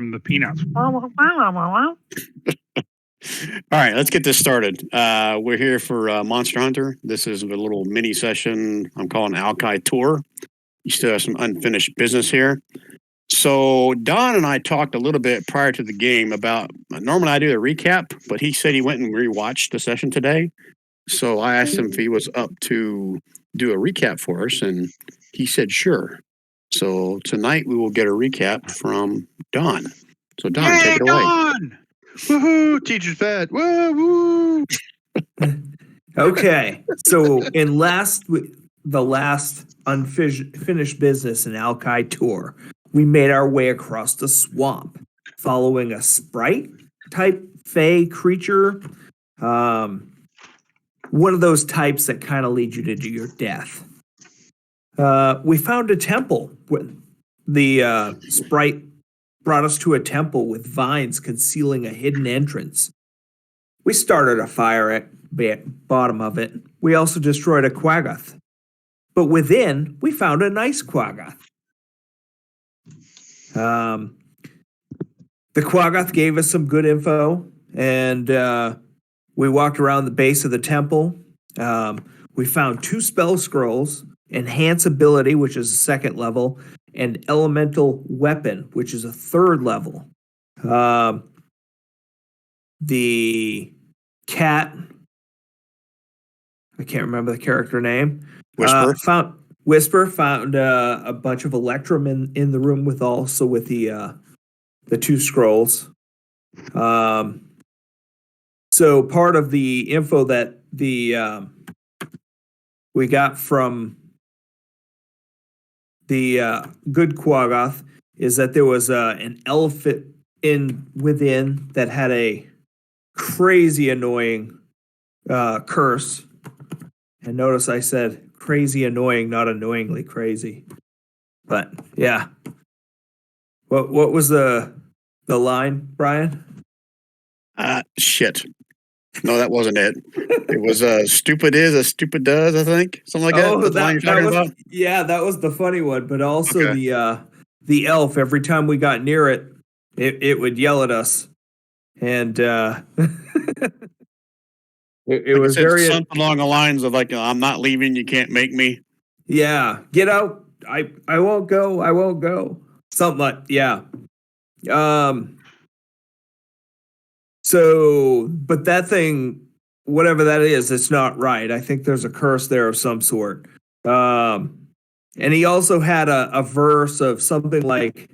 and the peanuts. All right, let's get this started. We're here for Monster Hunter. This is a little mini session I'm calling Alkai Tour. You still have some unfinished business here. So Don and I talked a little bit prior to the game about, normally I do a recap, but he said he went and rewatched the session today. So I asked him if he was up to do a recap for us, and he said sure. So tonight we will get a recap from Don. So Don, Yay, take it away. Don! Woohoo! Teacher's pet! Woo! Okay, so in the last unfinished business in Alkai Tour, we made our way across the swamp, following a sprite type fey creature. One of those types that kind of lead you to your death. We found a temple. The sprite brought us to a temple with vines concealing a hidden entrance. We started a fire at the bottom of it. We also destroyed a quaggoth. But within, we found a nice quaggoth. The quaggoth gave us some good info, and we walked around the base of the temple. We found 2 spell scrolls, Enhance Ability, which is a 2nd level, and Elemental Weapon, which is a 3rd level. The cat, I can't remember the character name. Whisper. Found a bunch of Electrum in the room with the 2 scrolls. So part of the info that we got from the good quaggoth is that there was an elephant within that had a crazy annoying curse. And notice I said crazy annoying, not annoyingly crazy. But yeah. What was the line, Brian? Shit. No, that wasn't it. It was stupid is as stupid does, I think. Something like that. Oh, That's the line you're talking about? Yeah, that was the funny one. But also Okay. the elf, every time we got near it, it would yell at us. And it was very something along the lines of like, I'm not leaving, you can't make me. Yeah, get out. I won't go. Something like, yeah. So, but that thing, whatever that is, it's not right. I think there's a curse there of some sort. And he also had a verse of something like,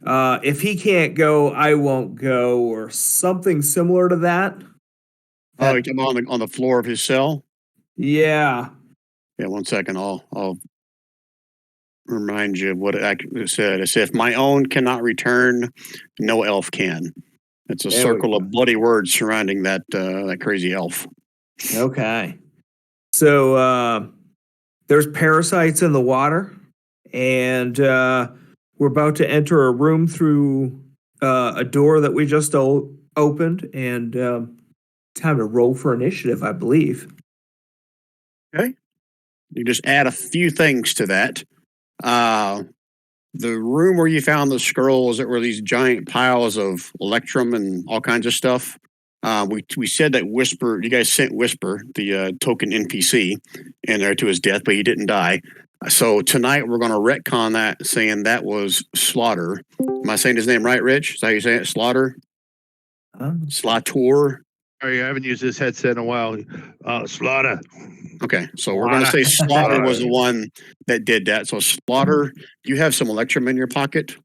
if he can't go, I won't go, or something similar to that. Oh, you're talking on the floor of his cell? Yeah. Yeah, 1 second. I'll remind you of what it actually said. It said, if my own cannot return, no elf can. It's a circle of bloody words surrounding that crazy elf. Okay. So there's parasites in the water, and we're about to enter a room through a door that we just opened, and time to roll for initiative, I believe. Okay. You just add a few things to that. The room where you found the scrolls that were these giant piles of electrum and all kinds of stuff. We said that Whisper, you guys sent Whisper, the token NPC, in there to his death, but he didn't die. So tonight we're going to retcon that, saying that was Slaughter. Am I saying his name right, Rich? Is that how you say it? Slaughter? Slaughter? Sorry, I haven't used this headset in a while. Slaughter. Okay, so we're going to say Slaughter was the one that did that. So Slaughter, you have some electrum in your pocket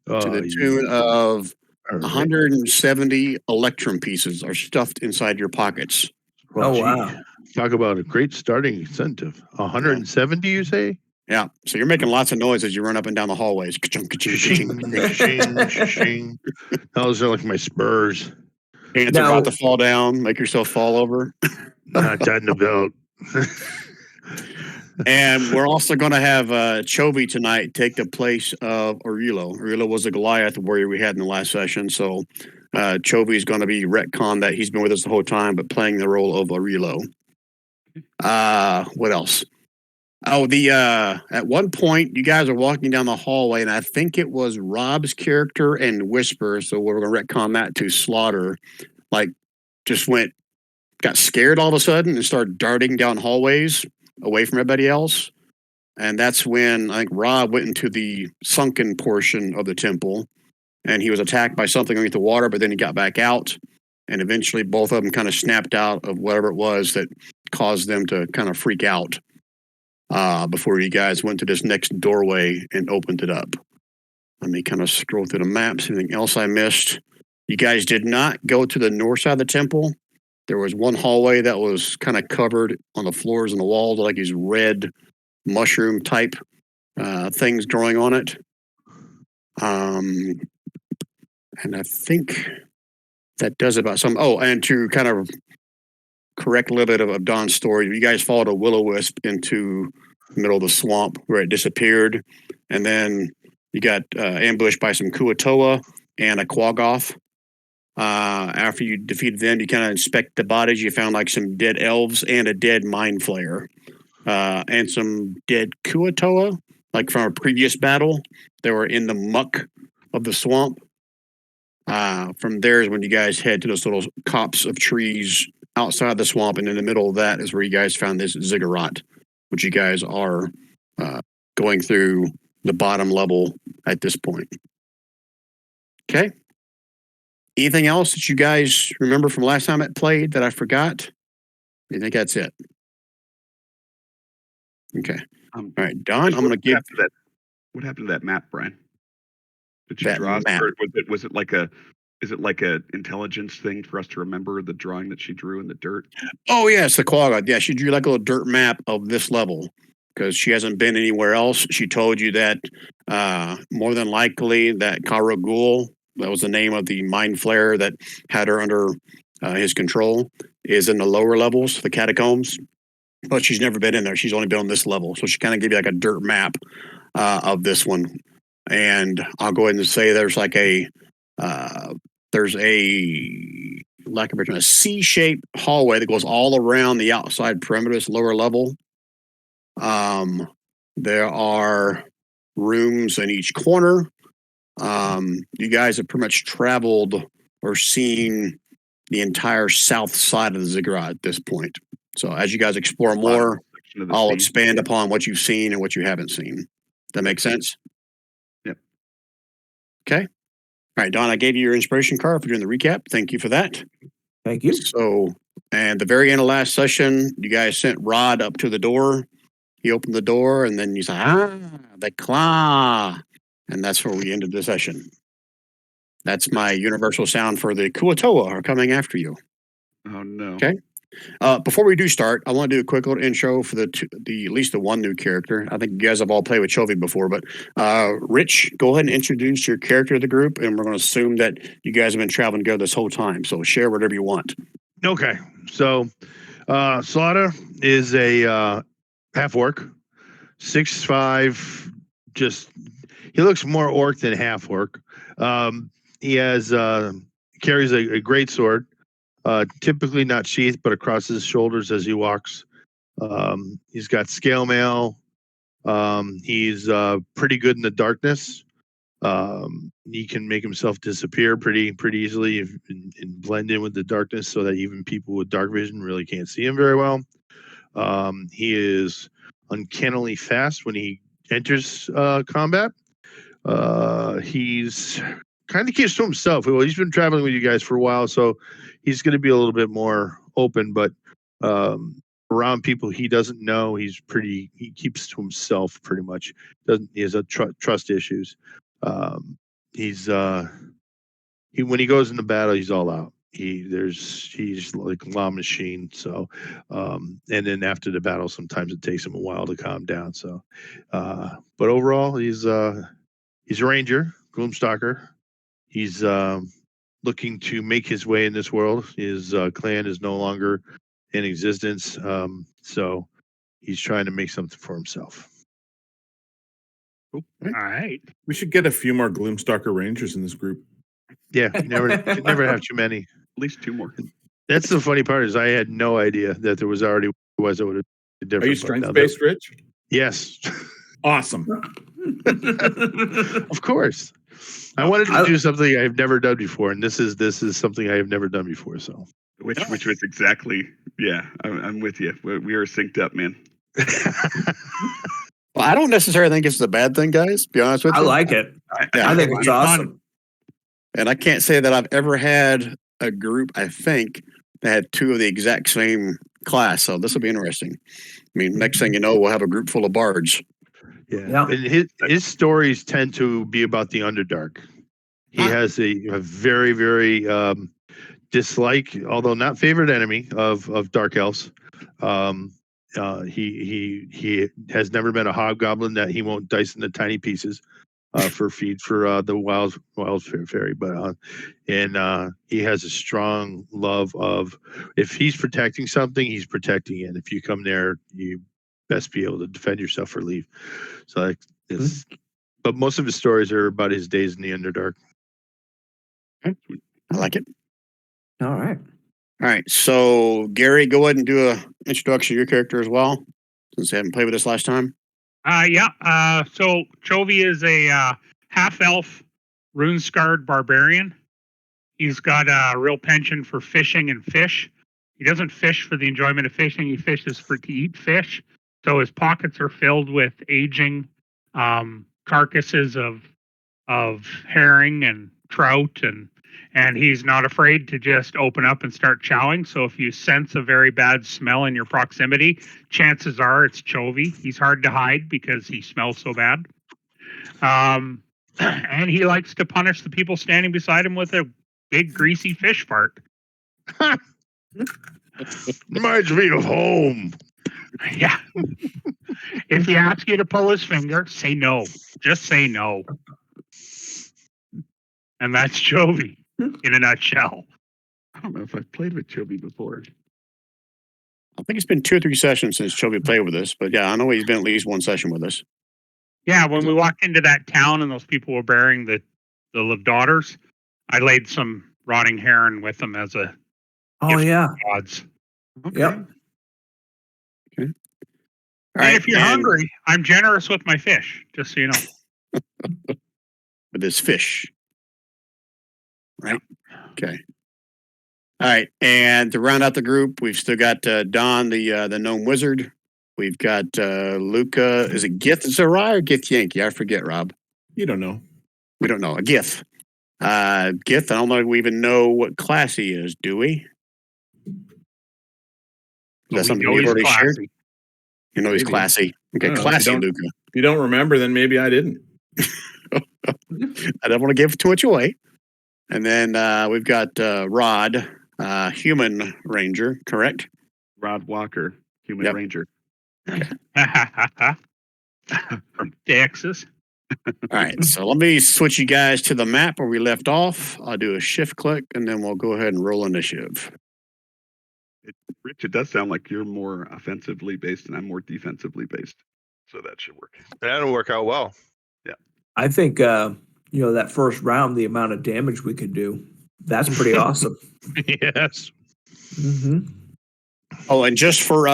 to the tune of 170 electrum pieces are stuffed inside your pockets. Well, oh, wow. Talk about a great starting incentive. 170, you say? Yeah, so you're making lots of noise as you run up and down the hallways. Those are like my spurs. Hands are about to fall down. Make yourself fall over. Not tighten the belt. And we're also going to have Chovy tonight take the place of Aurilo. Aurilo was a Goliath warrior we had in the last session. So Chovy is going to be retcon that he's been with us the whole time, but playing the role of Aurilo. What else? Oh, the at one point you guys are walking down the hallway, and I think it was Rob's character and Whisper. So we're gonna retcon that to Slaughter. Like, just got scared all of a sudden and started darting down hallways away from everybody else. And that's when I think Rob went into the sunken portion of the temple, and he was attacked by something underneath the water. But then he got back out, and eventually both of them kind of snapped out of whatever it was that caused them to kind of freak out. Before you guys went to this next doorway and opened it up. Let me kind of scroll through the maps. Anything else I missed? You guys did not go to the north side of the temple. There was one hallway that was kind of covered on the floors and the walls, like these red mushroom type things growing on it. And I think that does about some. Oh, and to kind of correct a little bit of Don's story, you guys followed a will-o-wisp into the middle of the swamp where it disappeared, and then you got ambushed by some Kuatoa and a Quaggoth. After you defeated them, you kind of inspect the bodies. You found like some dead elves and a dead mind flayer, and some dead Kuatoa, like from a previous battle. They were in the muck of the swamp. From there is when you guys head to those little copse of trees outside the swamp, and in the middle of that is where you guys found this Ziggurat, which you guys are going through the bottom level at this point. Okay. Anything else that you guys remember from last time it played that I forgot? I think that's it. Okay. All right, Don, I'm going to give that. What happened to that map, Brian? Did you that draw? map. Or was it like a? Is it like a intelligence thing for us to remember the drawing that she drew in the dirt? Oh yes, the Quagga. Yeah, she drew like a little dirt map of this level because she hasn't been anywhere else. She told you that more than likely that Karagul, that was the name of the mind flayer that had her under his control, is in the lower levels, the catacombs. But she's never been in there. She's only been on this level. So she kind of gave you like a dirt map of this one. And I'll go ahead and say there's like a lack of a C-shaped hallway that goes all around the outside perimeter, this lower level. There are rooms in each corner. You guys have pretty much traveled or seen the entire south side of the Ziggurat at this point. So as you guys explore more, I'll expand upon what you've seen and what you haven't seen. That make sense? Yep. Okay. All right, Don, I gave you your inspiration card for doing the recap. Thank you for that. Thank you. So, and the very end of last session, you guys sent Rod up to the door. He opened the door, and then you said, the claw. And that's where we ended the session. That's my universal sound for the Kuatoa are coming after you. Oh, no. Okay. Before we do start, I want to do a quick little intro for the at least the one new character. I think you guys have all played with Chovy before, but Rich, go ahead and introduce your character to the group, and we're going to assume that you guys have been traveling together this whole time. So share whatever you want. Okay. So Slaughter is a half orc, 6'5", just he looks more orc than half orc. He has carries a great sword. Typically not sheathed, but across his shoulders as he walks. He's got scale mail. He's pretty good in the darkness. He can make himself disappear pretty easily and blend in with the darkness so that even people with dark vision really can't see him very well. He is uncannily fast when he enters combat. He's kind of keeps to himself. Well, he's been traveling with you guys for a while, so he's going to be a little bit more open, but around people he doesn't know, he keeps to himself pretty much. He has trust issues. When he goes into battle, he's all out. He's like law machine. So, and then after the battle, sometimes it takes him a while to calm down. So, but overall, he's a ranger, gloomstalker. He's looking to make his way in this world. His clan is no longer in existence, so he's trying to make something for himself. All right. We should get a few more Gloomstalker Rangers in this group. Yeah, never have too many. At least 2 more. That's the funny part is I had no idea that there was already was. It would have been different. Are you strength-based, Rich? Yes, Awesome. of course. I wanted to do something I've never done before, and this is something I have never done before. So, Which was exactly, yeah, I'm with you. We are synced up, man. Well, I don't necessarily think it's a bad thing, guys. To be honest with I you, like it. Yeah. I think it's awesome. And I can't say that I've ever had a group, I think, that had two of the exact same class. So this will be interesting. I mean, next thing you know, we'll have a group full of bards. Yeah. And his stories tend to be about the Underdark. He has a very, very dislike, although not favorite enemy of dark elves. He has never met a hobgoblin that he won't dice into tiny pieces for feed for the wild fairy. But he has a strong love of, if he's protecting something, he's protecting it. If you come there, you best be able to defend yourself or leave. So like it's, but most of his stories are about his days in the Underdark. I like it. All right. All right. So, Gary, go ahead and do a introduction of your character as well, since you haven't played with us last time. So Chovy is a half-elf, rune-scarred barbarian. He's got a real penchant for fishing and fish. He doesn't fish for the enjoyment of fishing. He fishes to eat fish. So his pockets are filled with aging carcasses of herring and trout, and he's not afraid to just open up and start chowing. So if you sense a very bad smell in your proximity, chances are it's Chovy. He's hard to hide because he smells so bad. And he likes to punish the people standing beside him with a big greasy fish fart. Reminds me of home. Yeah. If he asks you to pull his finger, say no. Just say no. And that's Chovy in a nutshell. I don't know if I've played with Chovy before. I think it's been 2 or 3 sessions since Chovy played with us, but yeah, I know he's been at least one session with us. Yeah, when we walked into that town and those people were burying the daughters, I laid some rotting heron with them as a Oh yeah. odds. Okay. Yep. Okay. All And if you're hungry, I'm generous with my fish, just so you know. With his fish. Right? Okay. All right. And to round out the group, we've still got Don, the gnome wizard. We've got Luca. Is it Gith Zerai or Gith Yankee? I forget, Rob. You don't know. We don't know. A Gith. Gith, I don't know if we even know what class he is, do we? Is that something we've already shared? You know he's Maybe. classy. Okay, If classy, you Luca. If you don't remember, then maybe I didn't. I don't want to give too much away. And then we've got Rod, human ranger, correct? Rod Walker, human ranger. From Texas. All right, so let me switch you guys to the map where we left off. I'll do a shift click, and then we'll go ahead and roll initiative. Rich, it does sound like you're more offensively based and I'm more defensively based. So that should work. That'll work out well. I think that first round, the amount of damage we could do, that's pretty awesome. Yes. Mm-hmm. Oh, and just for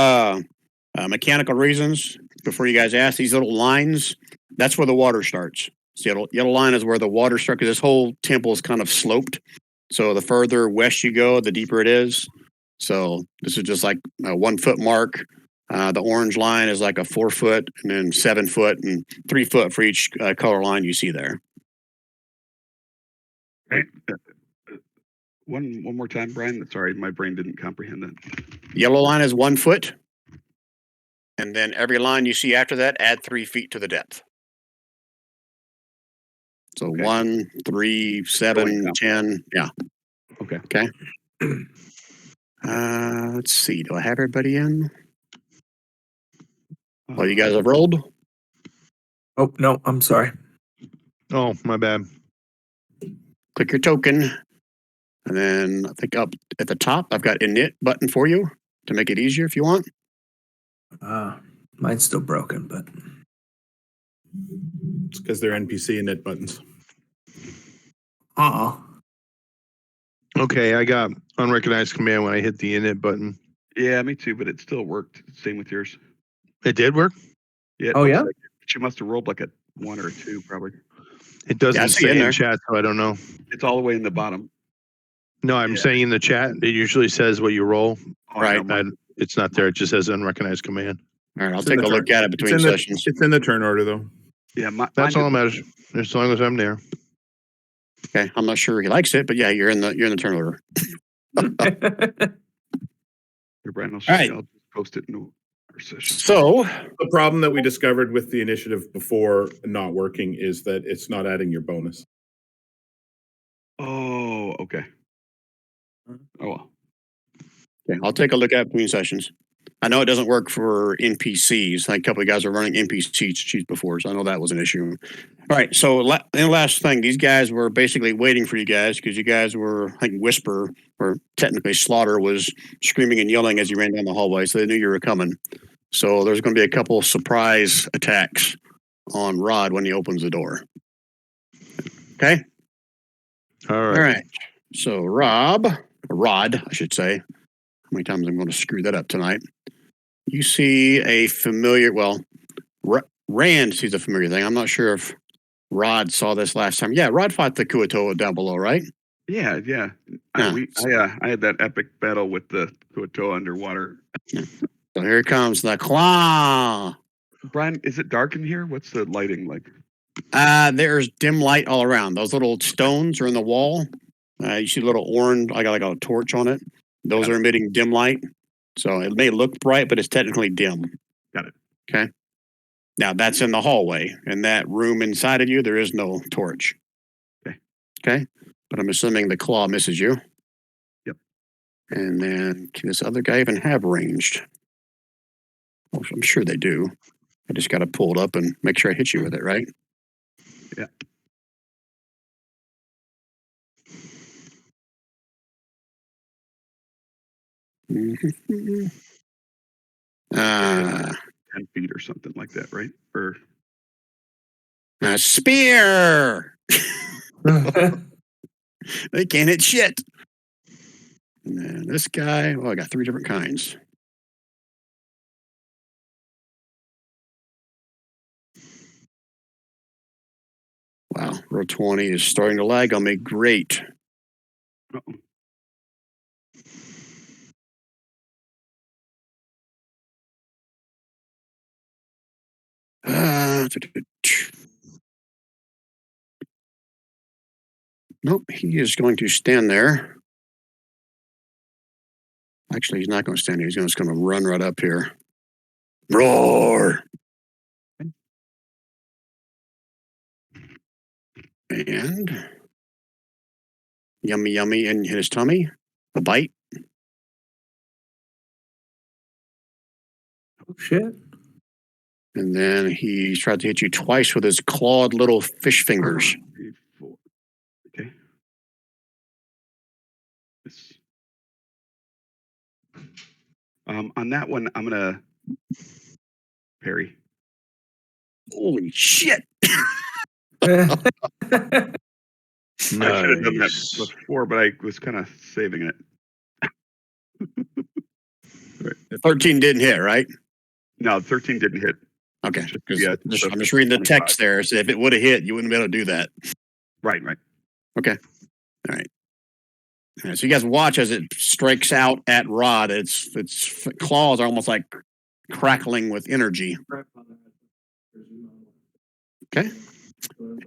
mechanical reasons, before you guys ask, these little lines, that's where the water starts. So the yellow line is where the water starts, because this whole temple is kind of sloped. So the further west you go, the deeper it is. So this is just like a 1 foot mark. The orange line is like a 4 foot, and then 7 foot, and 3 foot for each color line you see there. Right. One more time, Brian. Sorry, my brain didn't comprehend that. Yellow line is 1 foot. And then every line you see after that, add 3 feet to the depth. So Okay. 1, 3, 7, 10. Yeah. Okay. Okay. Let's see. Do I have everybody in? Oh, you guys have rolled? Oh no, I'm sorry. Oh, my bad. Click your token. And then I think up at the top, I've got init button for you to make it easier if you want. Mine's still broken, but It's because they're NPC and knit buttons. Okay, I got unrecognized command when I hit the init button. Yeah, me too, but it still worked. Same with yours. It did work? Yeah. it Oh, looks yeah? like she must have rolled like a 1 or a 2, probably. It doesn't see in say in there. chat, so I don't know. It's all the way in the bottom. No, I'm Yeah. saying in the chat, it usually says what you roll. Oh, Right. no, mine- And it's not there. It just says unrecognized command. All right, I'll It's in take a the look turn- at it between sessions. It's in the turn order though. yeah, That's all that mine matters. As long as I'm there. Okay, I'm not sure he likes it, but yeah, you're in the turn order. Here, Brian, I'll show right. you. I'll just post it in our session. So The problem that we discovered with the initiative before not working is that it's not adding your bonus. Oh, okay. Oh, well. okay, I'll take a look at it between sessions. I know it doesn't work for NPCs. Like a couple of guys are running NPC cheats before, so I know that was an issue. All right, so the last thing, these guys were basically waiting for you guys because you guys were like Whisper, or technically Slaughter, was screaming and yelling as you ran down the hallway, so they knew you were coming. So there's going to be a couple of surprise attacks on Rod when he opens the door. Okay. All right. All right. So Rod, I should say. How many times I'm going to screw that up tonight? You see a familiar. Well, Rand sees a familiar thing. I'm not sure if Rod saw this last time. Yeah, Rod fought the Kuatoa down below, right? Yeah. Yeah. I had that epic battle with the Kuatoa underwater. So here comes the claw. Brian, is it dark in here? What's the lighting like? There's dim light all around. Those little stones are in the wall. You see a little orange. I got like a torch on it. Those are emitting dim light. So it may look bright, but it's technically dim. Got it. Okay. Now that's in the hallway. In that room inside of you, there is no torch. Okay. Okay. But I'm assuming the claw misses you. Yep. And then can this other guy even have ranged? Well, I'm sure they do. I just got to pull it up and make sure I hit you with it, right? Yeah. Mm-hmm. 10 feet or something like that, right? Or A spear. They can't hit shit. And then this guy, I got 3 different kinds. Wow, row 20 is starting to lag on me. Great. uh-oh. Nope, he is going to stand there. Actually, he's not going to stand there. He's just going to run right up here. Roar! And yummy, yummy in his tummy. A bite. Oh, shit. And then he's tried to hit you twice with his clawed little fish fingers. 3, 4. Okay. This. On that one, I'm gonna parry. Holy shit! I should have done that Nice. before, but I was kind of saving it. The 13 didn't hit, right? No, 13 didn't hit. Okay. 'Cause Yeah, I'm just reading the 25. text there. So if it would have hit, you wouldn't be able to do that. Right. All right, so you guys watch as it strikes out at Rod. Its claws are almost like crackling with energy. Okay.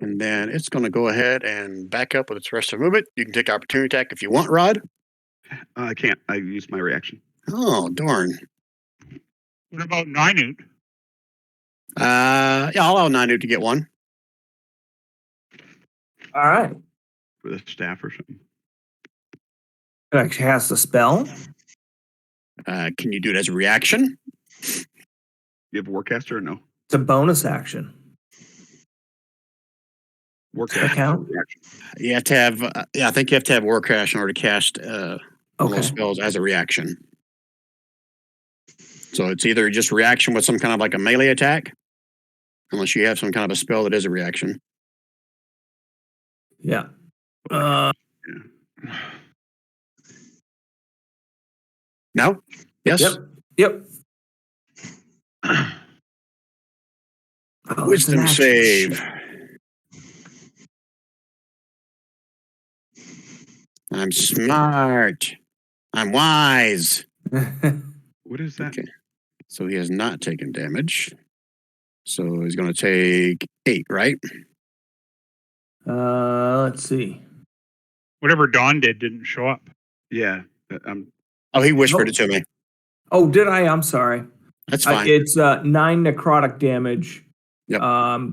And then it's going to go ahead and back up with its rest of the movement. You can take opportunity attack if you want, Rod. I can't. I used my reaction. Oh, darn. What about Ninute? Yeah, I'll allow Nanu to get one. All right. For the staff or something. Can I cast a spell? Can you do it as a reaction? You have Warcaster or no? It's a bonus action. Warcaster. count? Reaction. You have to have, I think you have to have War Crash in order to cast one of Okay. those spells as a reaction. So it's either just reaction with some kind of like a melee attack, unless you have some kind of a spell that is a reaction. Yeah. Yeah. No? Yes? Yep. Oh, it's an Wisdom action. save. I'm smart. I'm wise. Shit. What is that? Okay. So he has not taken damage. So he's going to take 8, right? Let's see. Whatever Dawn did didn't show up. Yeah. Oh, he whispered it to me. Oh, did I? I'm sorry. That's fine. It's 9 necrotic damage. Yep.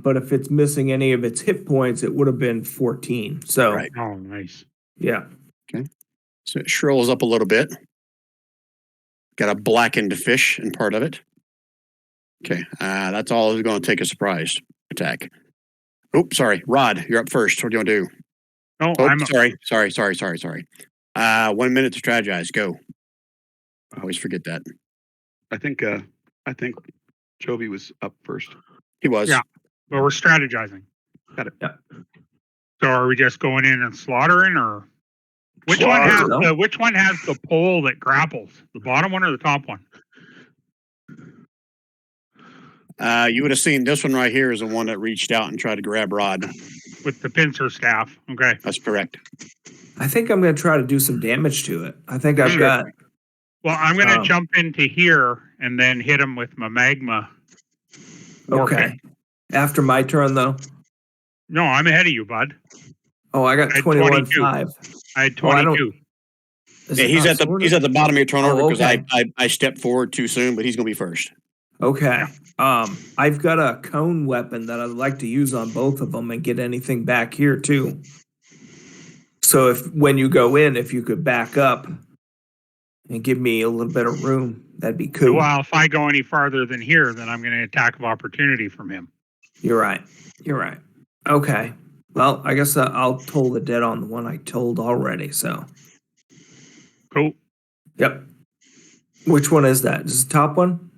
But if it's missing any of its hit points, it would have been 14. So, Right. Oh, nice. yeah. So it shrills up a little bit. Got a blackened fish in part of it. Okay. That's all is going to take a surprise attack. Oops, sorry. Rod, you're up first. What do you want to do? No, Oh, I'm sorry. 1 minute to strategize. Go. I always forget that. I think Chovy was up first. He was. Yeah. But we're strategizing. Got it. Yeah. So are we just going in and slaughtering, or which Slaughter. one has the pole that grapples? The bottom one or the top one? You would have seen this one right here is the one that reached out and tried to grab Rod. With the pincer staff. Okay. That's correct. I think I'm going to try to do some damage to it. I think I've Sure. got. Well, I'm going to Oh. jump into here and then hit him with my magma. Okay. After my turn, though. No, I'm ahead of you, bud. Oh, I got I had 21.5. I had Oh, I don't- 22. Is Yeah, it he's not at the sorted? he's at the bottom of your turnover Oh, because okay. I stepped forward too soon, but he's going to be first. Okay. I've got a cone weapon that I'd like to use on both of them and get anything back here too. So when you go in, if you could back up and give me a little bit of room, that'd be cool. Well, if I go any farther than here, then I'm going to attack of opportunity from him. You're right. Okay. Well, I guess I'll toll the dead on the one I told already. So, Cool. yep. Which one is that? Is it the top one?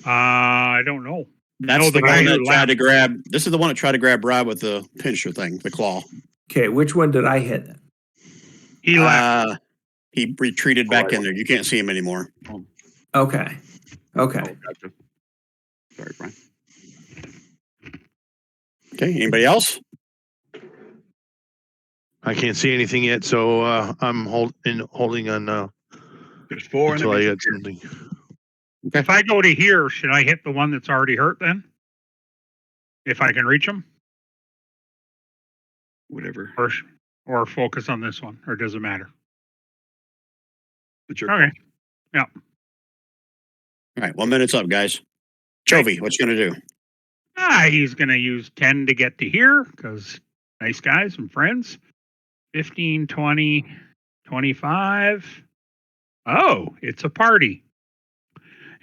I don't know. That's No, the the guy one who that tried left. to grab. This is the one that tried to grab Rod with the pincher thing, the claw. Okay. Which one did I hit? He left. He retreated back in there. You can't see him anymore. Okay. Oh, gotcha. Sorry, Brian. Okay. Anybody else? I can't see anything yet, so I'm holding on There's 4 until I enemies get up here. something. If I go to here, should I hit the one that's already hurt then? If I can reach him? Whatever. Or focus on this one? Or does it matter? It's your Okay. All right. 1 minute's up, guys. Chovy, what you going to do? He's going to use 10 to get to here because nice guys and friends. 15, 20, 25. Oh, it's a party.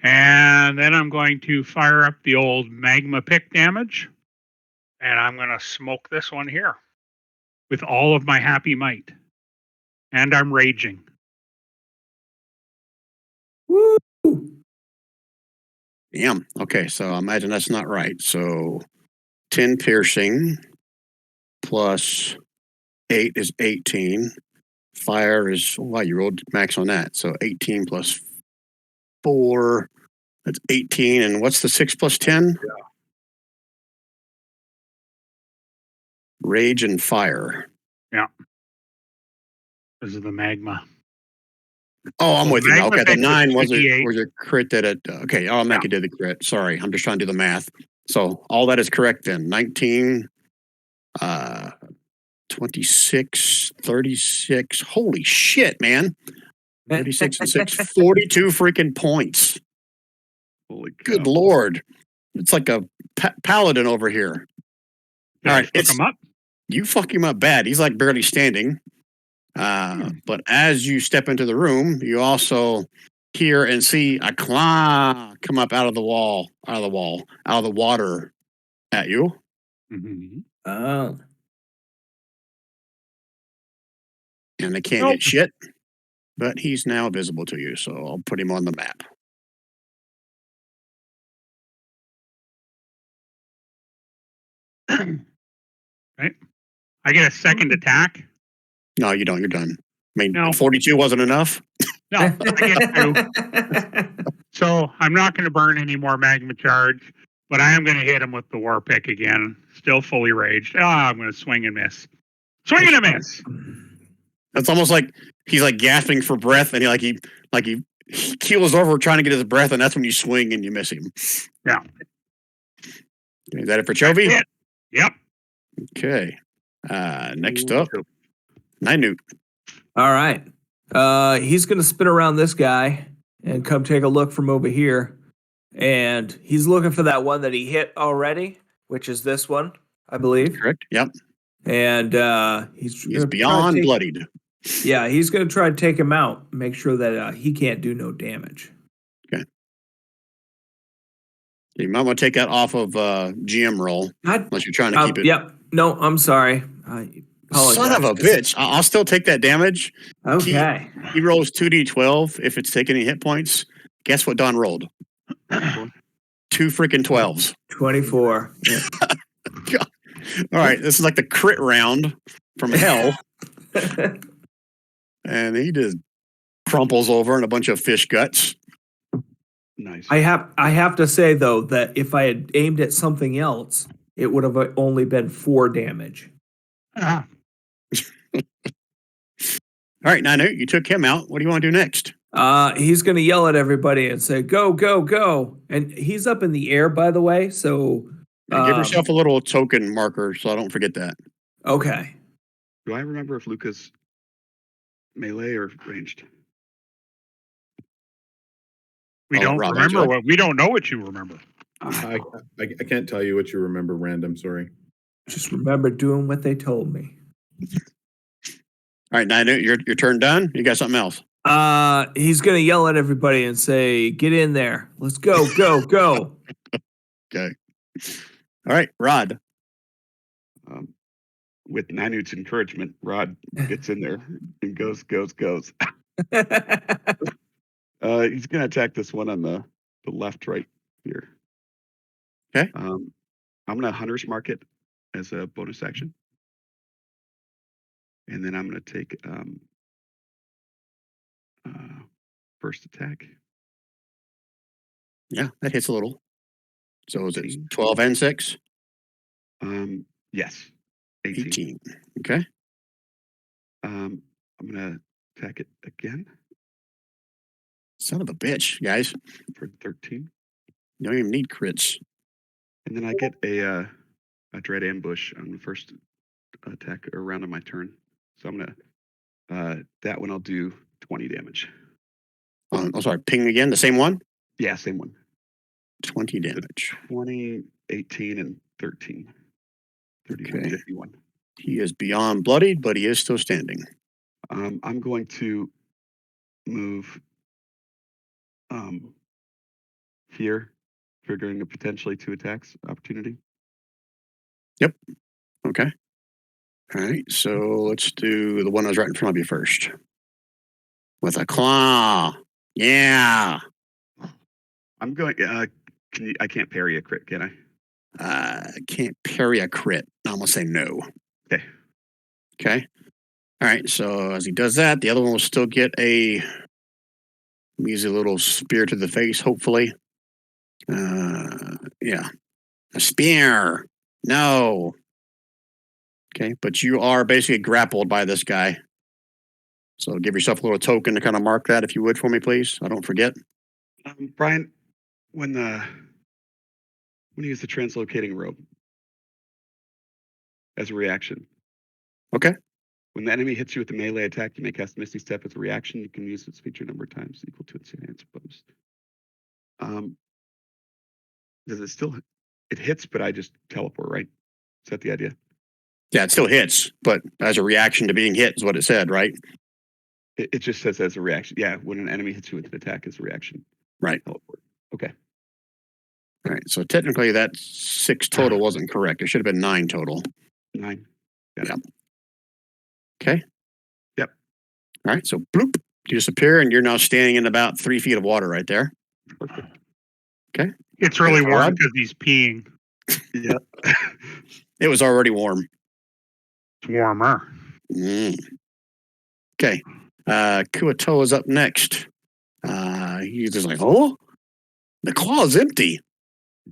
And then I'm going to fire up the old magma pick damage. And I'm going to smoke this one here with all of my happy might. And I'm raging. Woo! Damn. Okay. So I imagine that's not right. So 10 piercing plus 8 is 18. Fire is, wow, you rolled max on that. So 18 plus 4, that's 18. And what's the 6 plus 10? Yeah. Rage and fire. This is the magma. Oh, I'm So with you now. magma Okay, the pick was 9 was 58. a crit that it, okay, I'll make it do the crit. Sorry, I'm just trying to do the math. So all that is correct then. 19, 26, 36. Holy shit, man. 36 and 6, 42 freaking points. Holy cow. Good Lord. It's like a paladin over here. Did All I right, fuck him up? You fuck him up bad. He's like barely standing. But as you step into the room, you also hear and see a claw come up out of the water at you. Mm-hmm. Oh. And they can't Nope. hit shit. But he's now visible to you, so I'll put him on the map. Right. I get a second attack. No, you don't. You're done. I mean, No. 42 wasn't enough. No, I get 2. So I'm not going to burn any more magma charge, but I am going to hit him with the war pick again. Still fully raged. I'm going to swing and miss. Swing and a miss. It's almost like he's like gasping for breath, and he keels over trying to get his breath, and that's when you swing and you miss him. Yeah. Is that it for Chovy? That's it. Yep. Okay. Next up, Ninute. All right. He's going to spin around this guy and come take a look from over here. And he's looking for that one that he hit already, which is this one, I believe. Correct. Yep. And he's beyond bloodied. Yeah, he's going to try to take him out, make sure that he can't do no damage. Okay. You might want to take that off of GM roll, unless you're trying to keep it. Yep. No, I'm sorry. I apologize. Son of a bitch. I'll still take that damage. Okay. He rolls 2d12 if it's taking any hit points. Guess what Don rolled? 2 freaking 12s. 24. Yeah. All right, this is like the crit round from hell. And he just crumples over in a bunch of fish guts. Nice. I have to say though that if I had aimed at something else, it would have only been 4 damage. Ah. All right, Nanu, you took him out. What do you want to do next? He's going to yell at everybody and say, "Go, go, go!" And he's up in the air, by the way. So Give yourself a little token marker so I don't forget that. Okay. Do I remember if Luca's melee or ranged? We don't Rob, remember what we don't know what you remember. I can't tell you what you remember, random. Sorry. Just remember doing what they told me. All right, Nanu, your turn done. You got something else? He's going to yell at everybody and say, "Get in there. Let's go, go, go." Okay. All right, Rod. With Nanute's encouragement, Rod gets in there and goes. He's going to attack this one on the left right here. Okay. I'm going to Hunter's Mark it as a bonus action. And then I'm going to take first attack. Yeah, that hits a little. So is it 12 and 6? Yes. 18. Okay. I'm going to attack it again Son of a bitch, guys. for 13. You don't even need crits. And then I get a dread ambush on the first attack or round of my turn. So I'm gonna that one I'll do 20 damage. I'm sorry, ping again, the same one? Yeah, same one. 20 damage. 20, 18, and 13. 31, Okay. 51. He is beyond bloodied, but he is still standing. I'm going to move here, triggering a potentially 2 attacks opportunity. Okay. All right, so let's do the one that was right in front of you first. With a claw. Yeah. I'm going. I can't parry a crit, can I? Can't parry a crit. I'm going to say no. Okay. Okay. All right, so as he does that, the other one will still get a easy little spear to the face, hopefully. Yeah. A spear. No. Okay, but you are basically grappled by this guy. So give yourself a little token to kind of mark that, if you would, for me, please. I don't forget. Brian, when you use the translocating robe as a reaction. Okay. When the enemy hits you with a melee attack, you may cast Misty Step as a reaction. You can use its feature number of times equal to its enhanced bonus. Does it still? It hits, but I just teleport, right? Is that the idea? Yeah, it still hits, but as a reaction to being hit is what it said, right? It just says as a reaction. Yeah, when an enemy hits you with an attack as a reaction. Right. Teleport. Okay. All right, so technically that 6 total wasn't correct. It should have been 9 total. 9. Got Yep. it. Okay. Yep. All right, so bloop, you disappear, and you're now standing in about 3 feet of water right there. Perfect. It's really All warm right. because he's peeing. Yeah. It was already warm. It's warmer. Okay. Kuato is up next. He's just like, oh, the claw is empty.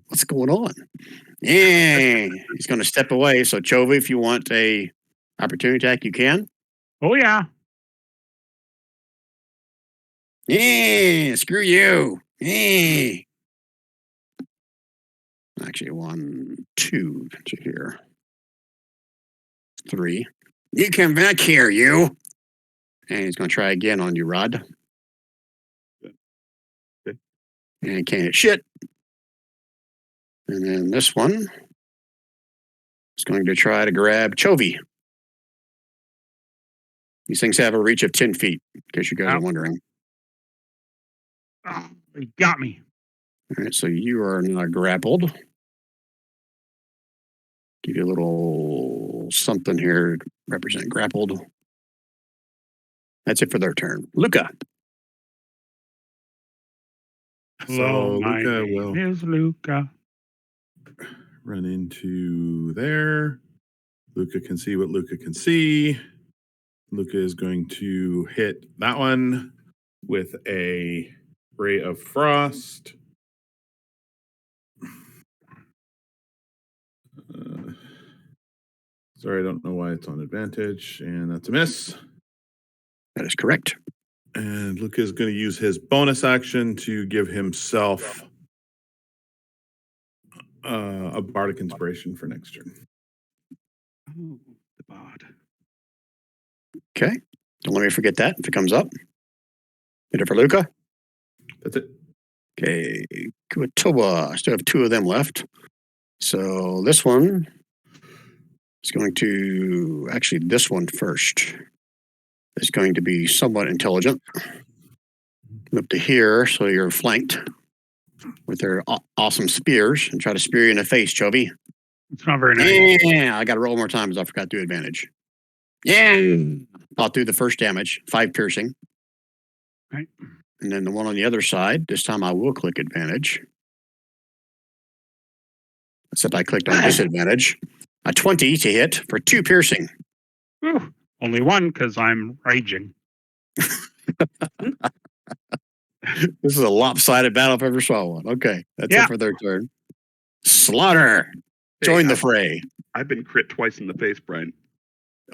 What's going on? Yeah, he's going to step away. So, Chovy, if you want a opportunity attack, you can. Oh yeah. Yeah, screw you. Yeah. Actually, 1, 2 to here. 3. You come back here, you. And he's going to try again on you, Rod. Good. And can't hit shit. And then this one is going to try to grab Chovy. These things have a reach of 10 feet, in case you guys are wondering. Oh, he got me. All right, so you are now grappled. Give you a little something here to represent grappled. That's it for their turn. Luca. Hello, So my Luca name will is Luca. run into there. Luca can see what Luca can see. Luca is going to hit that one with a ray of frost. Sorry, I don't know why it's on advantage, and that's a miss. That is correct. And Luca is going to use his bonus action to give himself a bardic inspiration for next turn. Oh, the bod. Okay. Don't let me forget that if it comes up. Hit it for Luca. That's it. Okay. Kuatoa. Still have 2 of them left. So this one is going to, actually, this one first is going to be somewhat intelligent. Up to here, so you're flanked with their awesome spears and try to spear you in the face, Chovy. It's not very nice. Yeah, I got to roll more times. I forgot to do advantage. Yeah. I'll do the first damage, 5 piercing. Right. And then the one on the other side, this time I will click advantage. Except I clicked on disadvantage. A 20 to hit for 2 piercing. Whew. Only one because I'm raging. This is a lopsided battle if I ever saw one. Okay, that's Yeah. it for their turn. Slaughter, join the fray. I've been crit twice in the face, Brian.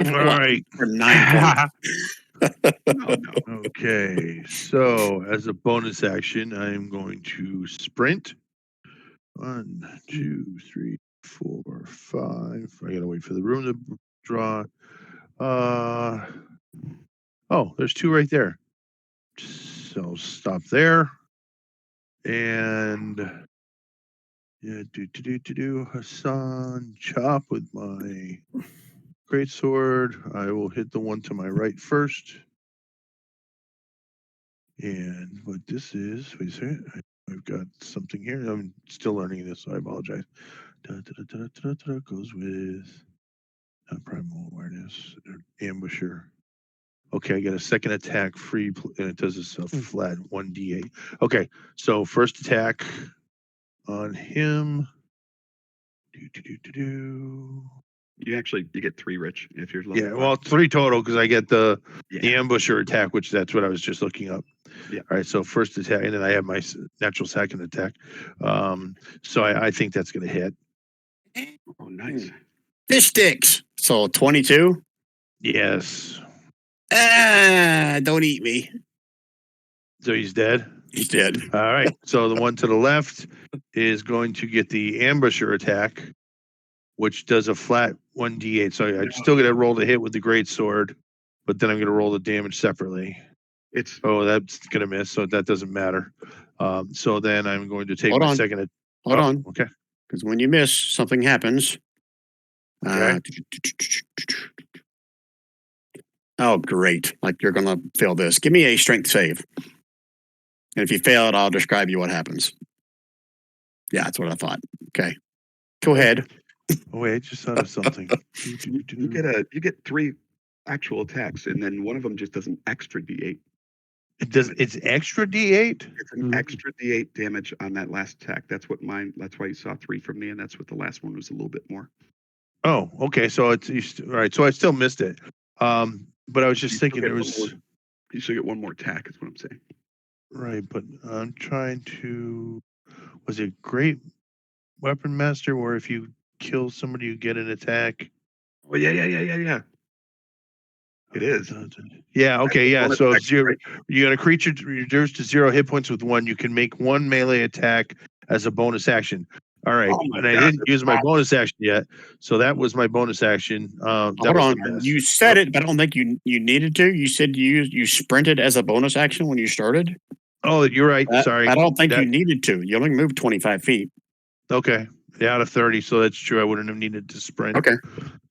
All right. For 9 points. No. Okay. So as a bonus action, I'm going to sprint. 1, 2, 3, 4, 5. I gotta wait for the room to draw. Oh, there's 2 right there. So stop there. And yeah, do Hassan chop with my great sword. I will hit the one to my right first. And what this is, wait a second, I've got something here. I'm still learning this, so I apologize. Goes with primal awareness, ambusher. Okay, I get a second attack free, and it does this flat 1d8. Okay, so first attack on him. You get 3, Rich, if you're level Yeah, 5. well, 3 total because I get the Yeah. ambusher attack, which that's what I was just looking up. Yeah. All right, so first attack, and then I have my natural second attack. So I think that's going to hit. Oh, nice. Fish sticks. So 22. Yes. Don't eat me. So he's dead. He's dead. All right. So the one to the left is going to get the ambusher attack, which does a flat 1d8. So I'm still going to roll the hit with the great sword, but then I'm going to roll the damage separately. It's That's going to miss, so that doesn't matter. So then I'm going to take Hold my on. second. Hold on. Okay. Because when you miss, something happens. Okay. Oh, great. Like you're going to fail this. Give me a strength save. And if you fail it, I'll describe you what happens. Yeah, that's what I thought. Okay. Go ahead. Oh, wait, I just thought of something. you get 3 actual attacks, and then one of them just does an extra d8. It's extra d8? It's an extra d8 damage on that last attack. That's why you saw 3 from me, and that's what the last one was a little bit more. Oh, okay. So all right. So I still missed it. But I was just thinking there was. You should get 1 more attack, is what I'm saying. Right, but I'm trying to. Was it great? weapon master, where if you kill somebody, you get an attack? Oh yeah. It is. Yeah. Okay. Yeah. bonus So action, zero. right? You got a creature reduced to 0 hit points with 1. You can make 1 melee attack as a bonus action. All right. Oh my And I God, didn't that's use my awesome. bonus action yet, so that was my bonus action. That Hold was on. the best. You said it, but I don't think you needed to. You said you sprinted as a bonus action when you started. Oh, you're right. Sorry. I don't think That- you needed to. You only moved 25 feet. Okay. Yeah, out of 30, so that's true. I wouldn't have needed to sprint. Okay.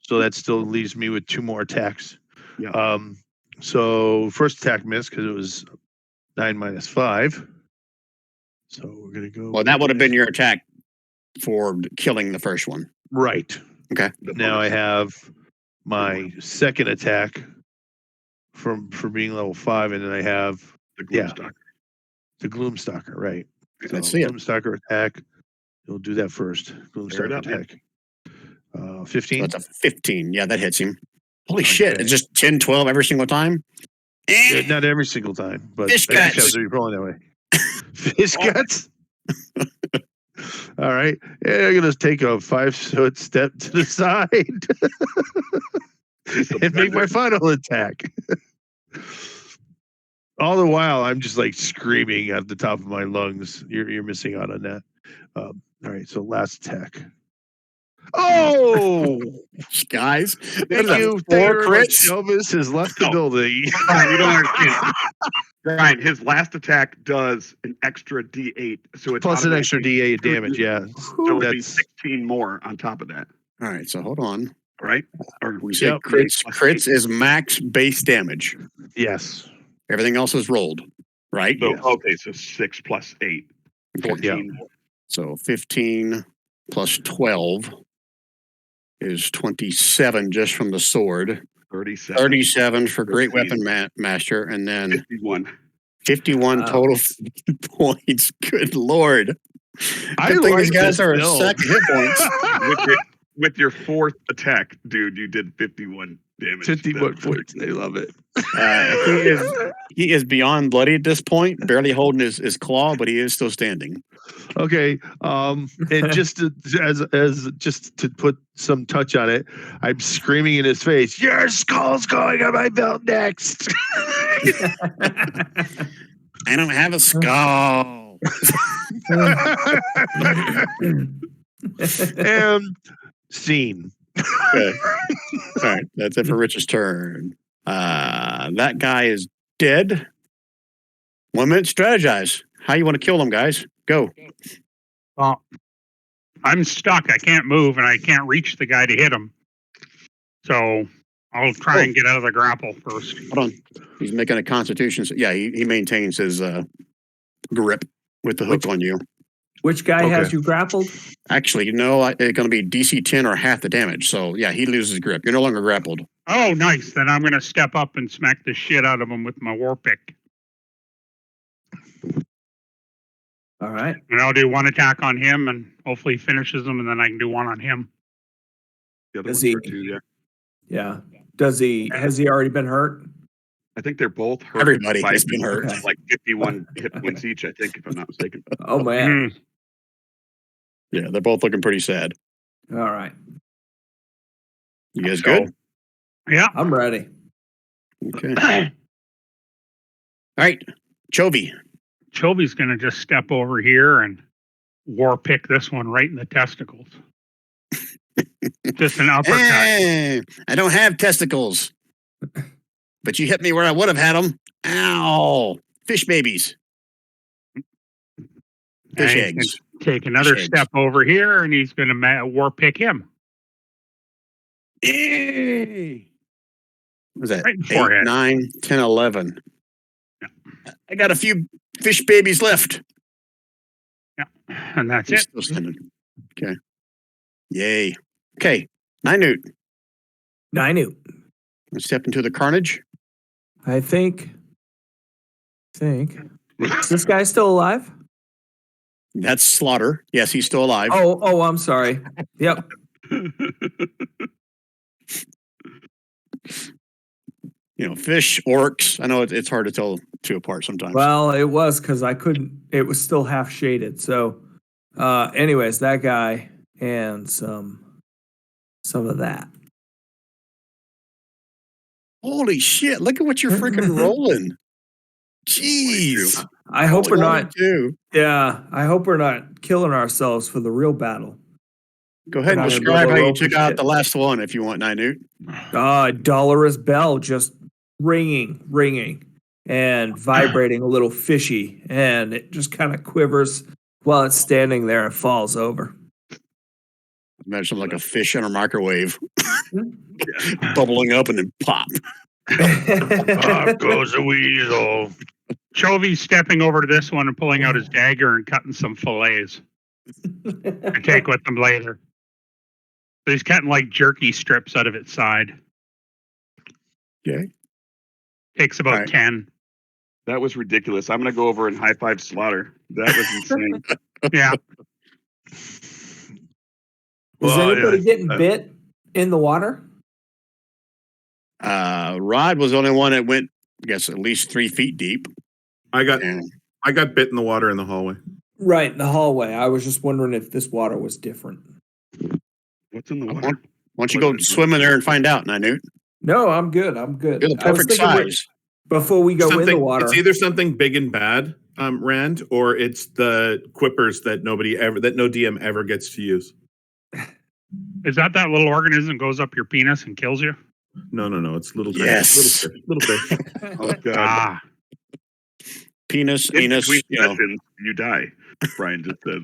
So that still leaves me with 2 more attacks. Yeah. So first attack missed because it was 9 minus 5. So we're gonna go. Well, that would have been your attack for killing the first one. right. Okay. The Now I bonus. have my second attack for being level 5, and then I have The yeah. Gloomstalker. the Gloomstalker. Right. So Let's see it. Gloomstalker attack. You'll do that first. Tear it Gloomstalker up, man. attack. 15. That's a 15. Yeah, that hits him. Holy Okay. shit. It's just 10, 12 every single time. Yeah, not every single time, but Fish I just guts. have to be rolling that way. Fish Oh. guts. All right. Yeah, I'm gonna take a 5-foot step to the side He's the and make my predator. final attack. All the while, I'm just like screaming at the top of my lungs. You're missing out on that. All right. So last attack. Oh, Guys. thank What is that, you. 4 Thank you very much. crits? Elvis has left the No. building. Brian, you don't understand. Brian, his last attack does an extra D8, so it's Plus an extra automatically D8 damage. Yeah. So it'd be That's 16 more on top of that, All right, so hold on. right? Or We said Yep. crits. plus Crits 8. is max base damage. yes. Everything else is rolled, right? So Yes. okay, so 6 plus 8, Okay. 14 more. So 15 plus 12 is 27 just from the sword. 37. 37 for Great 13. Weapon Master, and then 51. 51 Wow. total points. Good lord. I Good thing like these guys this are build. at second hit points. With your fourth attack, dude, you did 51 damage. 51 points. They love it. He is beyond bloody at this point, barely holding his claw, but he is still standing. Okay. And just to, as just to put some touch on it, I'm screaming in his face, "Your skull's going on my belt next." I don't have a skull. And scene. Okay. All right, that's it for Rich's turn. That guy is dead. 1 minute, strategize. How you want to kill them, guys? Go. Well, I'm stuck. I can't move, and I can't reach the guy to hit him. So I'll try and get out of the grapple first. Hold on. He's making a constitution. Yeah, he maintains his grip with the hook on you. Which guy has Okay. you grappled? Actually, no, it's going to be DC 10 or half the damage. So, yeah, he loses grip. You're no longer grappled. Oh, nice. Then I'm going to step up and smack the shit out of him with my war pick. All right. And I'll do 1 attack on him, and hopefully he finishes him, and then I can do 1 on him. The other Does one's he- hurt too, yeah. Yeah. Has he already been hurt? I think they're both hurt. Everybody by has been hurt. Okay. like 51 hit points each, I think, if I'm not mistaken. Oh man. Mm. Yeah, they're both looking pretty sad. All right. You guys So- good? Yeah. I'm ready. Okay. All right. Chovy. Choby's going to just step over here and war pick this one right in the testicles. Just an uppercut. Hey, I don't have testicles. But you hit me where I would have had them. Ow. Fish babies. Fish And eggs. Take another Fish eggs. step over here, and he's going to war pick him. Hey. What was that? Right in the 8, forehead. 9, 10, 11. I got a few fish babies left. And that's He's it. still standing. Okay. Yay. Okay. Minute. I knew. Let's step into the carnage. I think. Is this guy still alive? That's Slaughter. Yes, he's still alive. Oh, I'm sorry. Yep. You know, fish, orcs. I know it's hard to tell two apart sometimes. Well, it was because I couldn't. It was still half shaded, so Anyways, that guy and some of that. Holy shit! Look at what you're freaking rolling. Jeez. I hope we're not. 22. Yeah, I hope we're not killing ourselves for the real battle. Go ahead and We're not gonna describe build a how you rope took and out shit. the last one if you want, Nynute. Dolorous bell just ringing, and vibrating a little fishy, and it just kind of quivers while it's standing there and falls over. Imagine something like a fish in a microwave, bubbling up and then pop. Off goes the weasel. Chovy's stepping over to this one and pulling out his dagger and cutting some fillets to take with them later. So he's cutting like jerky strips out of its side. Okay. Takes about Alright. 10. That was ridiculous. I'm gonna go over and high five Slaughter. That was insane. Yeah. Is Well, anybody yeah. getting bit in the water? Rod was the only one that went, I guess, at least 3 feet deep. I got And bit in the water in the hallway. Right, in the hallway. I was just wondering if this water was different. What's in the why water? don't you go swim in there and find out, Nynute? No, I'm good. I'm good. You're the I was perfect thinking size. before we go in the Something, water. it's either something big and bad, Rand, or it's the quippers that no DM ever gets to use. Is that little organism goes up your penis and kills you? No, it's little Yes. fish, little fish. Oh god. Ah. Penis, In anus, between you know. sessions, you die. Brian just said.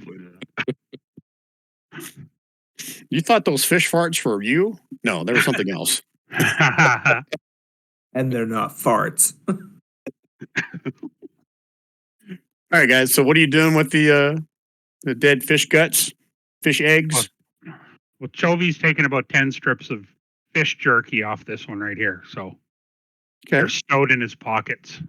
You thought those fish farts were you? No, there was something else. And they're not farts. All right, guys. So what are you doing with the dead fish guts, fish eggs? Well, Chovy's taking about 10 strips of fish jerky off this one right here. So they're stowed in his pockets.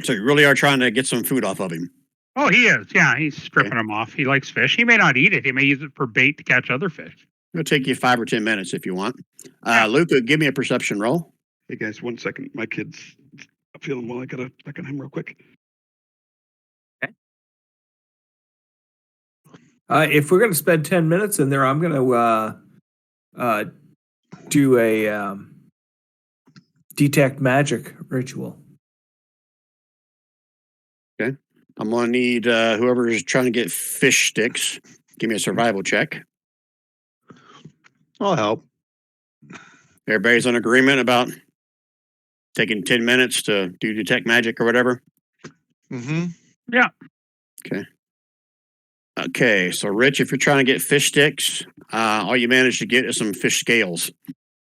So you really are trying to get some food off of him. Oh, he is. Yeah, he's stripping them off. He likes fish. He may not eat it. He may use it for bait to catch other fish. It'll take you 5 or 10 minutes if you want. Luca, give me a perception roll. Hey guys, 1 second. My kid's not feeling well. I gotta check on him real quick. If we're going to spend 10 minutes in there, I'm going to do a detect magic ritual. I'm going to need whoever is trying to get fish sticks. Give me a survival check. I'll help. Everybody's in agreement about taking 10 minutes to do detect magic or whatever? Mm-hmm. Yeah. Okay, so Rich, if you're trying to get fish sticks, all you manage to get is some fish scales.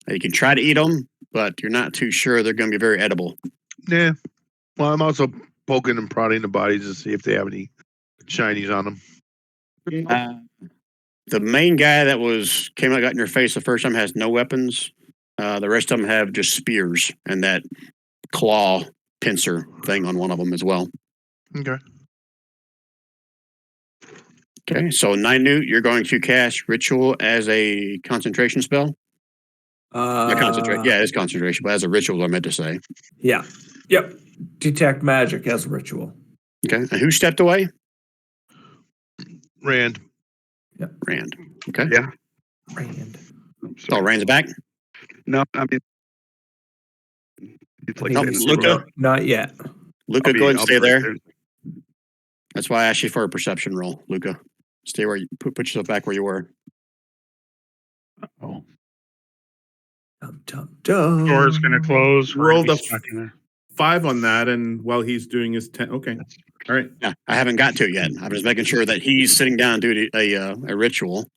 You can try to eat them, but you're not too sure they're going to be very edible. Yeah. Well, I'm also poking and prodding the bodies to see if they have any shinies on them. The main guy that came out got in your face the first time has no weapons. The rest of them have just spears and that claw pincer thing on one of them as well. Okay. Okay, so Nynute, you're going to cast Ritual as a concentration spell? Not concentrate. Yeah, it's concentration, but as a ritual, I meant to say. Yeah. Yep. Detect magic as a ritual. Okay, and who stepped away? Rand. Yep. Rand. Okay. Yeah. Rand. I'm So sorry. Rand's back? No, I mean, it's like I think saying it's look still- up. Not yet. Luca, go ahead and I'll stay be right there. That's why I asked you for a perception roll, Luca. Stay where you put yourself back where you were. Oh. Dum, dum, dum. Door's going to close. We're Roll gonna be the stuck in there. 5 on that, and while he's doing his 10. Okay. All right. Yeah, I haven't got to it yet. I'm just making sure that he's sitting down and doing a ritual.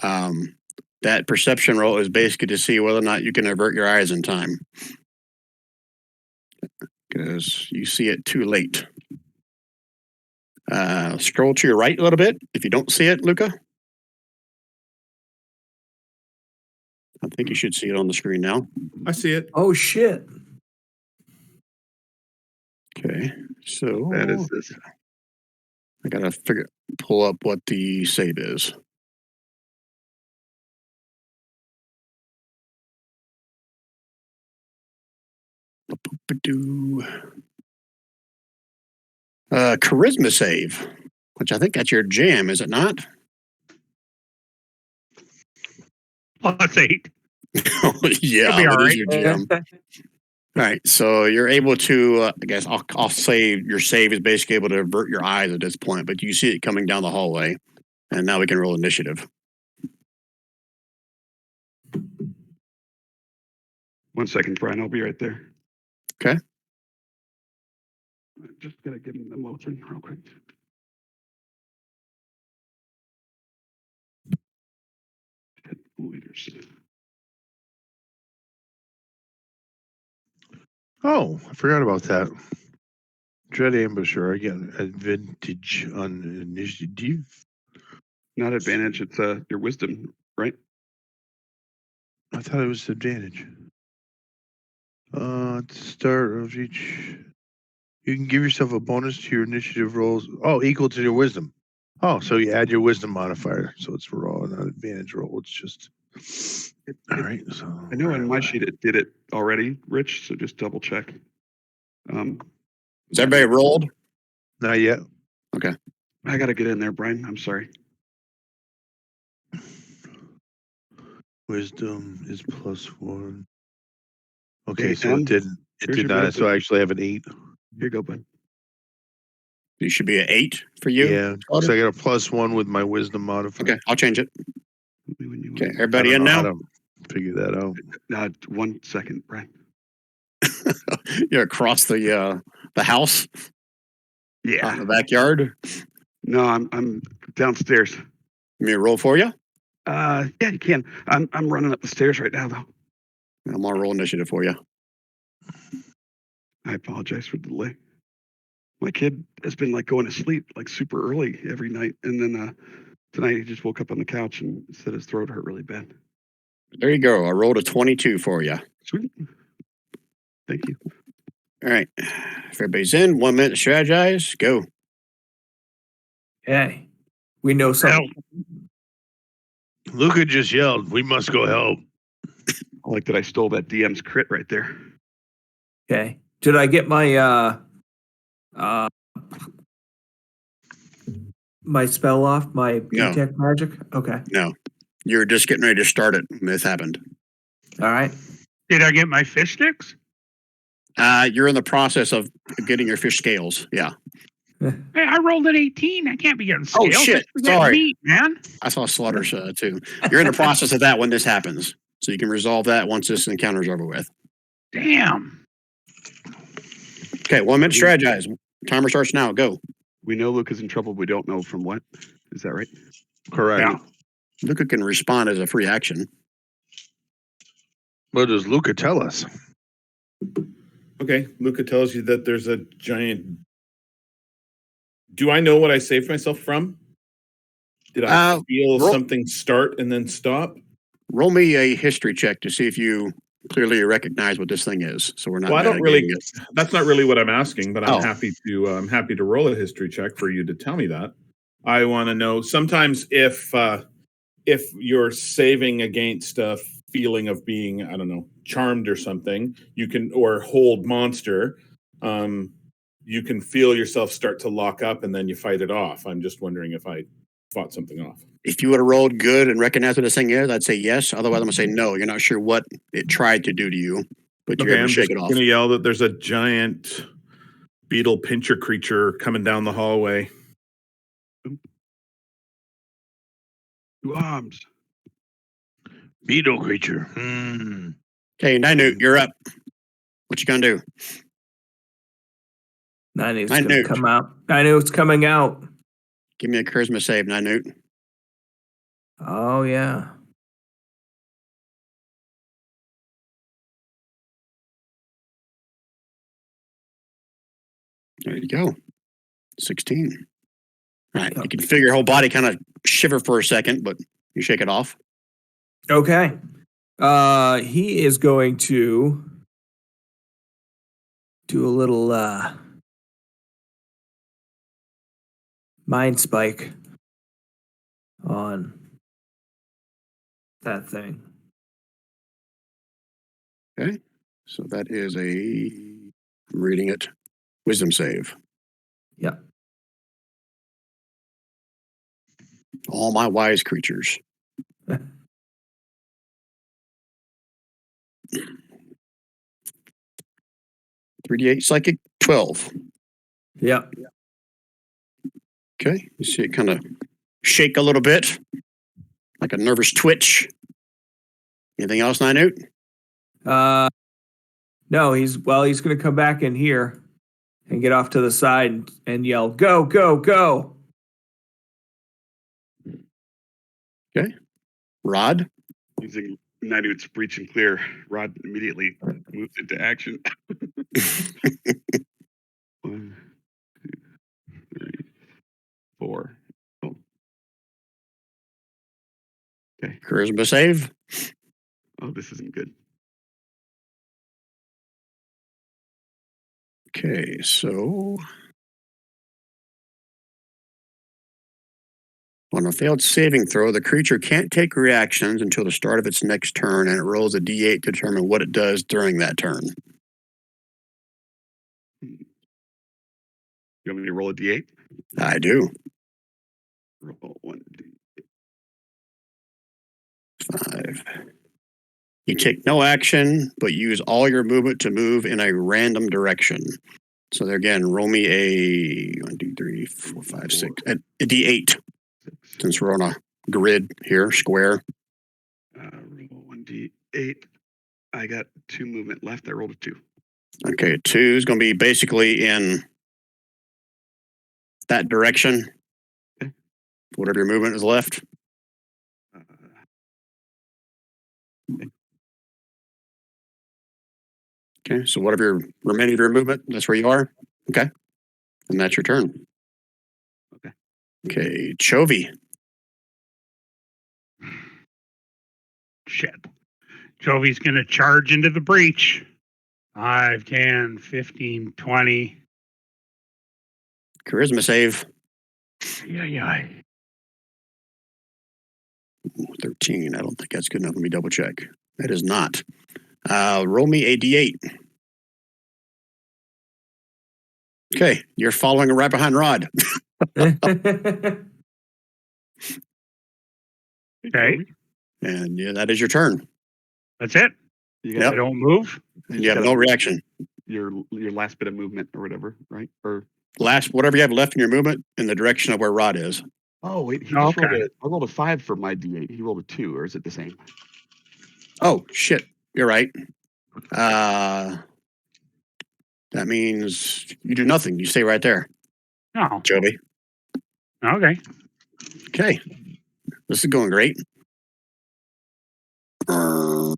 That perception roll is basically to see whether or not you can avert your eyes in time. Because you see it too late. Scroll to your right a little bit if you don't see it, Luca. I think you should see it on the screen now. I see it. Oh, shit. Okay, so That is this. I gotta pull up what the save is. Charisma save. which I think that's your jam, is it not? +8. Yeah, It'll be all that is right. your jam. All right, so you're able to, I guess I'll say your save is basically able to avert your eyes at this point, but you see it coming down the hallway, and now we can roll initiative. 1 second, Brian. I'll be right there. Okay. Just gotta get in the motion real quick. Leaders. Oh, I forgot about that. Dread ambusher. I get advantage on initiative. Not advantage. It's your wisdom, right? I thought it was advantage. At the start of each, you can give yourself a bonus to your initiative rolls. Oh, equal to your wisdom. Oh, so you add your wisdom modifier. So it's raw, not advantage roll. It's just all right. So I know in my sheet it did it already, Rich. So just double check. Is everybody rolled? Not yet. I gotta get in there, Brian. I'm sorry. Wisdom is +1. Okay, so AM, it didn't. It here's did your not. So I benefit. actually have an 8. Here you go, bud. You should be at 8 for you. Yeah, because I got a +1 with my wisdom modifier. Okay, I'll change it. When you Okay, want. everybody I don't in know how now? to figure that out. 1 second, Brian. You're across the house, out Yeah. in the backyard. No, I'm downstairs. Give me a roll for you. Yeah, you can. I'm running up the stairs right now, though. I'm gonna roll initiative for you. I apologize for the delay. My kid has been like going to sleep like super early every night, and then tonight he just woke up on the couch and said his throat hurt really bad. There you go. I rolled a 22 for you. Sweet. Thank you. All right. If everybody's in, 1 minute to strategize. Go. Okay. We know Help. something. Luca just yelled, "We must go help." I like that I stole that DM's crit right there. Okay. Did I get my my spell off? My No. detect magic? Okay. No. You're just getting ready to start it when this happened. All right. Did I get my fish sticks? You're in the process of getting your fish scales. Yeah. Hey, I rolled an 18. I can't be getting scales. Oh, shit. That's getting Sorry. meat, man. I saw Slaughter too. You're in the process of that when this happens. So you can resolve that once this encounter's over with. Damn. Okay, 1 minute strategize. Timer starts now. Go. We know Luke is in trouble. We don't know from what. Is that right? Correct. Yeah. Luca can respond as a free action. What does Luca tell us? Okay, Luca tells you that there's a giant. Do I know what I saved myself from? Did I feel roll- something start and then stop? Roll me a history check to see if you clearly recognize what this thing is. So we're not. Well, I don't really. metagaming it. That's not really what I'm asking, but I'm Oh. happy to. I'm happy to roll a history check for you to tell me that. I want to know. Sometimes if you're saving against a feeling of being, I don't know, charmed or something, you can, or hold monster, you can feel yourself start to lock up and then you fight it off. I'm just wondering if I fought something off. If you would have rolled good and recognized what this thing is, I'd say yes. Otherwise, I'm gonna say no. You're not sure what it tried to do to you, but you're Okay, able I'm to just shake it off. going to yell that there's a giant beetle pincher creature coming down the hallway. 2 arms. Beetle creature. Okay, Nanu, you're up. What you gonna do? I knew it's I gonna knew. come out. I knew it's coming out. Give me a charisma save, Nanu. Oh yeah. There you go. 16. All right. Yep. You can feel your whole body kind of shiver for a second, but you shake it off. Okay. He is going to do a little mind spike on that thing. Okay. So that is I'm reading it. Wisdom save. Yep. All my wise creatures. 3d8 psychic, 12. Yep. Okay, you see it kind of shake a little bit, like a nervous twitch. Anything else, Ninoot? No, he's going to come back in here and get off to the side and yell, "Go, go, go!" Rod? Using Night's breach and clear, Rod immediately moves into action. 1, 2, 3, 4. Oh. Okay. Charisma save. Oh, this isn't good. Okay, so on a failed saving throw, the creature can't take reactions until the start of its next turn, and it rolls a d8 to determine what it does during that turn. You want me to roll a d8? I do. Roll 1d8. 5. You take no action, but use all your movement to move in a random direction. So there again, roll me a 1, 2, 3, 4, 5, 6, a d8. Since we're on a grid here, square. Roll 1d8. I got 2 movement left. I rolled a 2. Okay, 2 is going to be basically in that direction. Okay. Whatever your movement is left. Okay, so whatever your remaining of your movement, that's where you are. Okay, and that's your turn. Okay, Chovy. Shit. Jovi's going to charge into the breach. 5, 10, 15, 20. Charisma save. Yeah. 13. I don't think that's good enough. Let me double check. That is not. Roll me a d8. Okay, you're following right behind Rod. Okay. And yeah, that is your turn. That's it. You Yep. I got don't move. You have no reaction. your last bit of movement or whatever, right? Or Whatever you have left in your movement in the direction of where Rod is. oh wait, he Oh, just rolled okay. I rolled a 5 for my d8. He rolled a 2, or is it the same? Oh, shit. You're right. That means you do nothing. You stay right there, No. Joby. Okay. Okay. This is going great. Way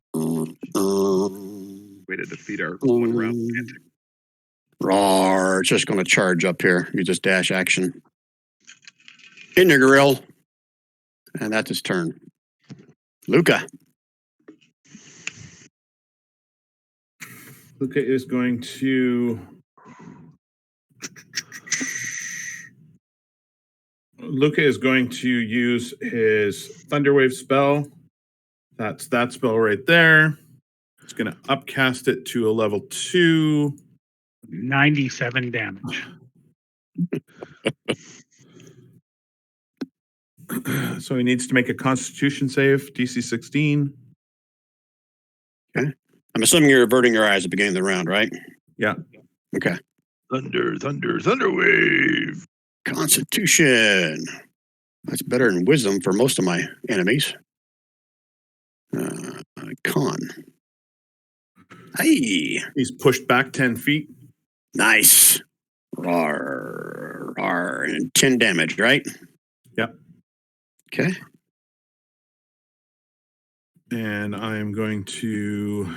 to defeat our 1 round antic. Roar, it's just going to charge up here. You just dash action. In your grill. And that's his turn. Luca. Luca is going to. Luca is going to use his Thunderwave spell. That's that spell right there. It's going to upcast it to a level 2. 97 damage. So he needs to make a Constitution save, DC 16. Okay. I'm assuming you're averting your eyes at the beginning of the round, right? Yeah. Okay. Thunder wave. Constitution. That's better than wisdom for most of my enemies. Con. Hey. He's pushed back 10 feet. Nice. Rawr, rawr, and 10 damage, right? Yep. Okay. And I'm going to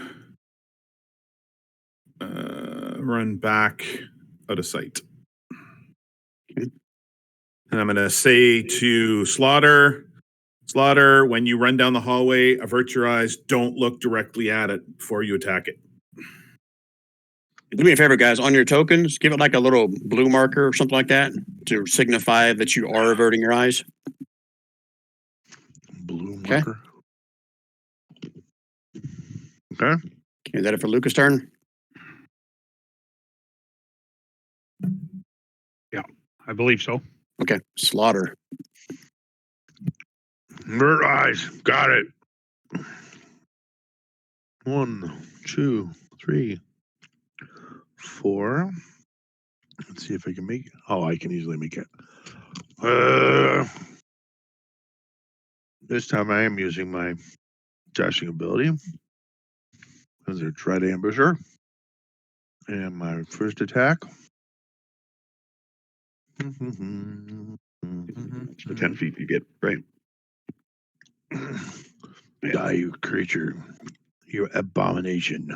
run back out of sight. Okay. And I'm going to say to Slaughter, when you run down the hallway, avert your eyes. Don't look directly at it before you attack it. Do me a favor, guys. On your tokens, give it like a little blue marker or something like that to signify that you are averting your eyes. Blue marker. Okay. Okay, is that it for Lucas' turn? I believe so. Okay, Slaughter. Bird eyes. Got it. 1, 2, 3, 4. Let's see if I can make it. Oh, I can easily make it. This time I am using my dashing ability as a Dread Ambusher. And my first attack. Extra 10 feet you get, right? Die, you creature. You abomination.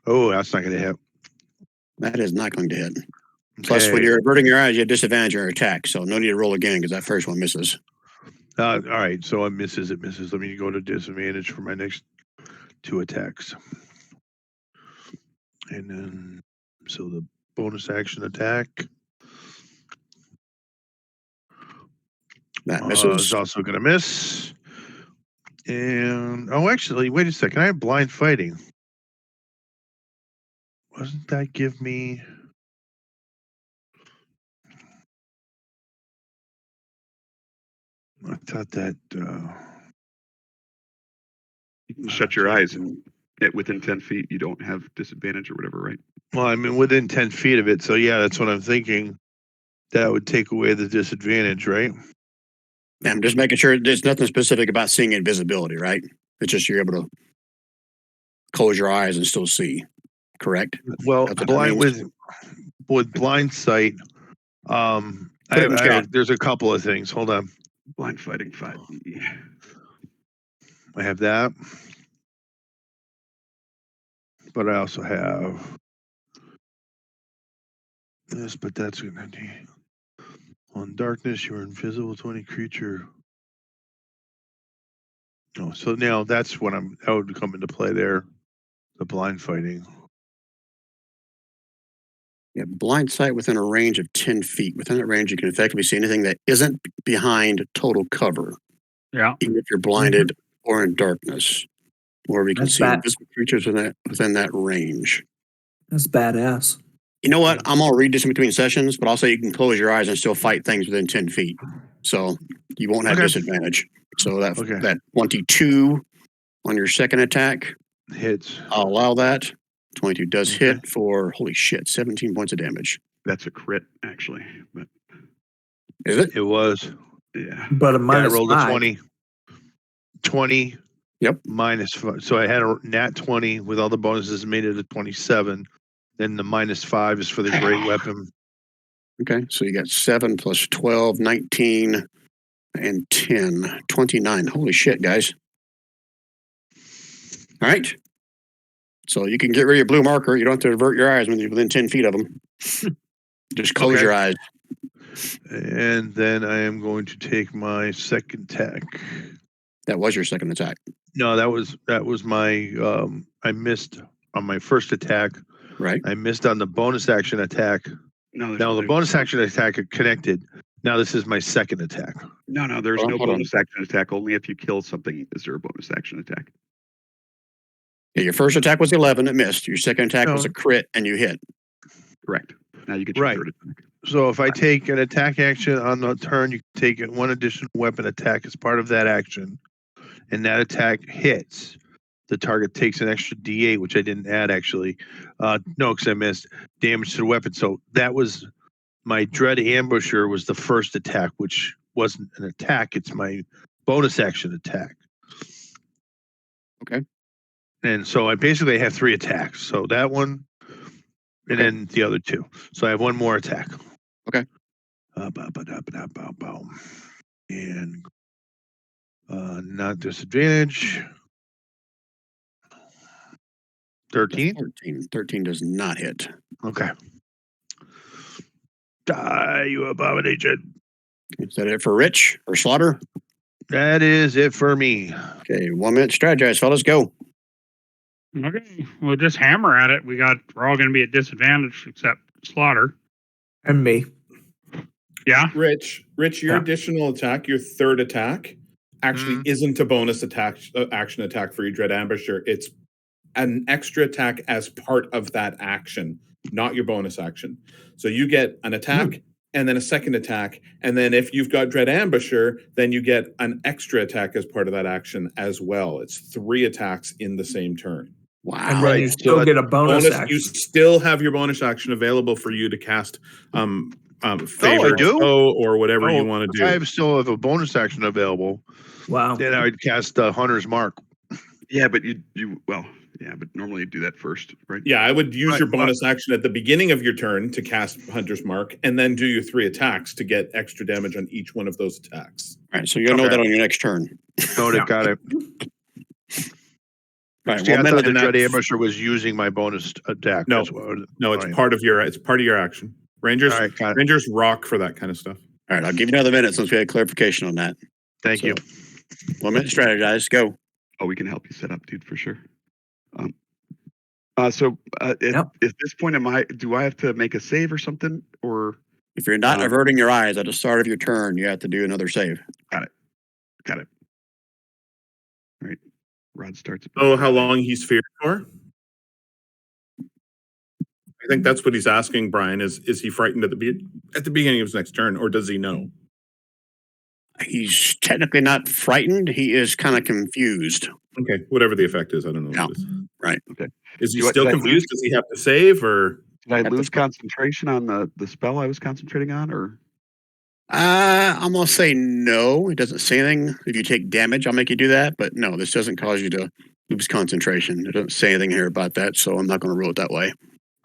Oh, that's not going to hit. That is not going to hit. Plus, when Okay. you're averting your eyes, you have disadvantage on your attack. So no need to roll again because that first one misses. All right, so it misses. Let me go to disadvantage for my next 2 attacks. And then, so the bonus action attack That is misses. also going to miss. And, oh, actually, wait a second. I have blind fighting. Wasn't that give me... I thought that... You can shut your eyes and within 10 feet, you don't have disadvantage or whatever, right? Well, I mean, within 10 feet of it. So, yeah, that's what I'm thinking. That would take away the disadvantage, right? I'm just making sure there's nothing specific about seeing invisibility, right? It's just you're able to close your eyes and still see. Correct? Well, That's what that blind means. with blind sight, there's a couple of things. Hold on. Blind fighting 5e. I have that. But I also have this, but that's gonna be on darkness, you're invisible to any creature. Oh, so now that's what that would come into play there. The blind fighting. Yeah, blind sight within a range of 10 feet. Within that range, you can effectively see anything that isn't behind total cover, Yeah. even if you're blinded or in darkness. Or we can That's see bad. invisible creatures within that range. That's badass. You know what? I'm gonna read this in between sessions, but I'll say you can close your eyes and still fight things within 10 feet. So you won't have Okay. disadvantage. So that Okay. that 22 on your second attack, Hits. I'll allow that. 22 does Okay. hit for, holy shit, 17 points of damage. That's a crit, actually. But Is it? It was. yeah. But a Yeah, I minus rolled 5. a 20. 20. Yep. Minus 5. So I had a nat 20 with all the bonuses, made it a 27. Then the minus 5 is for the great weapon. Okay, so you got 7 plus 12, 19, and 10, 29. Holy shit, guys. All right. So you can get rid of your blue marker. You don't have to avert your eyes when you're within 10 feet of them. Just close Okay. your eyes. And then I am going to take my second attack. That was your second attack. No, that was my I missed on my first attack. Right. I missed on the bonus action attack. No, Now the bonus action attack are connected. Now this is my second attack. No, there's Hold no on. bonus action attack. Only if you kill something is there a bonus action attack. Yeah, your first attack was 11, it missed. Your second attack was No. a crit, and you hit. Correct. Now you get your Right. third attack. So if I take an attack action on the turn, you can take one additional weapon attack as part of that action. And that attack hits. The target takes an extra D8, which I didn't add actually. No, because I missed damage to the weapon. So that was my Dread Ambusher was the first attack, which wasn't an attack. It's my bonus action attack. Okay. And so I basically have 3 attacks. So that one, and Okay. then the other 2. So I have one more attack. Okay. And not disadvantage. 13. 13 does not hit. Okay. Die, you abomination. Is that it for Rich or Slaughter? That is it for me. Okay, 1 minute strategize, fellas. Go. Okay. We'll just hammer at it. We're all going to be at disadvantage except Slaughter. And me. Yeah. Rich, your Yeah. additional attack, your third attack, actually isn't a bonus attack action attack for your Dread Ambusher. It's an extra attack as part of that action, not your bonus action. So you get an attack and then a second attack. And then if you've got Dread Ambusher, then you get an extra attack as part of that action as well. It's 3 attacks in the same turn. Wow. And then Right, you so still it- get a bonus You action. still have your bonus action available for you to cast Favored do? Foe or whatever you want to do. I still have a bonus action available. Wow. Then I'd cast Hunter's Mark. Yeah, but but normally you do that first, right? Yeah, I would use Right, your bonus action at the beginning of your turn to cast Hunter's Mark, and then do your 3 attacks to get extra damage on each one of those attacks. All right, so you'll know Okay. that on your next turn. Noted, Yeah. got it. Right, See, I well, thought the and Dread that's- Ambusher was using my bonus attack. No. That's what- No, it's Right. part of your action. Rangers All right, got it. Rangers rock for that kind of stuff. all right, I'll give you another minute since we had clarification on that. Thank you. 1 minute strategize. Go. Oh, we can help you set up, dude, for sure. At this point, do I have to make a save or something, or If you're not averting your eyes at the start of your turn, you have to do another save. got it? All right, Rod starts. Oh, how long he's feared for? I think that's what he's asking, Brian. Is he frightened at the beginning of his next turn, or does he know? He's technically not frightened. He is kind of confused. Okay, whatever the effect is, I don't know. Yeah, What it is. right. Okay. Is he Do I- still did I confused? Does he have to save, or Did I At the lose start. concentration on the spell I was concentrating on, or I'm gonna say no. It doesn't say anything. If you take damage, I'll make you do that. But no, this doesn't cause you to lose concentration. It doesn't say anything here about that, so I'm not going to rule it that way.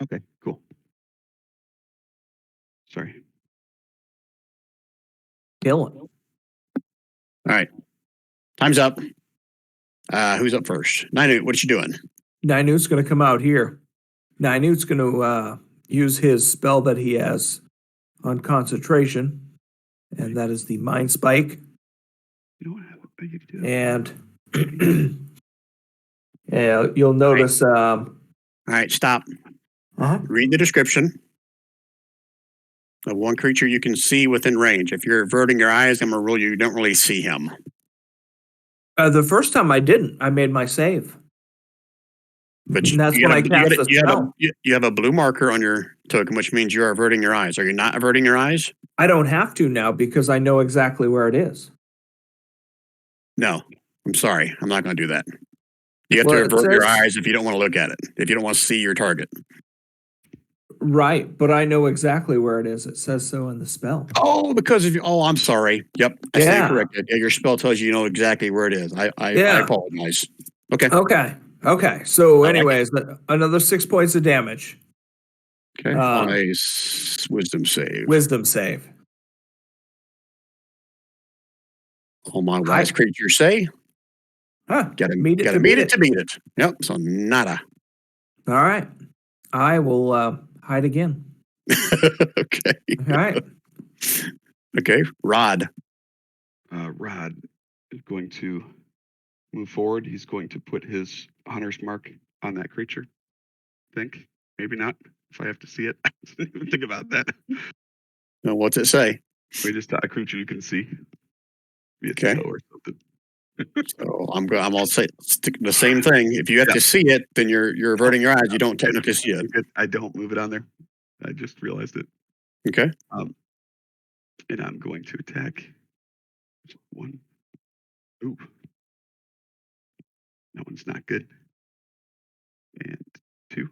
okay, cool. Sorry. Killing. All right, time's up. Who's up first? Nine. What you doing? Ninute's going to come out here. Ninute's going to use his spell that he has on concentration, and that is the Mind Spike. You know what? I get to do that. And yeah, you'll notice. All right, stop. Read the description of one creature you can see within range. If you're averting your eyes, I'm gonna rule you don't really see him. The first time I didn't. I made my save. But And that's when I cast the spell. you have a blue marker on your token, which means you're averting your eyes. Are you not averting your eyes? I don't have to now because I know exactly where it is. No. I'm sorry. I'm not going to do that. You have Well, to it avert your says- eyes if you don't want to look at it, if you don't want to see your target. Right, but I know exactly where it is. It says so in the spell. Oh, because of you. Oh, I'm sorry. Yep. I stand Yeah. corrected. Yeah, your spell tells you know exactly where it is. I Yeah. apologize. Okay. Okay. So, I like it. anyways, another 6 points of damage. Okay. On a wisdom save. Wisdom save. All my wise creatures say. Huh. Gotta Meet it gotta to beat beat it to beat it. Yep. So nada. All right. I will hide again. Okay. All right. Okay. Rod. Rod is going to move forward. He's going to put his hunter's mark on that creature. Maybe not. If I have to see it, I didn't even think about that. Now, what's it say? We just a creature you can see. Be a Okay. tail or something. So I'm gonna say stick the same thing. If you have to see it, then you're averting your eyes. You don't technically see it. I don't move it on there. I just realized it. Okay. And I'm going to attack. One. Ooh. That one's not good. And 2.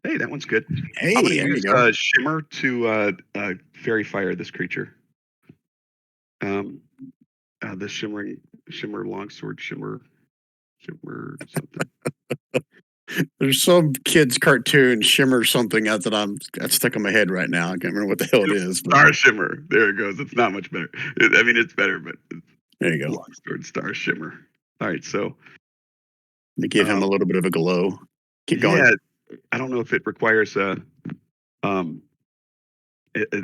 Hey, that one's good. Hey, I'm going there to you use go. Shimmer to fairy fire this creature. The shimmer longsword, shimmer something. There's some kid's cartoon Shimmer something out that's stuck in my head right now. I can't remember what the hell it is. but Star Shimmer. There it goes. It's not much better. It's better, but it's there you go. longsword Star Shimmer. All right, so Let me give him a little bit of a glow. Keep going. yeah, I don't know if it requires a. I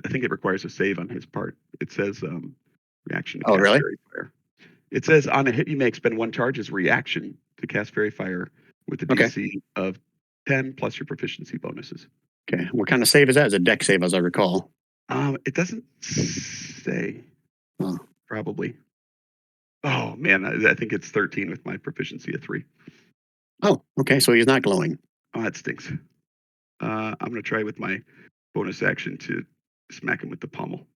think it requires a save on his part. It says reaction to Oh, cast really? fairy fire. It says on a hit you may expend 1 charge as reaction to cast fairy fire with a Okay. DC of 10 plus your proficiency bonuses. Okay. What kind of save is that? It's a deck save, as I recall. It doesn't say. Oh. Probably. Oh man, I think it's 13 with my proficiency of 3. Oh, okay. So he's not glowing. Oh, that stinks. I'm gonna try with my bonus action to smack him with the pommel.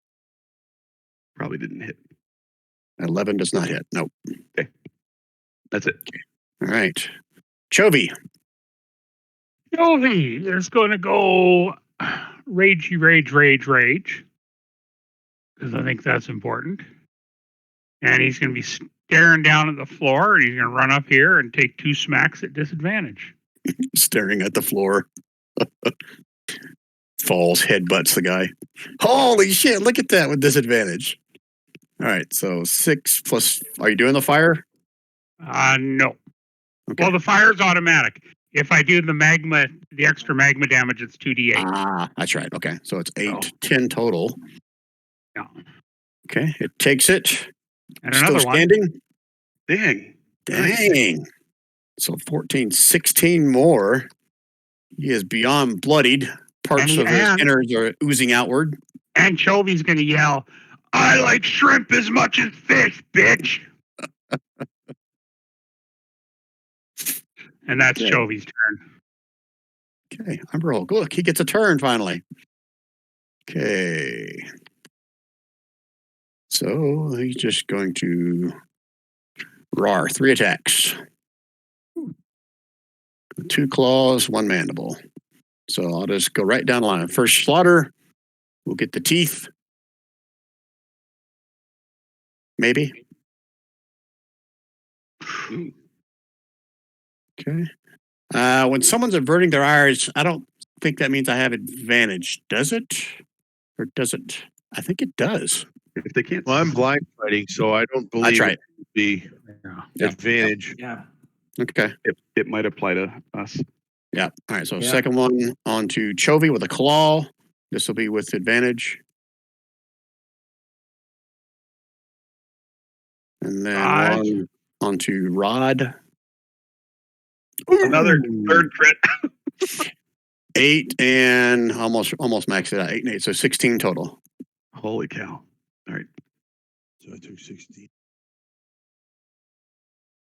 Probably didn't hit. 11 does not hit. Nope. That's it. All right. Chovy. Jovi is going to go ragey, rage. Because I think that's important. And he's going to be staring down at the floor, and he's going to run up here and take 2 smacks at disadvantage. Staring at the floor. Falls, headbutts the guy. Holy shit, look at that with disadvantage. All right, so 6 plus. Are you doing the fire? No. Okay. Well, the fire's automatic. If I do the extra magma damage, it's 2d8. Ah, that's right. Okay, so it's 8, Oh. 10 total. Yeah. Okay, it takes it. And Still another one. standing. Dang. Dang. So 14, 16 more. He is beyond bloodied. Parts of his innards are oozing outward. And Chovy's going to yell, "I like shrimp as much as fish, bitch!" And that's Okay. Chovy's turn. Okay, Umbrel, look, he gets a turn finally. Okay. So he's just going to roar 3 attacks. 2 claws, 1 mandible. So I'll just go right down the line. First slaughter, we'll get the teeth. Maybe. Okay. When someone's averting their eyes, I don't think that means I have advantage. Does it? Or does it? I think it does. If they can't. Well, I'm blind fighting, so I don't believe That's right. it would be Yeah. advantage. Yeah. Okay. It might apply to us. Yeah. All right. So Yeah. second one on to Chovy with a claw. This will be with advantage. And then Rod. one onto Rod. Another Ooh. third crit. 8 and almost maxed it out. 8 and 8. So 16 total. Holy cow. All right. So I took 16.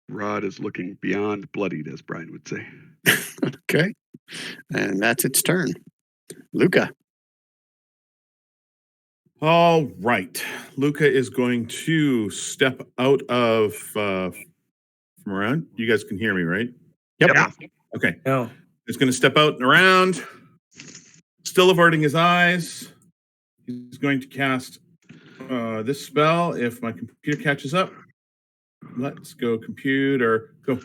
Rod is looking beyond bloodied, as Brian would say. Okay. And that's its turn. Luca. All right. Luca is going to step out of from around. You guys can hear me, right? Yep. Yeah. Okay. No. He's going to step out and around, still averting his eyes. He's going to cast this spell if my computer catches up. Let's go, computer. Go.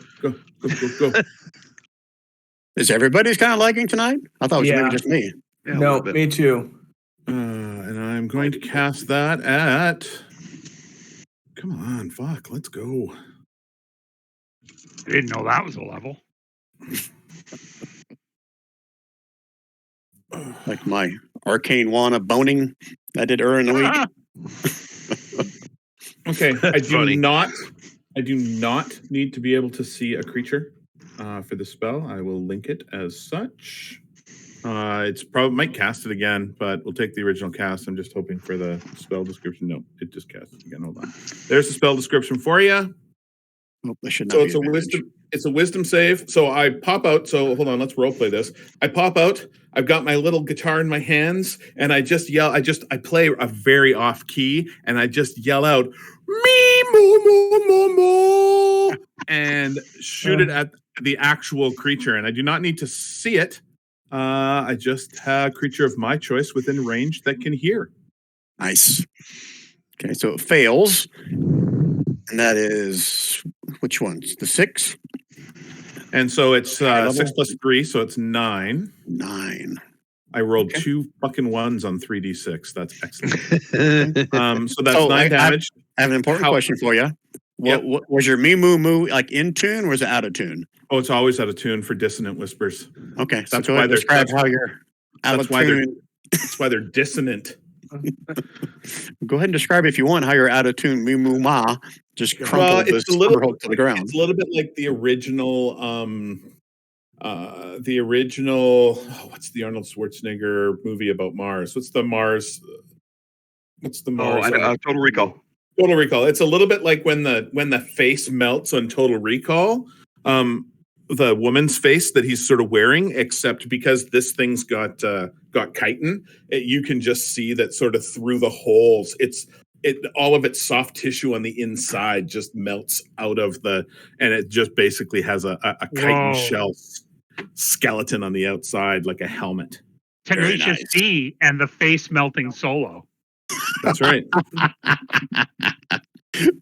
Is everybody's kind of lagging tonight? I thought it was Yeah. maybe just me. Yeah, a No, little bit. me too. And I'm going to cast that at. Come on, fuck. Let's go. I didn't know that was a level. Like my arcane wand of boning I did earlier in the week. Okay, I do funny. not need to be able to see a creature for the spell. I will link it as such. It's probably might cast it again, but we'll take the original cast. I'm just hoping for the spell description. No, it just cast it again. Hold on. There's the spell description for you. Oh, that should not So be it's a advantage. wisdom. It's a wisdom save. So I pop out. So hold on, let's role play this. I pop out. I've got my little guitar in my hands, and I just yell. I play a very off key, and I just yell out, "Me moo moo moo moo," and shoot it at the actual creature. And I do not need to see it. I just have a creature of my choice within range that can hear. Nice. Okay, so it fails. And that is which one? The 6? And so it's High 6 level? plus 3, so it's 9. 9. I rolled Okay. 2 fucking 1s on 3d6. That's excellent. So that's So 9 damage. I have an important question for you. What was your me moo moo like in tune or was it out of tune? Oh, it's always out of tune for dissonant whispers. Okay, so That's go why ahead and they're- describe that's- how you're out that's of why they're- tune. That's why they're dissonant. Go ahead and describe if you want how you're out of tune. Me moo ma. Just crumple this it's a little- Umberhook to the ground. It's a little bit like the original what's the Arnold Schwarzenegger movie about Mars? What's the Mars? I know, Total Recall. Total Recall. It's a little bit like when the face melts on Total Recall. the woman's face that he's sort of wearing, except because this thing's got chitin, you can just see that sort of through the holes. All of its soft tissue on the inside just melts out of and it just basically has a chitin Whoa. shell skeleton on the outside, like a helmet. Very Tenacious nice. D and the face melting solo. That's right.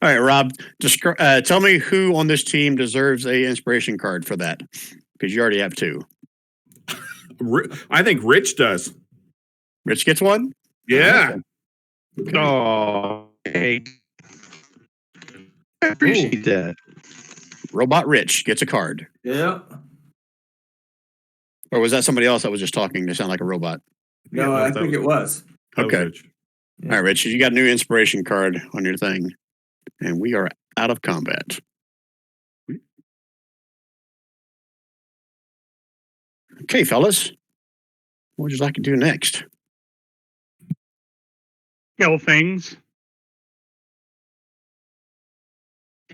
All right, Rob, tell me who on this team deserves a inspiration card for that, because you already have 2. I think Rich does. Rich gets one? Yeah. Okay. Oh, hey. I appreciate that. Robot Rich gets a card. Yeah. Or was that somebody else that was just talking to sound like a robot? No, Yeah, I that think it was. That was Okay. Rich. Yeah. All right, Rich, you got a new inspiration card on your thing, and we are out of combat. Okay, fellas, what would you like to do next? Kill things.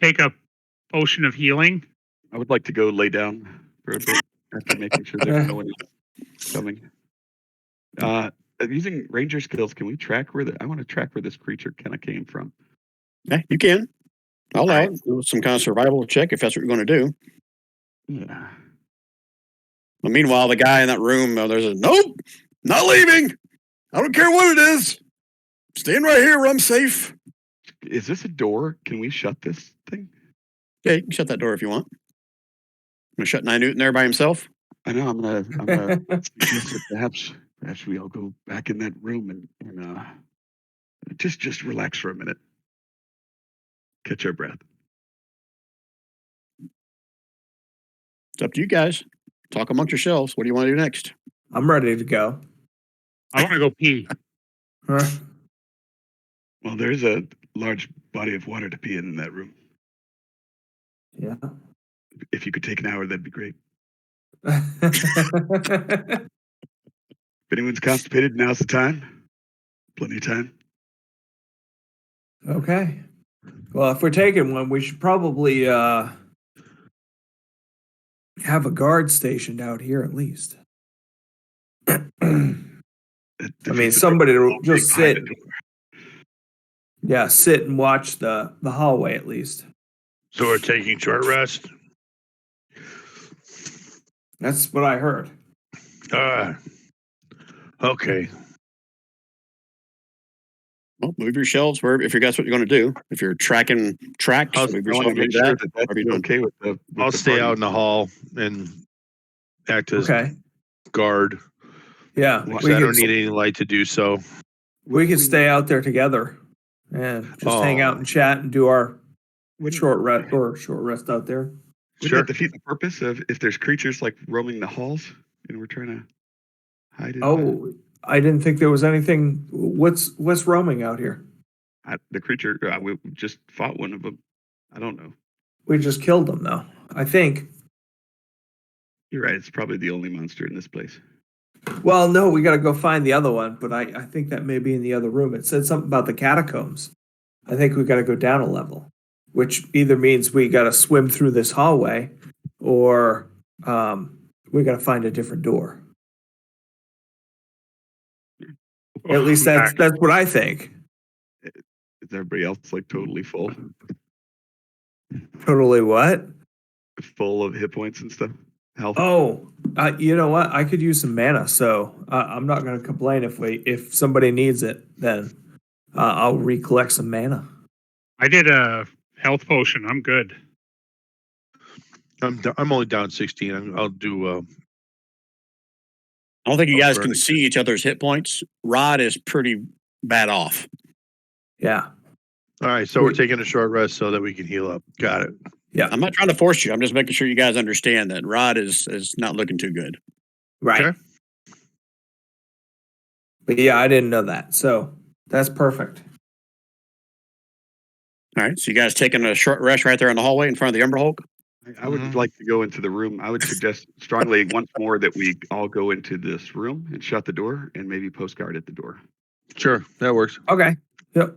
Take a potion of healing. I would like to go lay down for a bit after making sure there's no one coming. Using ranger skills, can we track I want to track where this creature kind of came from. Yeah, you can. I'll allow Right. it. Do some kind of survival check if that's what you're going to do. Yeah. But meanwhile, the guy in that room, there's a nope, not leaving. I don't care what it is. Staying right here where I'm safe. Is this a door? Can we shut this thing? Okay, you can shut that door if you want. I'm gonna shut Newton there by himself. I know. I'm gonna suggest that perhaps we all go back in that room and just relax for a minute. Catch our breath. It's up to you guys. Talk amongst yourselves. What do you want to do next? I'm ready to go. I want to go pee. Huh? Well, there's a large body of water to pee in that room. Yeah. If you could take an hour, that'd be great. Okay. If anyone's constipated, now's the time. Plenty of time. Well, if we're taking one, we should probably have a guard stationed out here at least. I mean, somebody to just sit. Yeah, sit and watch the hallway at least. So we're taking short rest. That's what I heard. Okay. Well, move your shelves wherever if that's what you're going to do. If you're tracking tracks, I'll- move I your want shelves to make like sure that. that's Whatever you're doing. okay with the. I'll stay out in the hall and act as Okay. guard. Yeah. Because We I don't could, need any light to do so. we could stay out there together and just hang out and chat and do our short rest out there. Wouldn't Sure. that defeat the purpose of if there's creatures like roaming the halls and we're trying to hide it? Oh, I didn't think there was anything. What's roaming out here? The creature, we just fought one of them. I don't know. We just killed them though. I think. You're right. It's probably the only monster in this place. Well, no, we got to go find the other one, but I think that may be in the other room. It said something about the catacombs. I think we got to go down a level, which either means we got to swim through this hallway or we got to find a different door. At least that's what I think. Is everybody else like totally full? Totally what? Full of hit points and stuff? Health? Oh, you know what? I could use some mana, so I'm not going to complain if somebody needs it. Then I'll recollect some mana. I did a health potion. I'm good. I'm only down 16. I'll do. I don't think you guys can burning. see each other's hit points. Rod is pretty bad off. Yeah, All right, so we're taking a short rest so that we can heal up. Got it. I'm not trying to force you. I'm just making sure you guys understand that Rod is not looking too good. right. Okay. But yeah, I didn't know that, so that's perfect. All right, so you guys taking a short rest right there in the hallway in front of the Umber Hulk? I would Mhm. like to go into the room. I would suggest strongly once more that we all go into this room and shut the door and maybe post guard at the door. Sure, that works. Okay. Yep.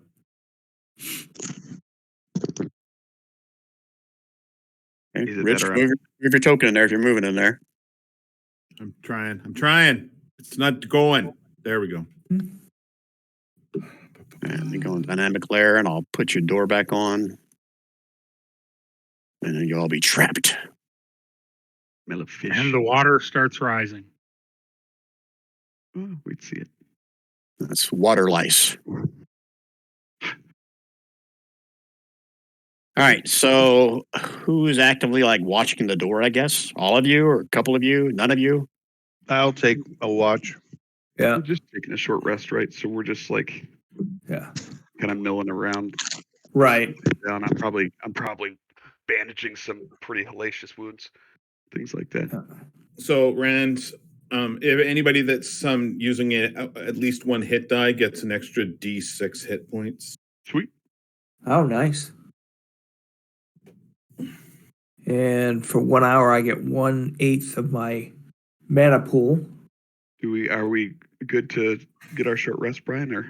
Okay. Either Rich, that or move If you're token in there, if you're moving in there. I'm trying. It's not going. There we go. And then go in dynamic layer, and I'll put your door back on. And then you'll all be trapped. Smell of fish. And the water starts rising. Oh, we'd see it. That's water lice. All right. So who's actively like watching the door, I guess? All of you or a couple of you? None of you? I'll take a watch. Yeah. We're just taking a short rest, right? So we're just like Yeah. kind of milling around. Right. Down. I'm probably bandaging some pretty hellacious wounds, things like that. So Rand, if anybody that's using it, at least one hit die gets an extra D6 hit points. Sweet. Oh, nice. And for 1 hour, I get 1/8 of my mana pool. Are we good to get our short rest, Brian? Or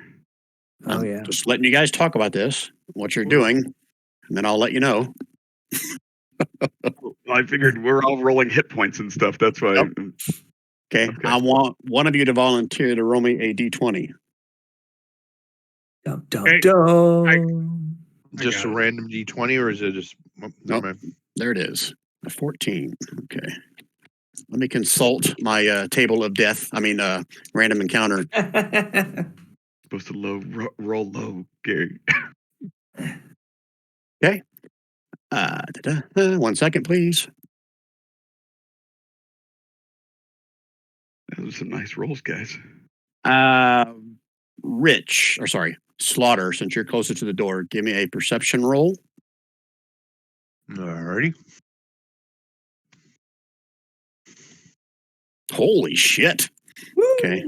Oh, I'm yeah. just letting you guys talk about this, what you're doing, and then I'll let you know. I figured we're all rolling hit points and stuff. That's why. Yep. Okay. Okay. I want one of you to volunteer to roll me a D20. Dum, dum, Hey, dum. Just got a it. random D20, or is it just? Oh, never Nope. mind. There it is. A 14. Okay. Let me consult my table of death. Random encounter. Supposed to roll low, Gary. Okay. 1 second, please. Those are some nice rolls, guys. Slaughter, since you're closer to the door, give me a perception roll. Alrighty. Holy shit. Okay.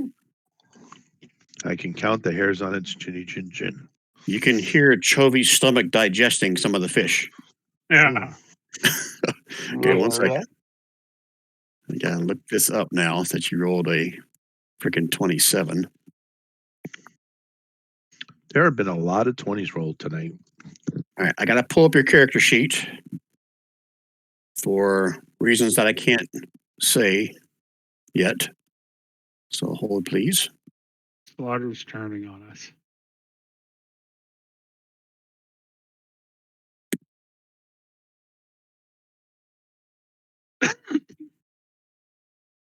I can count the hairs on its chinny chin chin. You can hear Chovy's stomach digesting some of the fish. Yeah. Okay, 1 second. I gotta look this up now since you rolled a freaking 27. There have been a lot of 20s rolled tonight. All right, I gotta pull up your character sheet for reasons that I can't say yet. So hold, please. Slaughter's turning on us.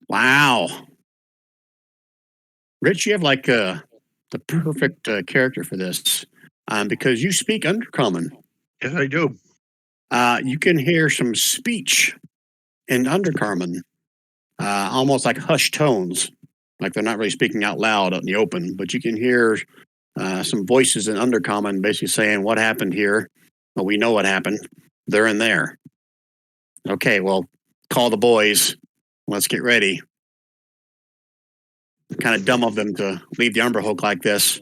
Wow. Rich, you have like the perfect character for this because you speak Undercommon. Yes, I do. You can hear some speech in Undercommon, almost like hushed tones, like they're not really speaking out loud out in the open, but you can hear some voices in Undercommon basically saying, "What happened here? Well, we know what happened. They're in there. Okay, well, call the boys. Let's get ready." Kind of dumb of them to leave the Umber Hulk like this.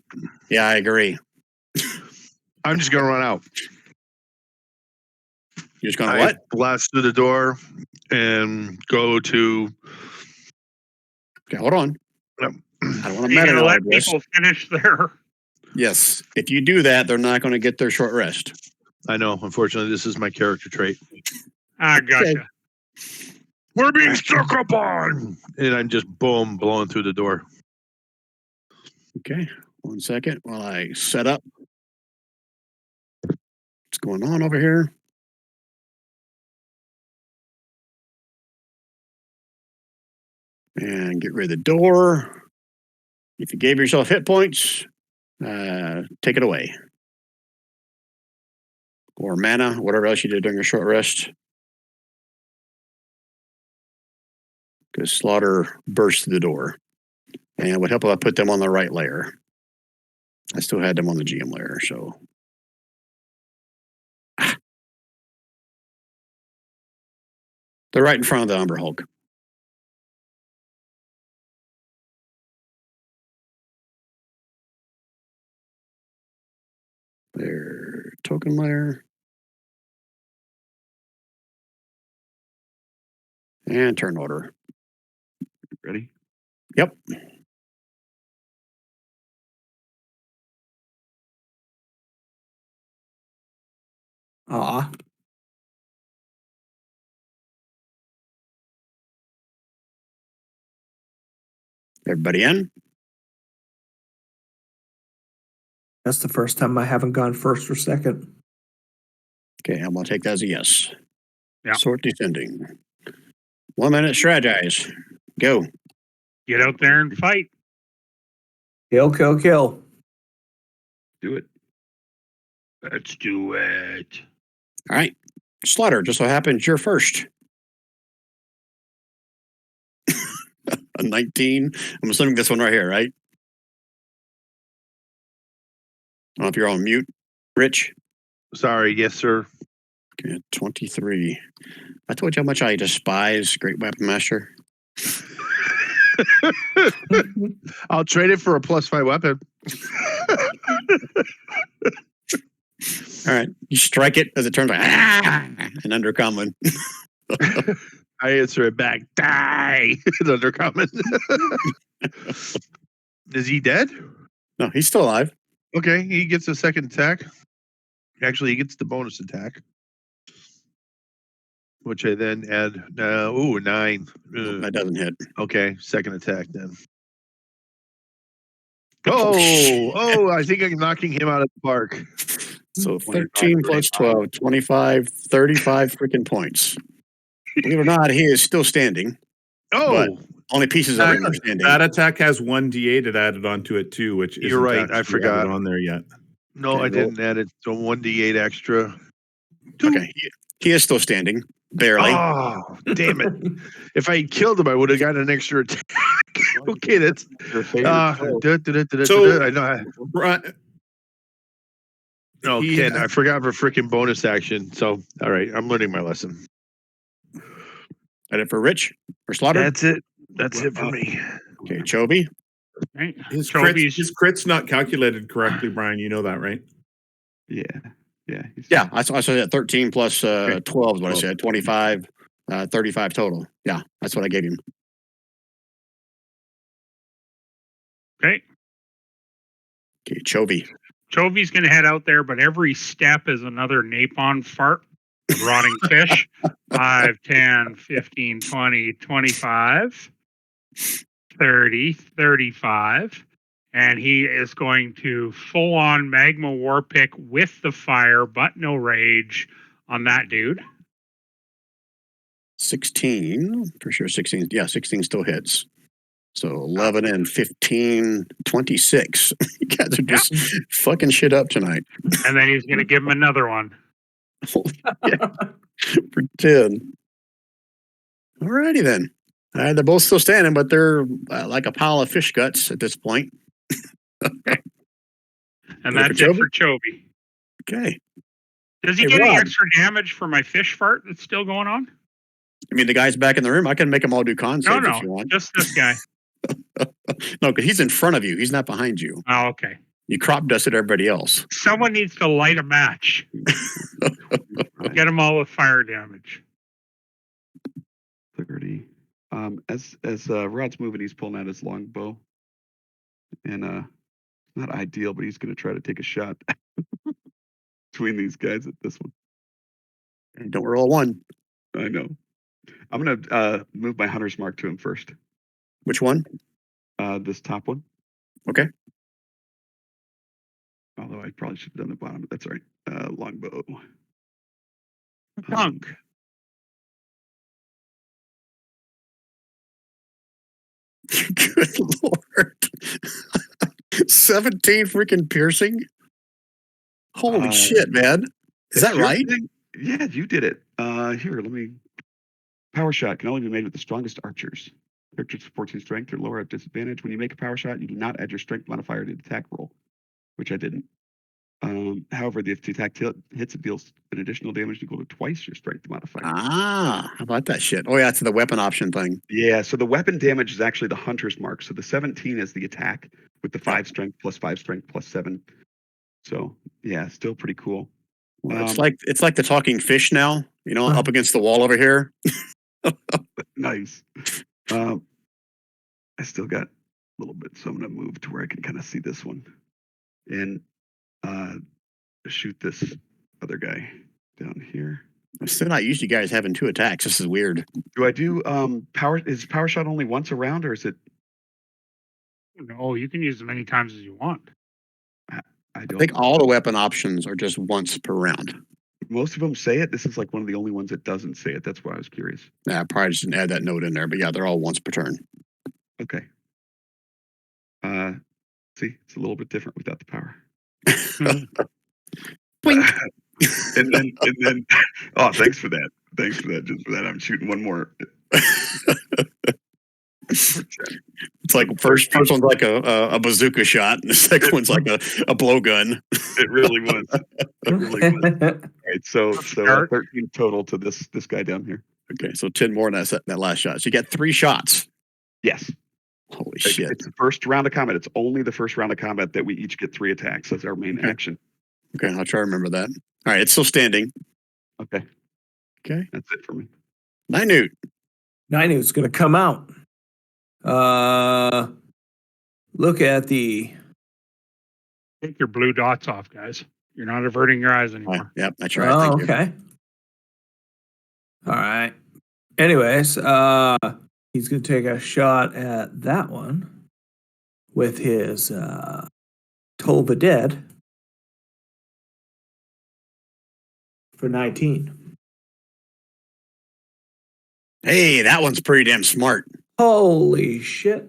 Yeah, I agree. I'm just gonna run out. You're just going to I what? blast through the door and go to. Okay, hold on. Yep. I don't want Are to you meta going to let this. people finish their? Yes, if you do that, they're not going to get their short rest. I know. Unfortunately, this is my character trait. I gotcha. We're being struck upon, and I'm just boom blowing through the door. Okay, 1 second while I set up. What's going on over here? And get rid of the door. If you gave yourself hit points, take it away. Or mana, whatever else you did during your short rest. Because Slaughter burst through the door. And it would help if I put them on the right layer. I still had them on the GM layer, so. They're right in front of the Umber Hulk. Their token layer. And turn order. Ready? Yep. Aw. Everybody in? That's the first time I haven't gone first or second. Okay, I'm going to take that as a yes. Yeah. Sort descending. 1 minute strategize. Go. Get out there and fight. Kill, kill, kill. Do it. Let's do it. All right. Slaughter, just so happens you're first. A 19. I'm assuming this one right here, right? I don't know if you're on mute. Rich? Sorry, yes, sir. Okay, 23. I told you how much I despise Great Weapon Master. I'll trade it for a +5 weapon. All right. You strike it as it turns like, an undercommon. I answer it back. Die. It's undercommon. Is he dead? No, he's still alive. Okay, he gets a second attack. Actually, he gets the bonus attack, which I then add. 9. That doesn't hit. Okay, second attack then. Oh, Oh! I think I'm knocking him out of the park. So 13 plus 12, 25, 35 freaking points. Believe it or not, he is still standing. Oh, Only pieces of him are standing. That attack has 1d8 it added onto it too, which isn't You're right, I actually forgot. added on there yet. no, Okay, I didn't add it. So 1d8 extra. 2. Okay, he is still standing, barely. Oh, damn it! If I killed him, I would have got an extra attack. Okay, that's. Your favorite. I know. Right. No, He Ken, had- I forgot for freaking bonus action. So, all right, I'm learning my lesson. That it for Rich? For Slaughter? That's it. That's it for me. Okay, Chobi. Right? His Chobi's crit's not calculated correctly, Brian. You know that, right? Yeah. Yeah. Yeah, I said that 13 plus 12 is what I 12. said. 25, 35 total. Yeah, that's what I gave him. okay. Okay, Chobi. Chovi's going to head out there, but every step is another napalm fart of rotting fish. 5, 10, 15, 20, 25, 30, 35. And he is going to full on magma war pick with the fire, but no rage on that dude. 16. For sure, 16. Yeah, 16 still hits. So 11 and 15, 26. You guys are just fucking shit up tonight. And then he's going to give him another one. For 10. Alrighty then. They're both still standing, but they're like a pile of fish guts at this point. And Good that's for it for Chobi. Okay. Does he Hey, get any Rod. extra damage for my fish fart that's still going on? I mean, the guy's back in the room. I can make them all do con saves if you No, want. just this guy. No, because he's in front of you. He's not behind you. Oh, okay. You crop dusted everybody else. Someone needs to light a match. Get them all with fire damage. 30. As Rod's moving, he's pulling out his longbow, and not ideal, but he's going to try to take a shot between these guys at this one. And don't roll a 1. I know. I'm going to move my hunter's mark to him first. Which one? This top one. Okay. Although I probably should have done the bottom, but that's all right. Longbow. Punk. Good Lord. 17 freaking piercing? Holy shit, man. Is that Your right? thing? Yeah, you did it. Here, let me. Power shot can only be made with the strongest archers. Characters with 14 strength or lower have disadvantage. When you make a power shot, you do not add your strength modifier to the attack roll, which I didn't. However, if the attack hits, it deals an additional damage equal to twice your strength modifier. Ah, how about that shit? Oh, yeah, it's the weapon option thing. Yeah, so the weapon damage is actually the hunter's mark. So the 17 is the attack with the 5 strength plus 5 strength plus 7. So yeah, still pretty cool. Well, it's like the talking fish now, you know, up against the wall over here. Nice. I still got a little bit, so I'm going to move to where I can kind of see this one and shoot this other guy down here. I'm still not used to you guys having 2 attacks. This is weird. Do I do power? Is power shot only once a round, or is it No, you can use as many times as you want. I I don't. think all the weapon options are just once per round. Most of them say it. This is like one of the only ones that doesn't say it. That's why I was curious. Yeah, I probably just didn't add that note in there, but yeah, they're all once per turn. Okay. See, it's a little bit different without the power. Blink. and then, oh, thanks for that. Thanks for that. Just for that, I'm shooting one more. It's like first one's like a bazooka shot, and the second one's like a blowgun. It really was. It really was. All right, so Start. 13 total to this guy down here. Okay, so 10 more in that last shot. So you got 3 shots. Yes. Holy shit. It's the first round of combat. It's only the first round of combat that we each get 3 attacks. That's our main action. Okay, I'll try to remember that. All right, it's still standing. Okay. Okay. That's it for me. Minute. Ninute's going to come out. Look at the. Take your blue dots off, guys. You're not averting your eyes anymore. Yep, that's right. Oh, Thank you. okay. All right. Anyways, he's going to take a shot at that one with his Toll the Dead for 19. Hey, that one's pretty damn smart. Holy shit.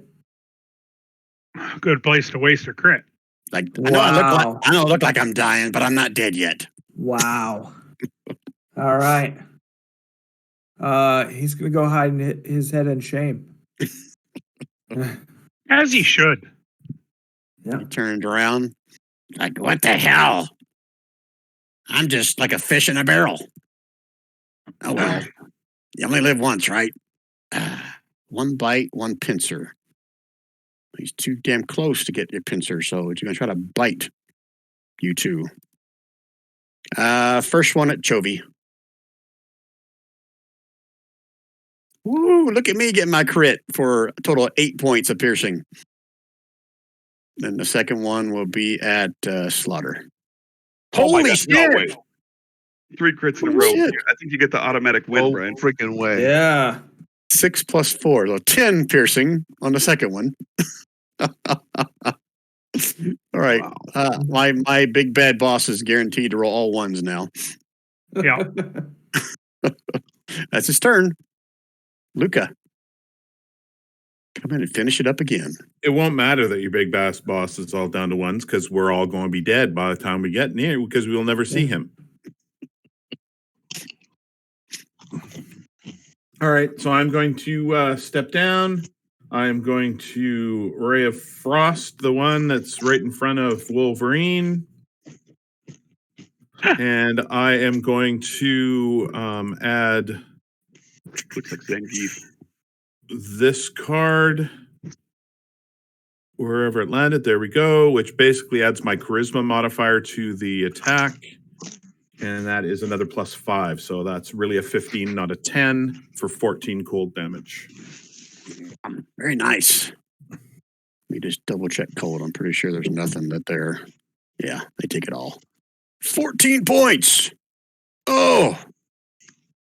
Good place to waste a crit. Like I know Wow. I look like I'm dying, but I'm not dead yet. Wow. All right. He's going to go hide in his head in shame. As he should. Yeah. He turned around. Like, what the hell? I'm just like a fish in a barrel. Oh well. You only live once, right? One bite, one pincer. He's too damn close to get your pincer, so you're gonna try to bite. You two. First one at Chovy. Woo! Look at me getting my crit for a total of 8 points of piercing. Then the second one will be at Slaughter. Oh my Holy God, shit! no way. 3 crits in a Holy row. shit. I think you get the automatic win, No Brian. freaking way. Yeah. 6 plus 4, so 10 piercing on the second one. All right. Wow. My big bad boss is guaranteed to roll all ones now. Yeah. That's his turn. Luca. Come in and finish it up again. It won't matter that your big boss is all down to ones because we're all going to be dead by the time we get near because we will never see him. All right, so I'm going to step down. I'm going to Ray of Frost, the one that's right in front of Wolverine. And I am going to add Looks like Zangief. this card wherever it landed. There we go, which basically adds my charisma modifier to the attack. And that is another +5. So that's really a 15, not a 10 for 14 cold damage. Very nice. Let me just double check cold. I'm pretty sure there's nothing that they're. Yeah, they take it all. 14 points. Oh,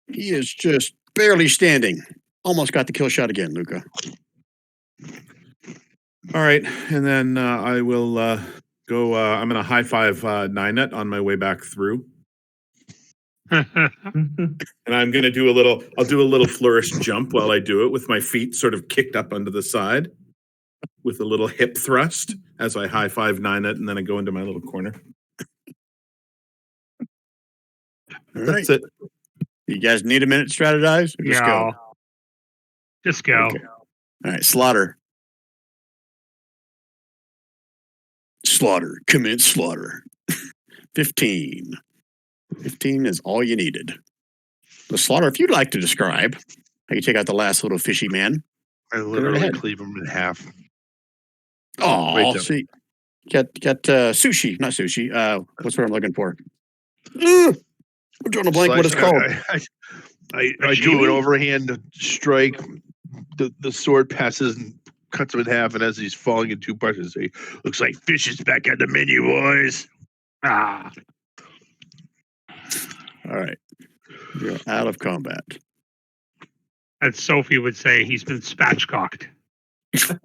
he is just barely standing. Almost got the kill shot again, Luca. All right. And then I will go. I'm going to high five Ninette on my way back through. And I'm going to do I'll do a little flourish jump while I do it with my feet sort of kicked up onto the side with a little hip thrust as I high five Ninette and then I go into my little corner. All That's right. it. You guys need a minute to strategize? Or just go. Just go. Okay. All right, Slaughter. Slaughter. Commence slaughter. 15. 15 is all you needed. The Slaughter, if you'd like to describe how you take out the last little fishy man. I right literally ahead. cleave him in half. Oh, Right there. see. Got sushi, not sushi. What's what I'm looking for? I'm drawing a blank what it's called. I do an overhand strike. The sword passes and cuts him in half, and as he's falling in 2 parts, I say, "Looks like fish is back on the menu, boys." Ah. All right. You're out of combat. As Sophie would say, he's been spatchcocked. That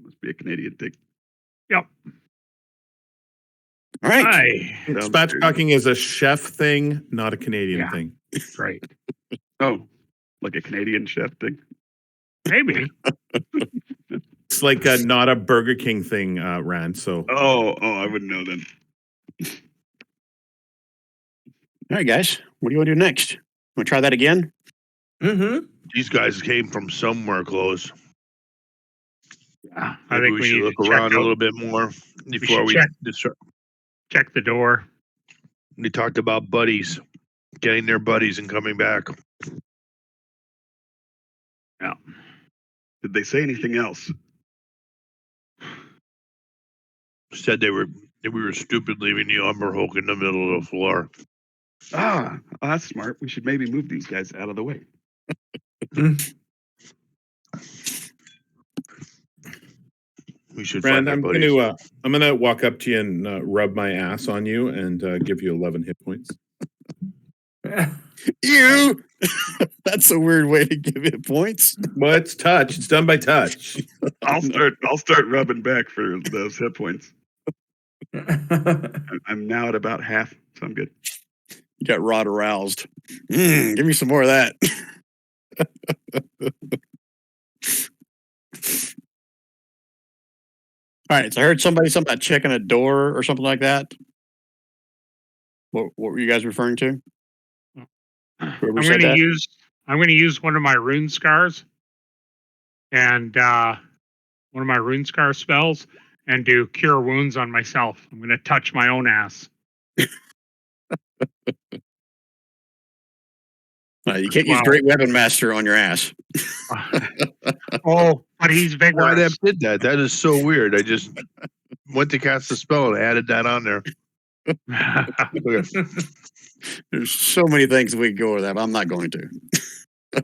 was be a Canadian thing. Yep. All right. Aye. Sounds Spatchcocking is a chef thing, not a Canadian Yeah. thing. Right. Oh, like a Canadian chef thing. Maybe. It's like not a Burger King thing, Rand. So Oh, I wouldn't know then. All right, guys. What do you want to do next? Want to try that again? Mm-hmm. These guys came from somewhere close. Yeah. I Maybe think we we should need look to check around a out- little bit more before should we check. start. check the door. We talked about buddies, getting their buddies and coming back. Yeah. Did they say anything else? Said we were stupid leaving the Umber Hulk in the middle of the floor. That's smart. We should maybe move these guys out of the way. We should Rand, find our buddies. I'm gonna walk up to you and rub my ass on you and give you 11 hit points. You. That's a weird way to give it points. Well, it's touch. It's done by touch. I'll start rubbing back for those hit points. I'm now at about half, so I'm good. You got Rod aroused. Give me some more of that. All right, so I heard something about checking a door or something like that. What were you guys referring to? Whoever I'm said going that? to use one of my rune scars and one of my rune scar spells and do cure wounds on myself. I'm going to touch my own ass. You can't use Wow. Great Weapon Master on your ass. Oh, but he's Why vigorous. that did that? That is so weird. I just went to cast the spell and added that on there. Okay. There's so many things we could go with that, but I'm not going to.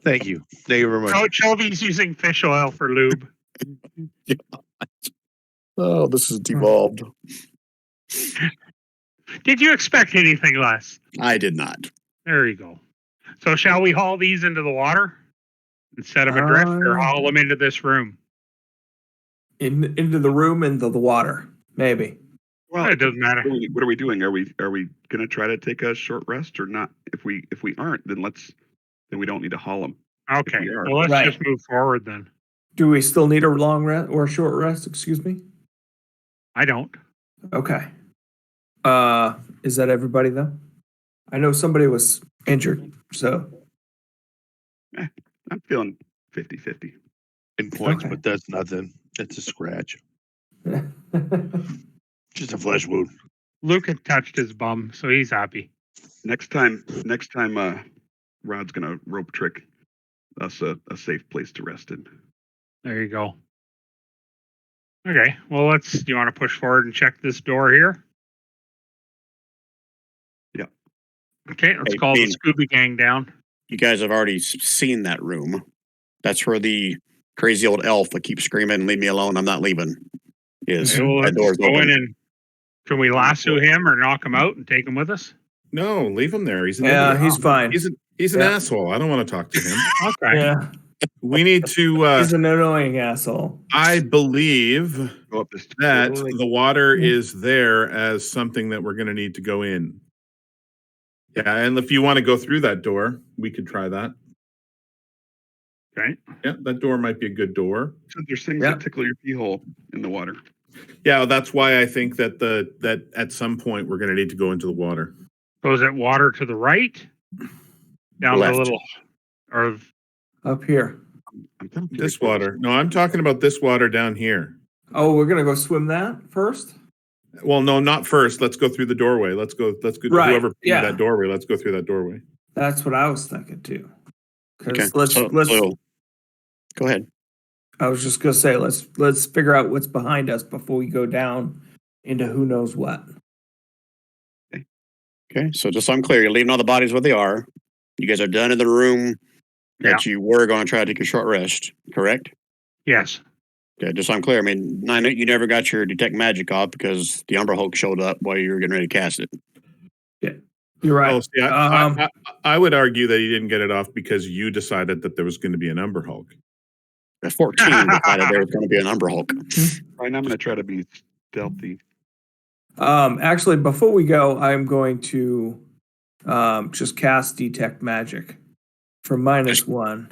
Thank you. Thank you very much. Oh, Chovy's using fish oil for lube. Oh, this is devolved. Did you expect anything less? I did not. There you go. So shall we haul these into the water and set them adrift, or haul them into this room? Into the room, into the water, maybe. Well, It doesn't matter. what are we doing? Are we going to try to take a short rest or not? If we aren't, then we don't need to haul them. Okay. we are. Well, let's Right. just move forward then. Do we still need a long rest or a short rest? Excuse me. I don't. Okay. Is that everybody though? I know somebody was injured, so I'm feeling 50-50. In points, Okay. but that's nothing. That's a scratch. Just a flesh wound. Luke had touched his bum, so he's happy. Next time, Rod's gonna rope trick us a safe place to rest in. There you go. Okay. Well, do you want to push forward and check this door here? Yeah. Okay. Let's Hey, call the Dean. Scooby Gang down. You guys have already seen that room. That's where the crazy old elf that keeps screaming, "Leave me alone, I'm not leaving," is. Okay, well, That let's door's go open. in and can we lasso him or knock him out and take him with us? No, leave him there. He's an yeah, idiot. he's fine. He's an Yeah. asshole. I don't want to talk to him. Okay. Yeah, We need to. he's an annoying asshole. I believe Go up this that totally- the water is there as something that we're going to need to go in. Yeah, and if you want to go through that door, we could try that. Okay. Yeah, that door might be a good door. So there's things Yeah. that tickle your pee hole in the water. Yeah, that's why I think that that at some point we're going to need to go into the water. So is it water to the right? Down Left. the little, or Up here. I'm telling you, This water. No, I'm talking about this water down here. Oh, we're gonna go swim that first. Well, no, not first. Let's go through the doorway. Let's go. Right, Whoever through yeah. that doorway. Let's go through that doorway. That's what I was thinking too. 'Cause Okay. let's So go ahead. I was just gonna say let's figure out what's behind us before we go down into who knows what. Okay, so just so I'm clear, you're leaving all the bodies where they are. You guys are done in the room that you were going to try to take a short rest, correct? yes. Okay, just so I'm clear. I mean, I know you never got your detect magic off because the Umbra Hulk showed up while you were getting ready to cast it. You're right. Oh, see, I would argue that you didn't get it off because you decided that there was going to be an Umber Hulk. The 14 decided there was going to be an Umber Hulk. Right now, I'm going to try to be stealthy. Actually, before we go, I'm going to just cast Detect Magic for -1.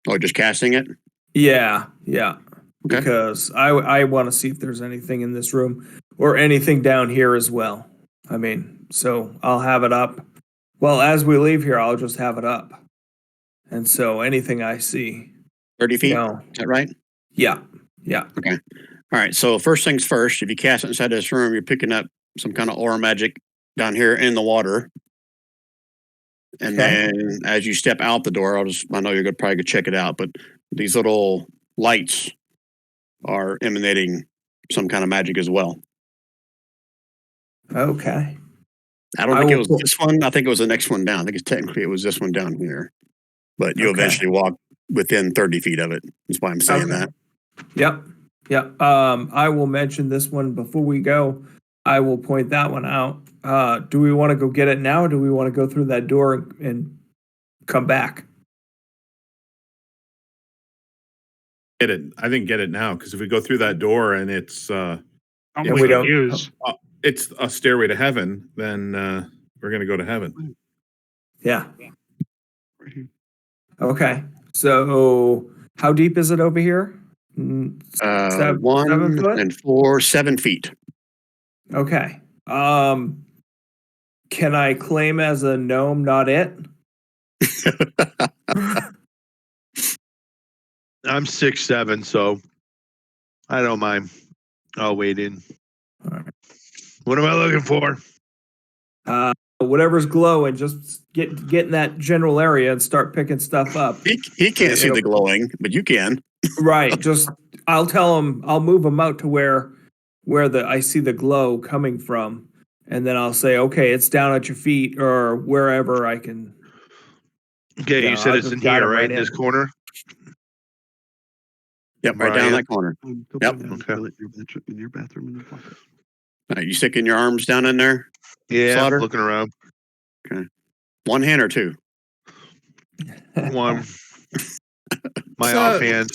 Oh, just casting it? Yeah. Okay. Because I want to see if there's anything in this room or anything down here as well. I mean, so I'll have it up. Well, as we leave here, I'll just have it up. And so anything I see, 30 feet? No. Is that right? Yeah. Okay. All right. So first things first, if you cast it inside this room, you're picking up some kind of aura magic down here in the water. And Okay. then as you step out the door, I know you're gonna probably go check it out, but these little lights are emanating some kind of magic as well. Okay. I don't I think it will was pull- this one. I think it was the next one down. I think it was this one down here. But you Okay. eventually walk within 30 feet of it. That's why I'm saying Okay. that. Yep. I will mention this one before we go. I will point that one out. Do we want to go get it now, or do we want to go through that door and come back? Get it. I think get it now, because if we go through that door and it's Don't And be we don't- confused. it's a stairway to heaven, then we're gonna go to heaven. Yeah. Right here. Okay. So how deep is it over here? 1 7 foot? and 4, 7 feet. Okay. Can I claim as a gnome not it? I'm 6'7", so I don't mind. I'll wait in. All right. What am I looking for? Whatever's glowing, just get in that general area and start picking stuff up. He can't see the glowing, but you can. Right. Just I'll tell him. I'll move him out to where I see the glow coming from, and then I'll say, okay, it's down at your feet or wherever I can. Okay, Yeah, you said I'll it's just in guide here, him right? right In this in. corner? Yep, right down Brian. that corner. Go Yep. find out Okay. toilet in your bathroom and then walk it. All right, you sticking your arms down in there? Yeah, Slaughter? looking around. One hand or two? One. My It's, offhand.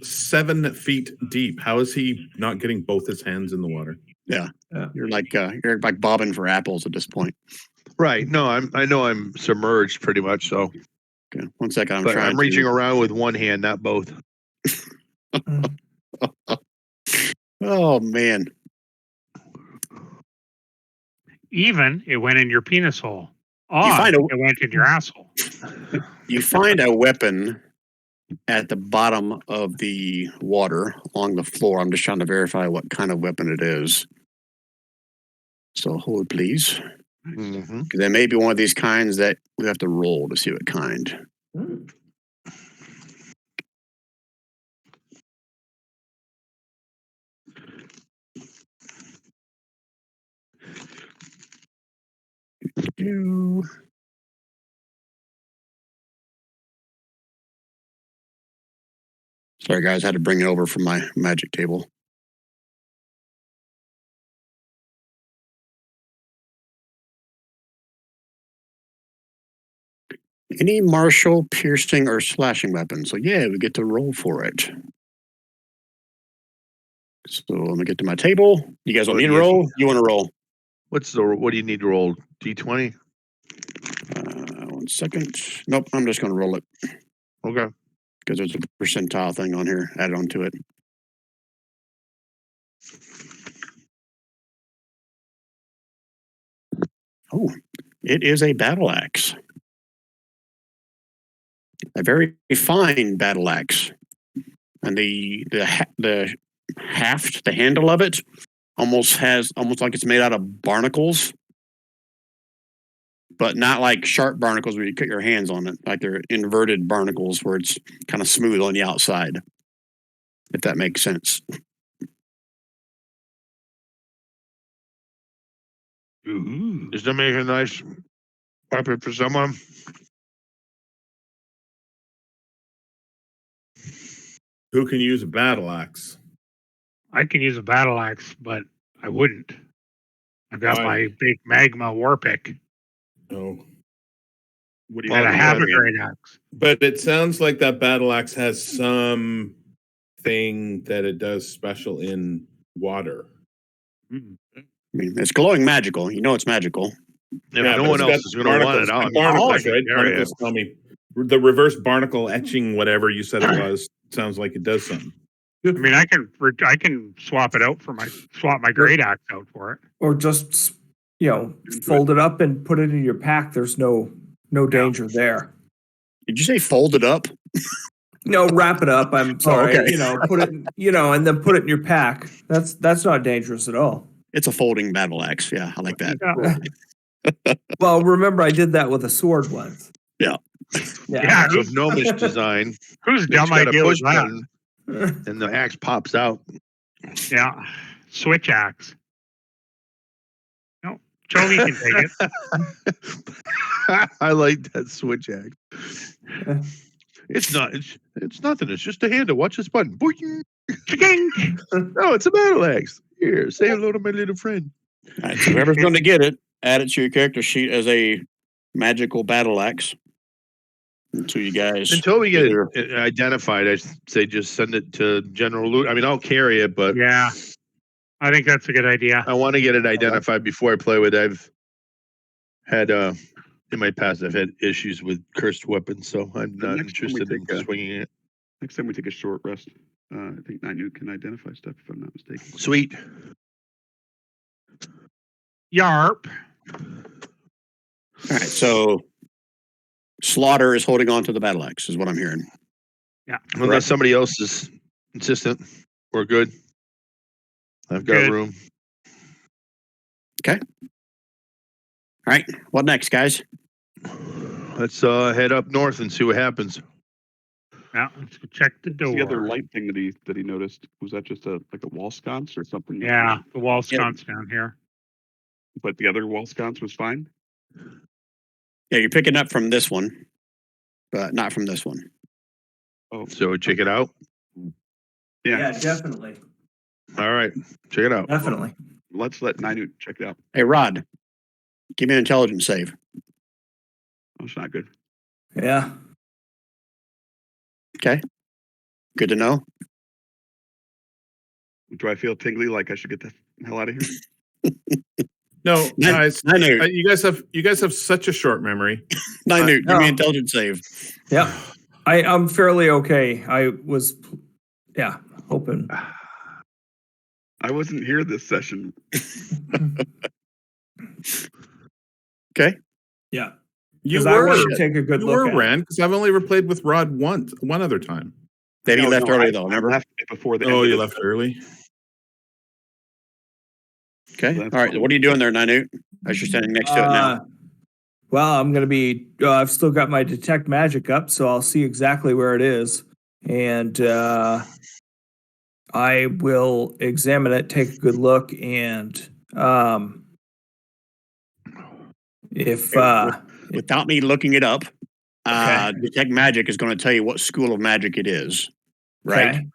7 feet deep. How is he not getting both his hands in the water? You're like bobbing for apples at this point. Right. No, I know I'm submerged pretty much, so Okay, 1 second. but I'm reaching to. around with one hand, not both. Oh man! Even it went in your penis hole. find a- It went in your asshole. You find a weapon at the bottom of the water along the floor. I'm just trying to verify what kind of weapon it is. So hold, please. Mm-hmm. There may be one of these kinds that we have to roll to see what kind. Sorry, guys, I had to bring it over from my magic table. Any martial, piercing, or slashing weapon. So yeah, we get to roll for it. So let me get to my table. You guys want me to roll? You want to roll? What do you need to roll? D20? 1 second. Nope, I'm just going to roll it Okay. because there's a percentile thing on here added onto it. Oh, it is a battle axe. A very fine battle axe. And the haft, the handle of it, almost like it's made out of barnacles. But not like sharp barnacles where you cut your hands on it. Like they're inverted barnacles where it's kind of smooth on the outside. If that makes sense. Does that make a nice weapon for someone? Who can use a battle axe? I can use a battle axe, but I wouldn't. I've got Why? my big magma war pick Oh. What do you and a have? havergrade axe. But it sounds like that battle axe has some thing that it does special in water? I mean, it's glowing magical. You know it's magical. If Yeah, no but one it's else got is going to want it, I'll barnacles, take right? care of it. Barnacles tell me the reverse barnacle etching, whatever you said it was, sounds like it does something. I mean, I can swap it out for swap my great axe out for it. Or just, fold it up and put it in your pack. There's no danger there. Did you say fold it up? No, wrap it up. I'm sorry. okay. Put it, and then put it in your pack. That's not dangerous at all. It's a folding battle axe. Yeah, I like that. Well, remember I did that with a sword once. Yeah. Yeah. So gnomish design. Whose It's dumb got a idea was push that? button, and the axe pops out. Yeah, switch axe. No, Chovy can take it. I like that switch axe. It's not. It's nothing. It's just a handle. Watch this button. Boing. Ching! No, it's a battle axe. Here, say hello to my little friend. All right, so whoever's going to get it, add it to your character sheet as a magical battle axe. Until you guys. Until we get it identified, I say just send it to General Loot. I mean, I'll carry it, but Yeah, I think that's a good idea. I want to get it identified before I play with it. I've had in my past, I've had issues with cursed weapons, so I'm not next time we interested in take a- swinging it. Next time we take a short rest, I think Ninu can identify stuff if I'm not mistaken. Sweet. Yarp. All right, so Slaughter is holding on to the battle axe, is what I'm hearing. Yeah. Unless somebody else is insistent, we're good. I've got Good. room. All right, what next, guys? Let's head up north and see what happens. Yeah, let's go check the door. The other light thing that he noticed, was that just a wall sconce or something? Yeah, the wall sconce down here. But the other wall sconce was fine. Yeah, you're picking up from this one, but not from this one. Oh, So check it out. yeah. Definitely. All right, check it out. Definitely. Let's let Ninu check it out. Hey, Rod, give me an intelligence save. Oh, it's not good. Yeah. Okay, good to know. Do I feel tingly like I should get the hell out of here? No, guys, Nine you guys have such a short memory. Nine give me no. an intelligence save. Yeah. I'm fairly okay. I was, hoping. I wasn't here this session. Okay, Yeah. You 'Cause I were, wanted to take a good you look were at it. Ran, because I've only ever played with Rod one other time. Davey No, left no, early I- though. I Remember? left before the Oh, end you of left the- early. Okay, all That's right. fine. What are you doing there, Nine as you're standing next to it now? Well, I'm going to be, I've still got my detect magic up, so I'll see exactly where it is. And I will examine it, take a good look, and if Without me looking it up, Okay. Detect Magic is going to tell you what school of magic it is, right? okay.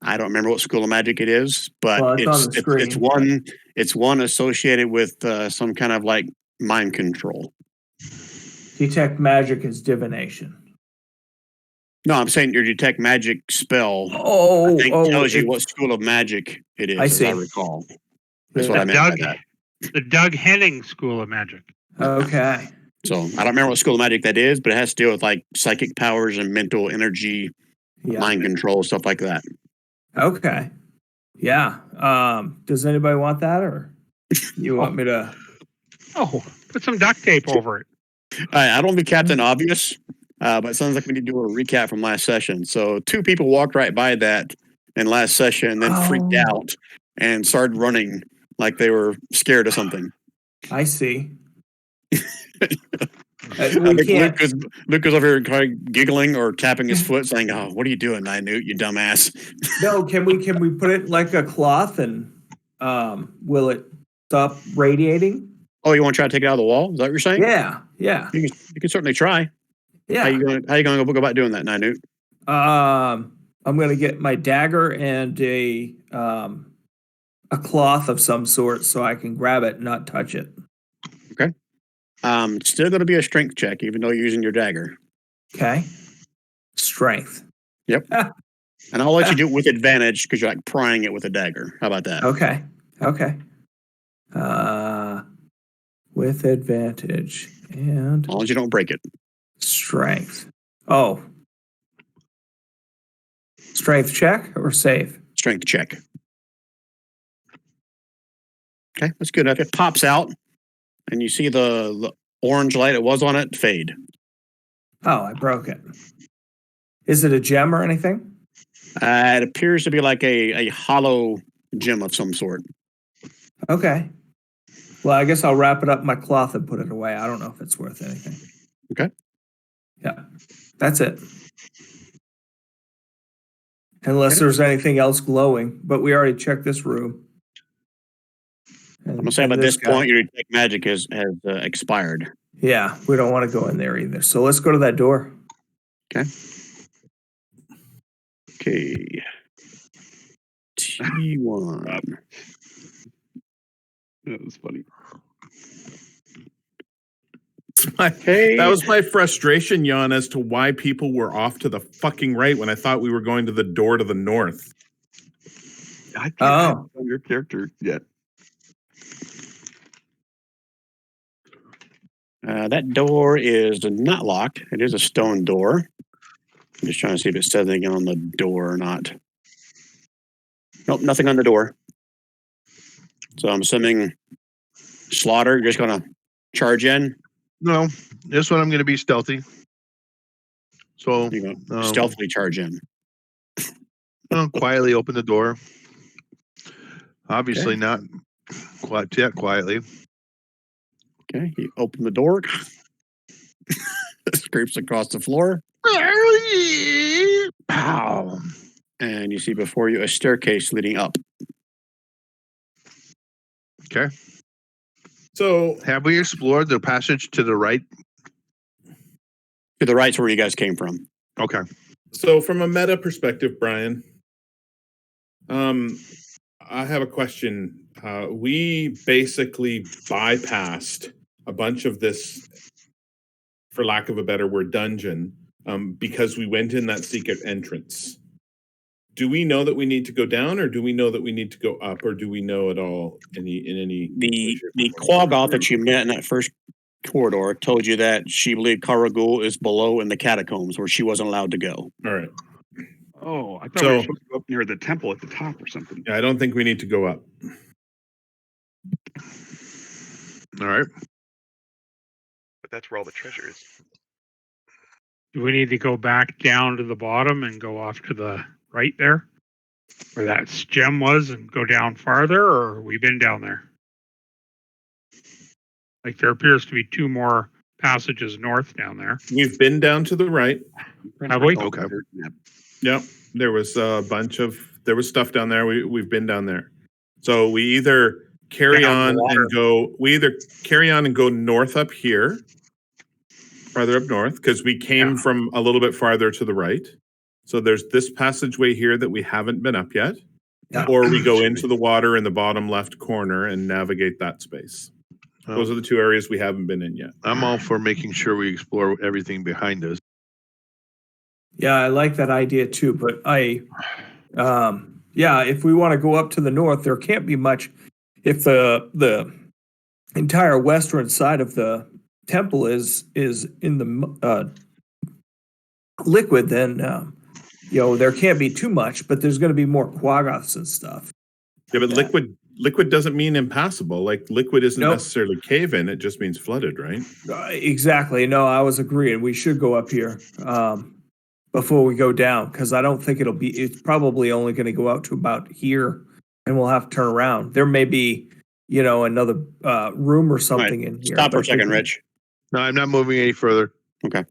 I don't remember what school of magic it is, but Well, it's on the screen. it's one associated with some kind of like mind control. Detect magic is divination. No, I'm saying your Detect Magic spell Oh, tells you what school of magic it is, I see. as I recall. That's what I The meant by Doug, that. the Doug Henning School of Magic. Okay. So I don't remember what school of magic that is, but it has to deal with like psychic powers and mental energy, Yeah. mind control, stuff like that. Okay. Yeah. Does anybody want that, or you want me to? Oh, put some duct tape over it. I don't be Captain Obvious, but it sounds like we need to do a recap from last session. So 2 people walked right by that in last session and then freaked Oh. out and started running like they were scared of something. I see. I We think can't. Luke was over here kind of giggling or tapping his foot saying, "Oh, what are you doing, Nynute, you dumbass?" No, can we put it like a cloth and will it stop radiating? Oh, you want to try to take it out of the wall? Is that what you're saying? Yeah. Yeah. You can certainly try. Yeah. How you going to go about doing that, Nynute? I'm gonna get my dagger and a cloth of some sort so I can grab it and not touch it. Still going to be a strength check, even though you're using your dagger. Okay. Strength. Yep. And I'll let you do it with advantage because you're like prying it with a dagger. How about that? Okay. Okay. With advantage and As long as you don't break it. strength. Oh. Strength check or save? Strength check. Okay, that's good enough. It pops out, and you see the orange light it was on it fade. Oh, I broke it. Is it a gem or anything? It appears to be like a hollow gem of some sort. Okay. Well, I guess I'll wrap it up in my cloth and put it away. I don't know if it's worth anything. Okay. Yeah. That's it. Unless there's anything else glowing, but we already checked this room. I'm gonna say at this point your detect magic has expired. Yeah, we don't want to go in there either. So let's go to that door. Okay. T1. That was funny. That was my frustration, Jan, as to why people were off to the fucking right when I thought we were going to the door to the north. I can't tell your character yet. That door is not locked. It is a stone door. I'm just trying to see if it says anything on the door or not. Nope, nothing on the door. So I'm assuming Slaughter, you're just going to charge in? No, this one I'm going to be stealthy. So You're going to stealthily charge in. I'll quietly open the door. Obviously not quite yet quietly. Okay, you open the door. Scrapes across the floor. Pow. And you see before you a staircase leading up. Okay. So Have we explored the passage to the right? To the right's where you guys came from. Okay. So from a meta perspective, Brian, I have a question. We basically bypassed a bunch of this, for lack of a better word, dungeon, because we went in that secret entrance. Do we know that we need to go down, or do we know that we need to go up, or do we know at all in any The Quaggoth that you met in that first corridor told you that she believed Karagul is below in the catacombs where she wasn't allowed to go. All right. Oh, I thought we were supposed to go up near the temple at the top or something. Yeah, I don't think we need to go up. All right. But that's where all the treasure is. Do we need to go back down to the bottom and go off to the right there? Where that gem was and go down farther, or have we been down there? Like there appears to be two more passages north down there. We've been down to the right. Have we? Okay. Yep. There was a bunch of stuff down there. We've been down there. So we either carry Down the on and go. We either carry on and go north up here, farther up north, because we came from a little bit farther to the right. So there's this passageway here that we haven't been up yet, or we go into the water in the bottom left corner and navigate that space. Those are the two areas we haven't been in yet. I'm all for making sure we explore everything behind us. Yeah, I like that idea too, but if we want to go up to the north, there can't be much. If the entire western side of the temple is in the liquid, then there can't be too much. But there's going to be more quaggoths and stuff. Yeah, but liquid doesn't mean impassable. Like liquid isn't necessarily cave in; it just means flooded, right? Exactly. No, I was agreeing. We should go up here before we go down, because I don't think it's probably only going to go out to about here, and we'll have to turn around. There may be, another room or something in here. Stop for a second, Rich. No, I'm not moving any further. Okay.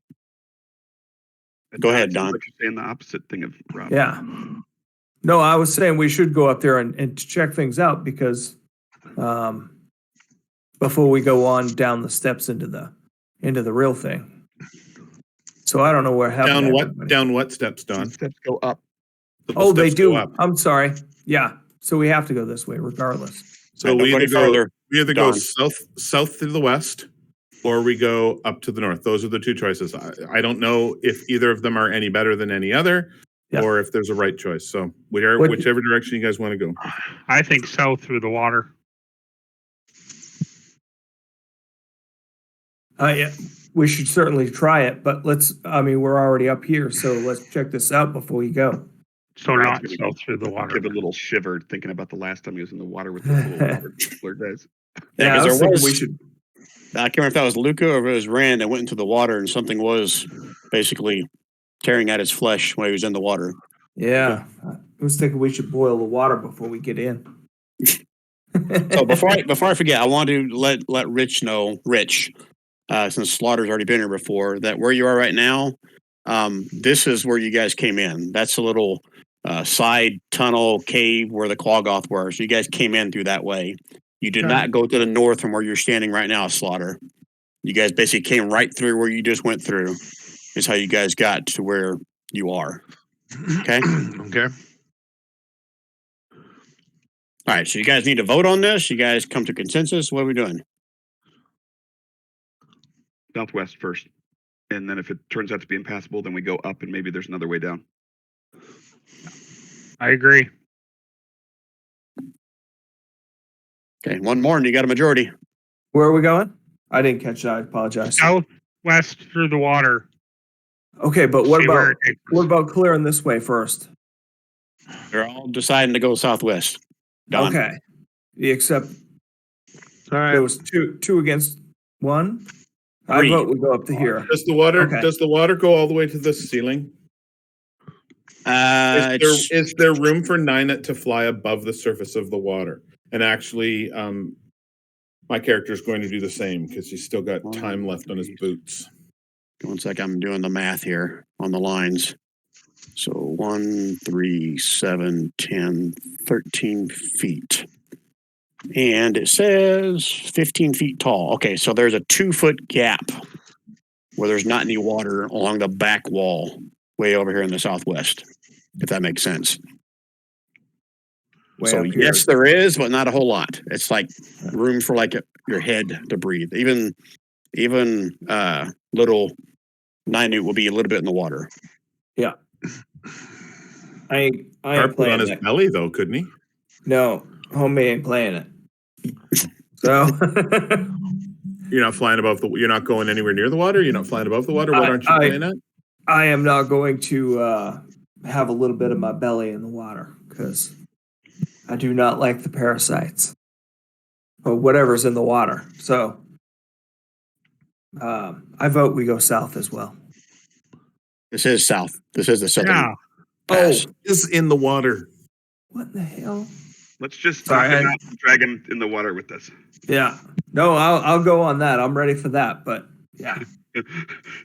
Go ahead, Don. Like you're saying the opposite thing of Rob. Yeah. No, I was saying we should go up there and check things out, because before we go on down the steps into the real thing. So I don't know where down what steps, Don? Steps go up. Oh, they do. I'm sorry. Yeah. So we have to go this way regardless. So we either go south to the west, or we go up to the north. Those are the two choices. I don't know if either of them are any better than any other. Yeah. or if there's a right choice. So What- whichever direction you guys want to go. I think south through the water. Yeah, we should certainly try it, but we're already up here, so let's check this out before we go. So Brad's not gonna south through the water. Give a little shiver thinking about the last time he was in the water with those little water cooler guys. Yeah, I 'cause was there thinking we was- should. I can't remember if that was Luca or if it was Rand that went into the water and something was basically tearing at his flesh when he was in the water. Yeah, I was thinking we should boil the water before we get in. So before I forget, I want to let Rich know, since Slaughter's already been here before, that where you are right now, this is where you guys came in. That's a little side tunnel cave where the Quaggoth were. So you guys came in through that way. You did Okay. not go to the north from where you're standing right now, Slaughter. You guys basically came right through where you just went through. Is how you guys got to where you are. Okay. Okay. All right. So you guys need to vote on this. You guys come to consensus. What are we doing? Southwest first. And then if it turns out to be impassable, then we go up and maybe there's another way down. I agree. Okay. One more and you got a majority. Where are we going? I didn't catch that. I apologize. Southwest through the water. Okay, but what See where about it takes us. what about clearing this way first? They're all deciding to go southwest. Done. Okay, except All right. there was two against one. I Three. vote we go up to here. Does the water Okay. go all the way to the ceiling? Is there room for Ninet to fly above the surface of the water? And actually, my character is going to do the same because he's still got time left on his boots. One sec, I'm doing the math here on the lines. So 1, 3, 7, 10, 13 feet. And it says 15 feet tall. Okay, so there's a 2-foot gap where there's not any water along the back wall way over here in the southwest, if that makes sense. Way So up here. yes, there is, but not a whole lot. It's like room for like your head to breathe. Even little Ninute will be a little bit in the water. I ain't Harp put playing on his that. belly, though, couldn't he? No, homie ain't playing it. So You're not flying above the. You're not going anywhere near the water. You're not flying above the water. What aren't you playing at? I am not going to have a little bit of my belly in the water because I do not like the parasites or whatever's in the water. So I vote we go south as well. This is south. This is the southern. Yeah. pass. Is in the water. What the hell? Let's just Sorry, knock him out and drag him in the water with us. Yeah. No, I'll go on that. I'm ready for that. But yeah.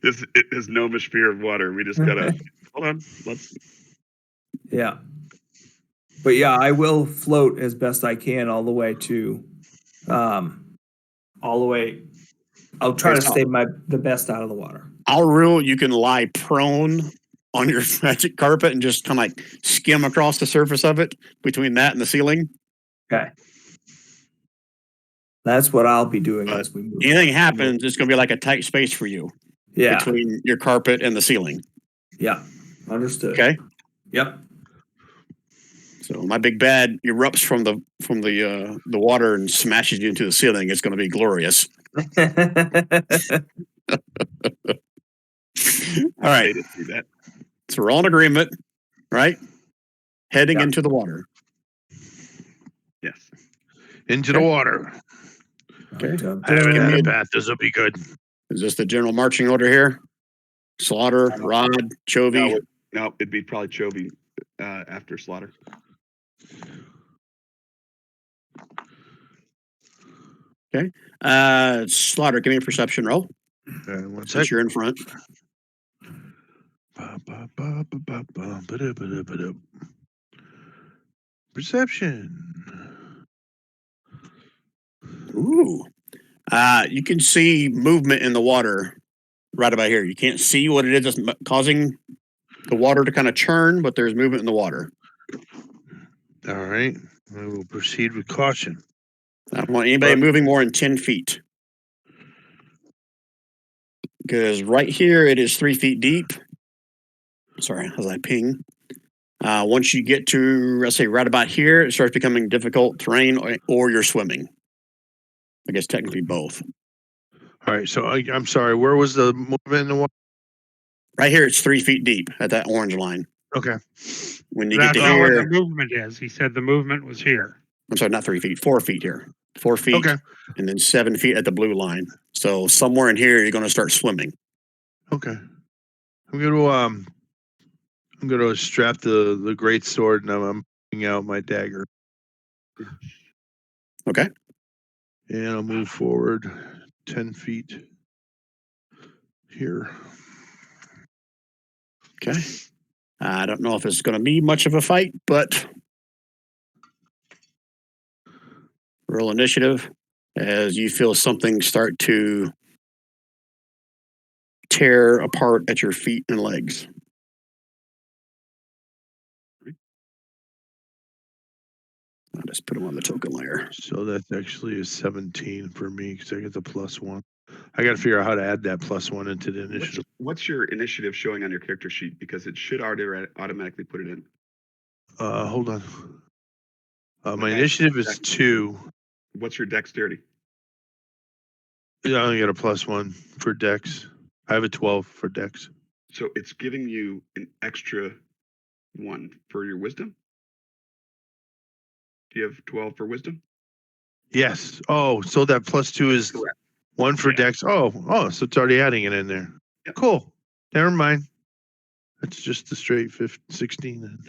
His gnomish fear of water. We just gotta hold on. Let's. Yeah. But yeah, I will float as best I can all the way to all the way. I'll try to stay the best out of the water. I'll rule you can lie prone on your magic carpet and just kind of like skim across the surface of it between that and the ceiling. Okay. That's what I'll be doing But as we move. Anything happens, it's going to be like a tight space for you Yeah. between your carpet and the ceiling. Yeah. Understood. Okay. Yep. So my big bad erupts from the water and smashes you into the ceiling. It's going to be glorious. All right. Made it through that. So we're all in agreement, right? Heading Yeah. into the water. Yes. Into the water. Okay. I haven't Give had me a a- bath. This will be good. Is this the general marching order here? Slaughter, Rod, Chovy. No, it'd be probably Chovy after Slaughter. Slaughter, give me a perception roll One sec. since you're in front. Perception. Ooh. You can see movement in the water right about here. You can't see what it is that's causing the water to kind of churn, but there's movement in the water. All right. We will proceed with caution. I don't want anybody moving more than 10 feet. Because right here it is 3 feet deep. Sorry, as I ping. Once you get to, let's say, right about here, it starts becoming difficult terrain, or you're swimming. I guess technically both. All right. So I'm sorry. Where was the movement in the water? Right here, it's 3 feet deep at that orange line. Okay. When you get That's to not where here, the movement is. He said the movement was here. I'm sorry, not 3 feet, 4 feet here. 4 feet, Okay. and then 7 feet at the blue line. So somewhere in here, you're going to start swimming. Okay. I'm gonna strap the great sword, and I'm pulling out my dagger, Okay. and I'll move forward 10 feet here. Okay. I don't know if it's going to be much of a fight, but roll initiative as you feel something start to tear apart at your feet and legs. I'll just put them on the token layer. So that's actually a 17 for me because I get the +1. I got to figure out how to add that +1 into the initiative. What's your initiative showing on your character sheet? Because it should automatically put it in. Hold on. My Like initiative is 2. What's your dexterity? I only get a +1 for dex. I have a 12 for dex. So it's giving you an extra 1 for your wisdom? Do you have 12 for wisdom? Yes. Oh, so that +2 is Correct. 1 for Yeah. dex. Oh, so it's already adding it in there. Yep. Cool. Never mind. It's just the straight 16 then.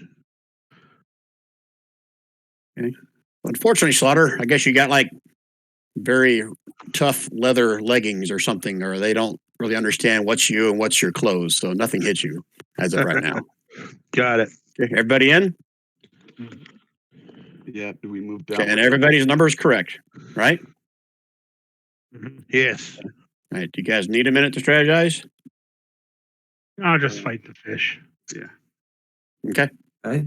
Unfortunately, Slaughter, I guess you got like very tough leather leggings or something, or they don't really understand what's you and what's your clothes. So nothing hits you as of right now. Got it. Okay, everybody in? Yeah. Do we move down? Okay, and everybody's number is correct, right? Yes. All right. Do you guys need a minute to strategize? I'll just fight the fish. Yeah. Okay.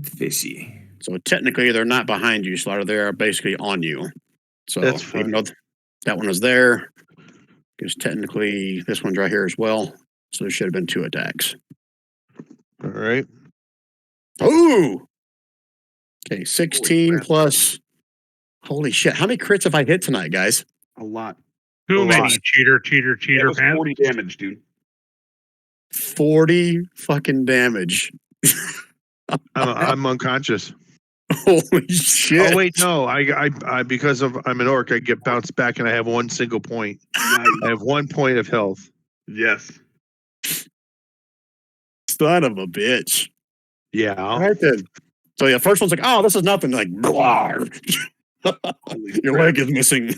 Fishy. So technically, they're not behind you, Slaughter. They're basically on you. So That's even fine. though that one was there, because technically this one's right here as well. So there should have been 2 attacks. All right. Ooh. Okay, 16 crap. plus. Holy shit! How many crits have I hit tonight, guys? A lot. Too A many. lot. Cheater That was pants. 40 damage, dude. 40 fucking damage. I'm unconscious. Holy shit! Oh wait, no. I because I'm an orc, I get bounced back, and I have 1 single point. Nice. I have 1 point of health. Yes. Son of a bitch. Yeah. All right then. So the first one's like, oh, this is nothing. Like, blah. Holy Your crap. leg is missing.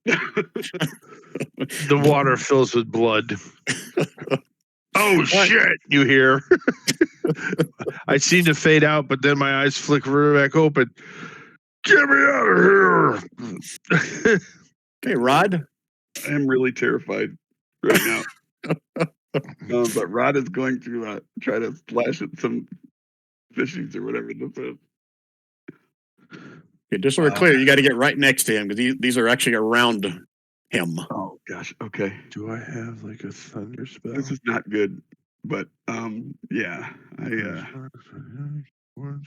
The water fills with blood. Oh shit! You hear? I seem to fade out, but then my eyes flicker back open. Get me out of here! Okay, Rod. I am really terrified right now. But Rod is going to try to splash at some fishies or whatever this is. Okay, just so we're clear, you got to get right next to him because these are actually around him. Oh gosh. Okay. Do I have like a thunder spell? This is not good. But yeah. I was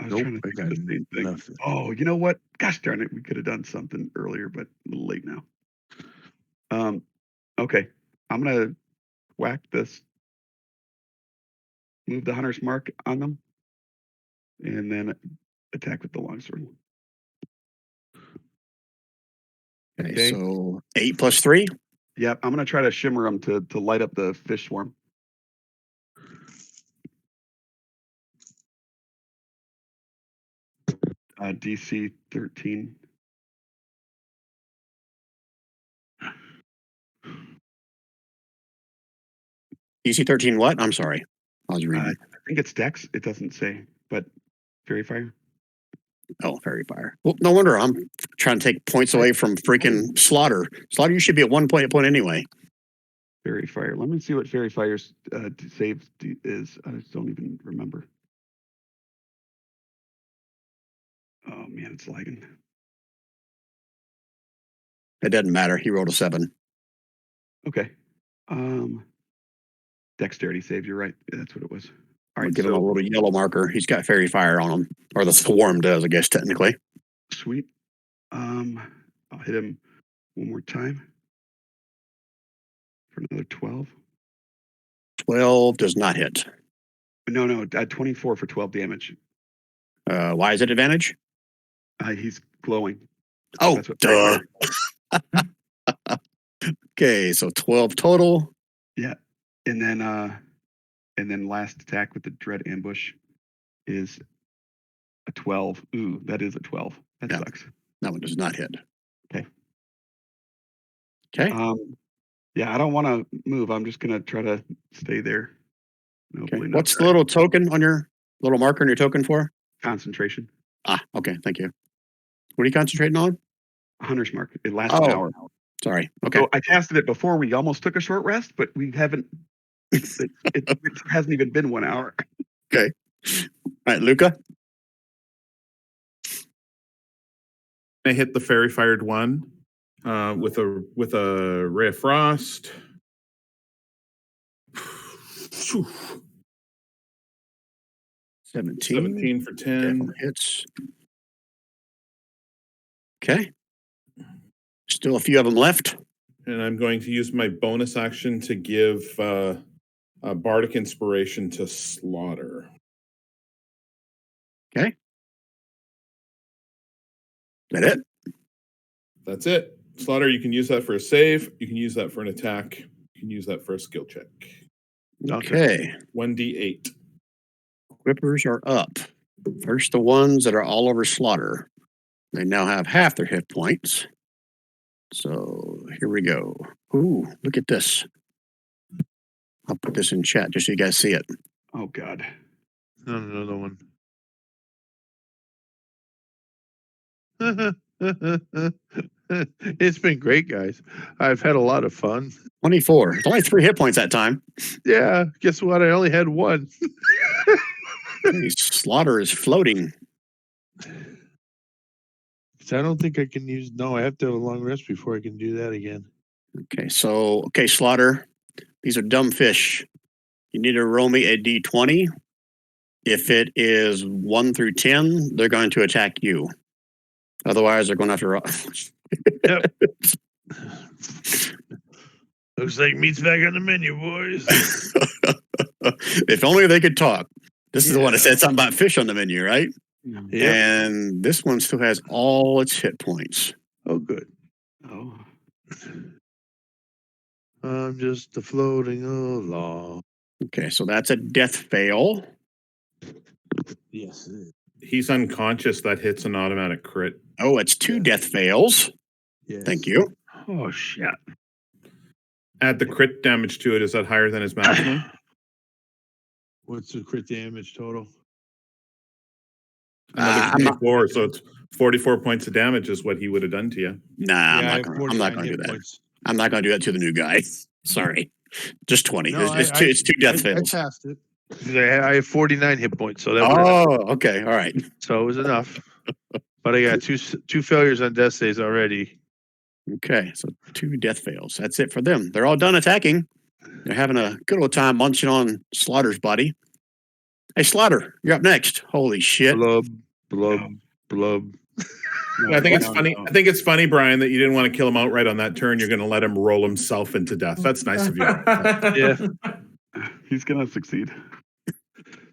Nope, trying to I think got of the same thing. nothing. Oh, you know what? Gosh darn it, we could have done something earlier, but a little late now. Okay. I'm gonna whack this, move the hunter's mark on them, and then attack with the longsword. Okay, so 8 plus 3. Yep, I'm gonna try to shimmer them to light up the fish swarm. DC 13. DC 13 what? I'm sorry. I was I reading. think it's Dex. It doesn't say, but Fairy Fire. Oh, Fairy Fire. Well, no wonder I'm trying to take points away from freaking Slaughter. Slaughter, you should be at 1 point anyway. Fairy Fire. Let me see what Fairy Fire's save is. I just don't even remember. Oh man, it's lagging. It doesn't matter. He rolled a 7. Okay. Dexterity save. You're right. That's what it was. All I'll right, give him a so little yellow marker. He's got fairy fire on him, or the swarm does, I guess technically. sweet. I'll hit him one more time for another 12. 12 does not hit. No, 24 for 12 damage. Why is it advantage? He's glowing. Oh, That's what duh. Okay, so 12 total. Yeah, and then last attack with the dread ambush is a 12. Ooh, that is a 12. That Yeah. sucks. That one does not hit. Okay. Okay. Yeah, I don't want to move. I'm just gonna try to stay there. Okay. Hopefully not What's the die. little token on your little marker on your token for? Concentration? Ah, okay. Thank you. What are you concentrating on? Hunter's mark. It lasts an hour. Sorry. Okay. So I casted it before we almost took a short rest, but we haven't. It hasn't even been 1 hour. Okay. All right, Luca. I hit the fairy fired one with a ray of frost. Phew. 17 for 10. Definitely hits. Okay. Still a few of them left. And I'm going to use my bonus action to give a bardic inspiration to Slaughter. Okay. Is that it? That's it. Slaughter, you can use that for a save. You can use that for an attack. You can use that for a skill check. Okay. 1d8. Whippers are up. First, the ones that are all over Slaughter. They now have half their hit points. So here we go. Ooh, look at this. I'll put this in chat just so you guys see it. Oh God. Another one. It's been great, guys. I've had a lot of fun. 24. It's only 3 hit points that time. Yeah, guess what? I only had one. Hey, Slaughter is floating. So I don't think I can use. No, I have to have a long rest before I can do that again. Okay, so, Slaughter. These are dumb fish. You need to roll me a d20. If it is 1 through 10, they're going to attack you. Otherwise, they're going to have to roll. Yep. Looks like meat's back on the menu, boys. If only they could talk. This is the one that Yeah. said something about fish on the menu, right? Yep. And this one still has all its hit points. Oh, good. Oh. I'm just a floating along. Okay, so that's a death fail. Yes. He's unconscious. That hits an automatic crit. Oh, it's 2 Yeah. death fails. Yes. Thank you. Oh shit. Add the crit damage to it. Is that higher than his maximum? What's the crit damage total? Another I'm not- 24, so it's 44 points of damage is what he would have done to you. Nah, I I'm have not 49 going to do hit that. points. I'm not going to do that to the new guy. Sorry. Just 20. No, It's two death I fails. passed it. I have 49 hit points, so that Oh, okay. All right. so it was enough. But I got two failures on death saves already. Okay, so 2 death fails. That's it for them. They're all done attacking. They're having a good old time munching on Slaughter's body. Hey, Slaughter, you're up next. Holy shit. Blub, blub, blub. No, I think it's no, funny. no. I think it's funny, Brian, that you didn't want to kill him outright on that turn. You're going to let him roll himself into death. That's nice of you. Yeah. He's gonna succeed.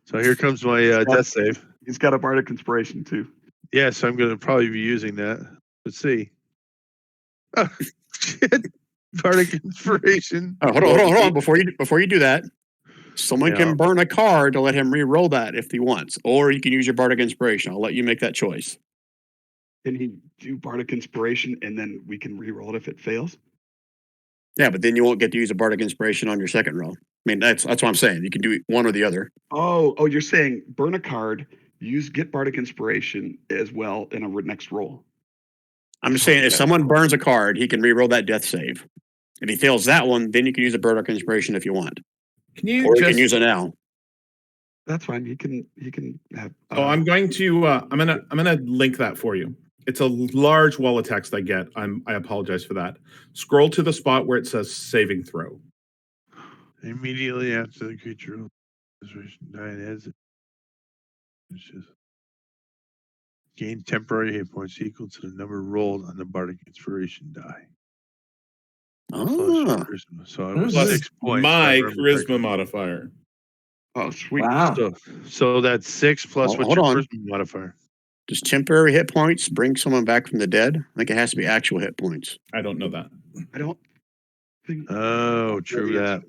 So here comes my death save. He's got a bardic inspiration too. Yes, I'm going to probably be using that. Let's see. Oh, shit. Bardic inspiration. Oh, hold on. Before you do that, someone Yeah. can burn a card to let him re-roll that if he wants, or you can use your bardic inspiration. I'll let you make that choice. Can he do bardic inspiration and then we can re-roll it if it fails? Yeah, but then you won't get to use a bardic inspiration on your second roll. I mean, that's what I'm saying. You can do one or the other. Oh, you're saying burn a card, get bardic inspiration as well in a next roll. I'm just saying, if someone burns a card, he can re-roll that death save. If he fails that one, then you can use a bardic inspiration if you want, Can you or you just? can use it now. That's fine. He can have. Oh, I'm going to. I'm gonna link that for you. It's a large wall of text I get. I apologize for that. Scroll to the spot where it says saving throw. Immediately after the creature. Nine heads. It's just gain temporary hit points equal to the number rolled on the bardic inspiration die. Plus Ah, charisma. So it was Plus 6 points. My if I remember correctly. charisma modifier. Oh, sweet. Wow. So that's 6 plus Well, what's hold your on. charisma modifier? does temporary hit points bring someone back from the dead? I think it has to be actual hit points. I don't know that. I don't think. Oh, true that.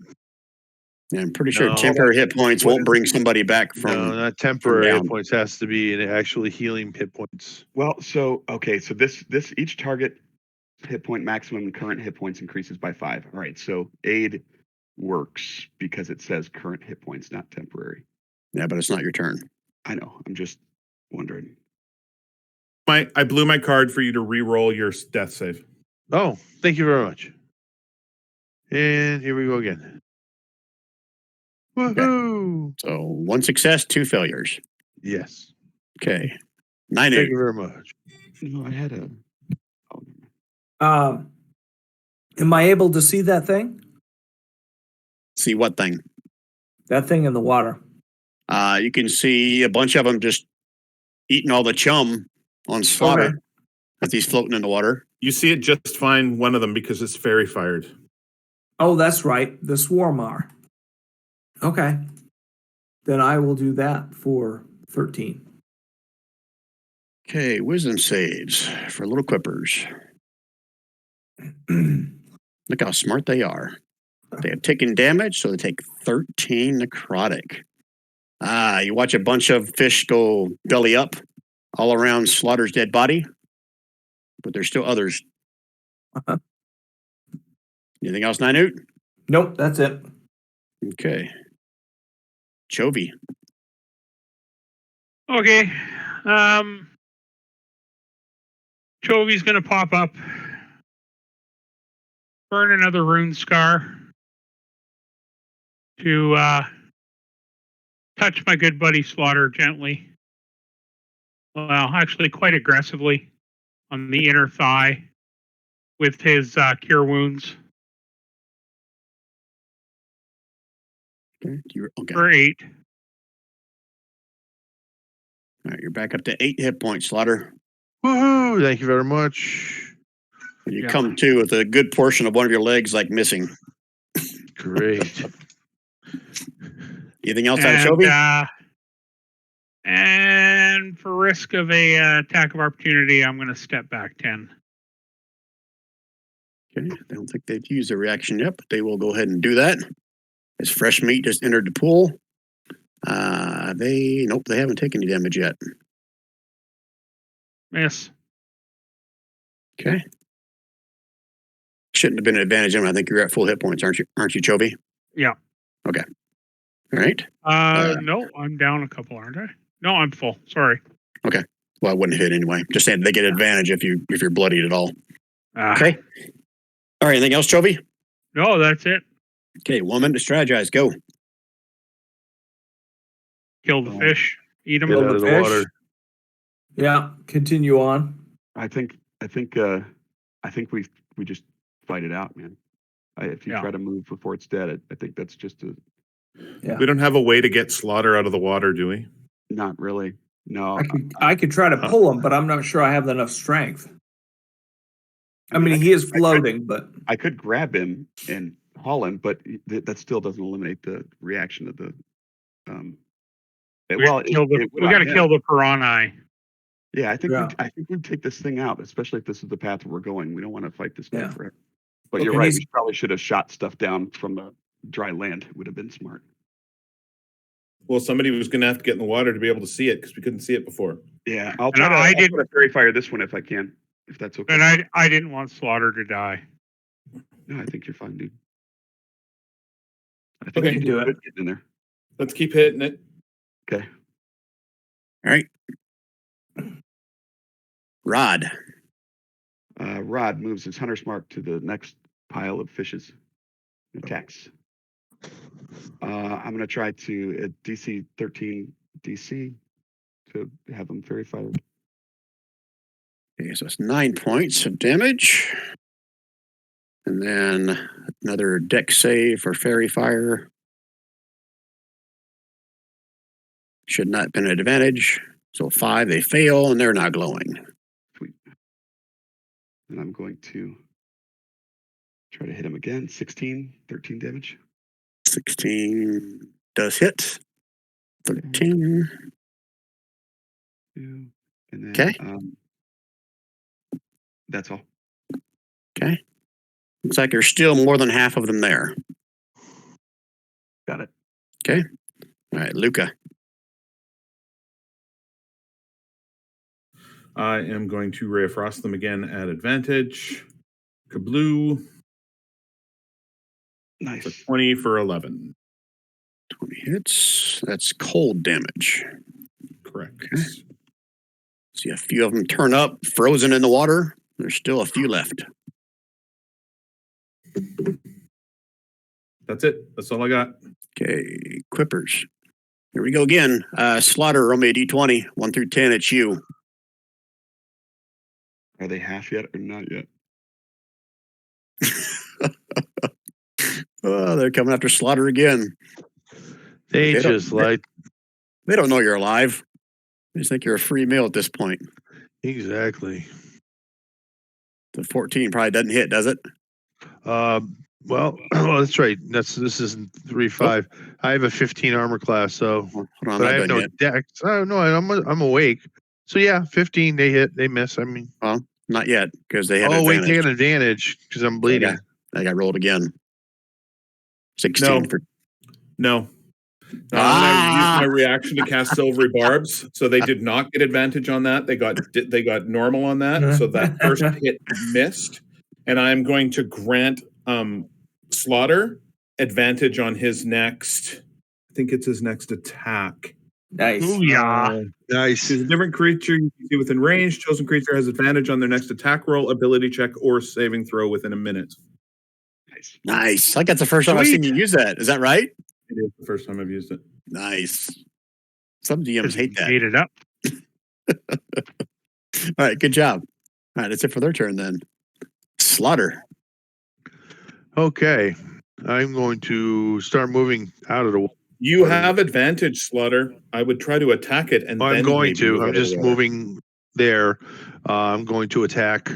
Yeah, I'm pretty sure No. temporary hit points What won't is bring somebody back No, from. not temporary hit down. points. Has to be an actually healing hit points. Well, so okay, so this each target hit point maximum and current hit points increases by 5. All right, so aid works because it says current hit points, not temporary. Yeah, but it's not your turn. I know. I'm just wondering. I blew my card for you to re-roll your death save. Oh, thank you very much. And here we go again. Woohoo! So 1 success, 2 failures. Yes. Okay. 9 Thank you very much. No, I had a. Am I able to see that thing? See what thing? That thing in the water. You can see a bunch of them just eating all the chum on Slaughter Okay. as he's floating in the water. You see it just fine, one of them, because it's fairy fired. Oh, that's right. The Swarmar. Okay. Then I will do that for 13. Okay, wisdom saves for little quippers. Look how smart they are. They have taken damage, so they take 13 necrotic. You watch a bunch of fish go belly up all around Slaughter's dead body, but there's still others. Uh-huh. Anything else, Ninute? Nope, that's it. Okay. Chovy. Okay. Chovy's gonna pop up. Burn another rune scar. To touch my good buddy Slaughter gently. Well, actually quite aggressively on the inner thigh with his cure wounds Okay. for 8. All right, you're back up to 8 hit points, Slaughter. Woohoo! Thank you very much. And you Yeah. come to with a good portion of one of your legs like missing. Great. Anything else out of Chovy? And for risk of a attack of opportunity, I'm going to step back 10. Okay. I don't think they've used their reaction yet, but they will go ahead and do that. As fresh meat just entered the pool. They haven't taken any damage yet. Miss. Okay. Shouldn't have been an advantage. I think you're at full hit points, aren't you, Chovy? Yeah. Okay. All right. No, I'm down a couple, aren't I? No, I'm full. Sorry. Well, I wouldn't hit anyway. Just saying they get advantage if you're bloodied at all. Okay. All right. Anything else, Chovy? No, that's it. Okay. 1 minute to strategize. Go. Kill the fish. Eat them. Get Kill out the of the fish. water. Yeah, continue on. I think we just fight it out, man. If you Yeah. try to move before it's dead, I think that's just We don't have a way to get Slaughter out of the water, do we? not really. No, I could try to pull him, but I'm not sure I have enough strength. I mean, he is floating, but I could grab him and haul him, but that still doesn't eliminate the reaction of the. We got to kill the piranha. Yeah, I think Yeah. I think we'd take this thing out, especially if this is the path we're going. We don't want to fight this guy Yeah. forever. But Okay, you're right. he's- We probably should have shot stuff down from the dry land. It would have been smart. Well, somebody was going to have to get in the water to be able to see it because we couldn't see it before. Yeah, I'll And try to. I I'll didn't- try to fairy fire this one if I can, if that's okay. And I didn't want Slaughter to die. No, I think you're fine, dude. I Okay. you Do did it. good getting in there. Let's keep hitting it. Okay. All right. Rod. Rod moves his hunter's mark to the next pile of fishes. Attacks. I'm going to try to DC 13 DC to have them fairy fired. Okay, so it's 9 points of damage. And then another deck save for fairy fire. Should not have been an advantage. So 5, they fail, and they're not glowing. Sweet. And I'm going to try to hit him again. 16, 13 damage. 16 does hit. 13. 2, and then Okay. That's all. Okay. Looks like there's still more than half of them there. Got it. Okay. All right, Luca. I am going to Ray of Frost them again at advantage. Kabloo. Nice. It's a 20 for 11. 20 hits. That's cold damage. Correct. Okay. See a few of them turn up, frozen in the water. There's still a few left. That's it. That's all I got. Okay, Quippers. Here we go again. Slaughter, roll me a d20. 1 through 10, it's you. Are they half yet or not yet? Oh, they're coming after Slaughter again. They They don't- just like They don't know you're alive. They just think you're a free meal at this point. exactly. The 14 probably doesn't hit, does it? Well, that's right. This isn't 3-5. I have a 15 armor class, so Hold on, I'm but not I have done no yet. dex. Oh no, I'm awake. So yeah, 15 they hit, they miss. I mean, Not yet, because they had oh wait, advantage. they get an advantage because I'm bleeding. I got rolled again. 16 No. for No. I'm going to use my reaction to cast Silvery Barbs. So they did not get advantage on that. They got normal on that. So that first hit missed. And I'm going to grant Slaughter advantage on his next. I think it's his next attack. Nice. Booyah. Nice. Choose a different creature you can see within range. Chosen creature has advantage on their next attack roll, ability check, or saving throw within a minute. Nice. Nice. I think that's the first time I've seen you use that. Is that right? It is the first time I've used it. Nice. Some DMs 'Cause hate you that. made it up. All right, good job. All right, that's it for their turn then. Slaughter. Okay, I'm going to start moving out of the water. You have advantage, Slaughter. I would try to attack it, and I'm then going maybe to. move I'm out of the just water. moving there. I'm going to attack,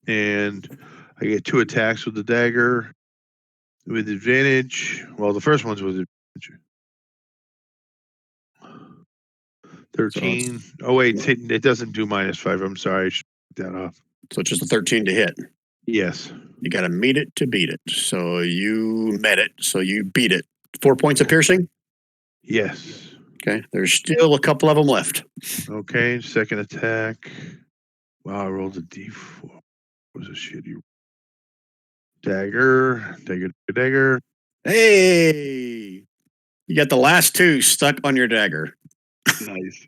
and I get 2 attacks with the dagger with advantage. Well, the first one's with advantage. 13. Oh wait, it doesn't do -5. I'm sorry. I should take that off. So it's just a 13 to hit. Yes. You got to meet it to beat it. So you met it. So you beat it. 4 points of piercing. Yes. Okay. There's still a couple of them left. Okay. Second attack. Wow, I rolled a D4. It was a shitty dagger. Dagger. Hey, you got the last 2 stuck on your dagger. Nice.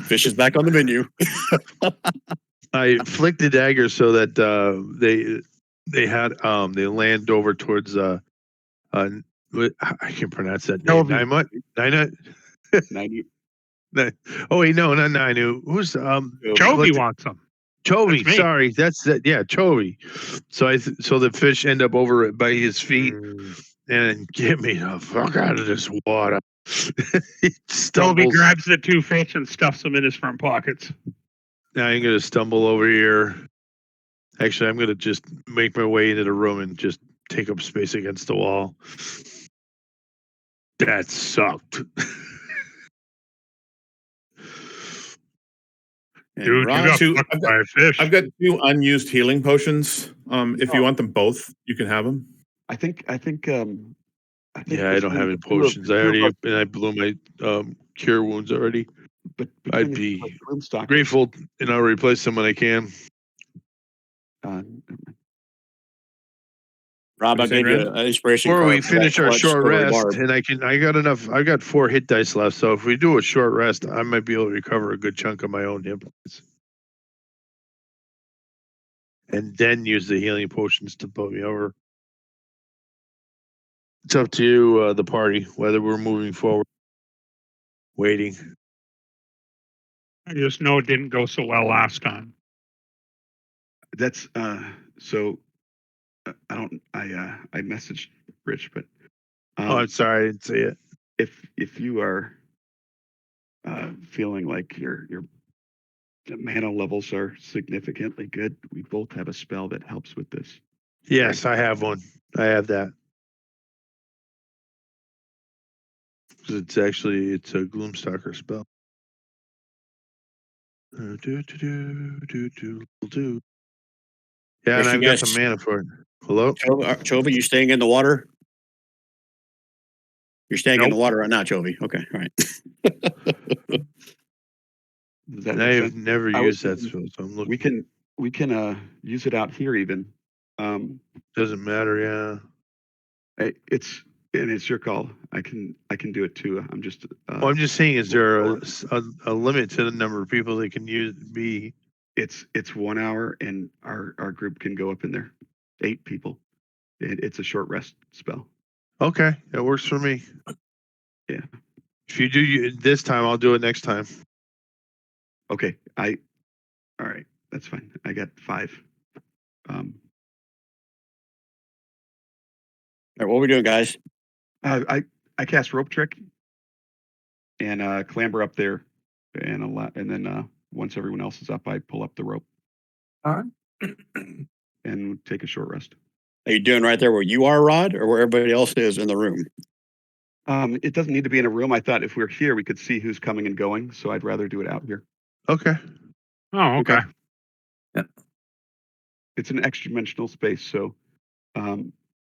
Fish is back on the menu. I flicked the dagger so that they land over towards I can't pronounce that name. Novi. Ninety. Oh wait, no, not Nainu. Who's Jovi wants them. Chovy? That's me. Sorry, that's it. Yeah, Chovy. So so the fish end up over by his feet and get me the fuck out of this water. He Jovi stumbles. grabs the 2 fish and stuffs them in his front pockets. Now I'm gonna stumble over here. Actually, I'm gonna just make my way into the room and just take up space against the wall. That sucked. And Dude, you Rob, got Two- fucked by a fish. I've got 2 unused healing potions. If you want them both, you can have them. I think. Yeah, I don't between have any the two of- potions. the I two of already us- and I blew my cure wounds already. But I'd between the be two of us, Gloomstalker, Grateful, and I'll replace them when I can. Rob, I What are you gave you saying, an inspiration Before card we for finish that our clutch short silvery rest, barb. and I got enough. I got 4 hit dice left. So if we do a short rest, I might be able to recover a good chunk of my own hit points, and then use the healing potions to put me over. It's up to you, the party, whether we're moving forward, waiting. I just know it didn't go so well last time. That's so. I don't. I messaged Rich, but Oh, I'm sorry, I didn't see it. if you are feeling like your mana levels are significantly good, we both have a spell that helps with this. Yes, I have one. I have that. It's a Gloomstalker spell. Yeah, and Yes, you I've got guys- some mana for it. Hello? Chovy, you staying in the water? You're staying in the Nope. water right now, Chovy. Okay, all right. Does that make I've sense? never I was used that thinking spell, so I'm looking. We can use it out here even. Doesn't matter, yeah. It's your call. I can do it too. I'm just. Well, I'm just saying, is there or- a limit to the number of people that can be? It's 1 hour, and our group can go up in there, 8 people. It's a short rest spell. Okay, that works for me. Yeah. If you do it this time, I'll do it next time. Okay. All right. That's fine. I got 5. All right, what are we doing, guys? I cast rope trick and clamber up there, and then once everyone else is up, I pull up the rope. All right. And take a short rest. Are you doing right there where you are, Rod, or where everybody else is in the room? It doesn't need to be in a room. I thought if we're here, we could see who's coming and going. So I'd rather do it out here. Okay. Oh, okay. It's an extra dimensional space, so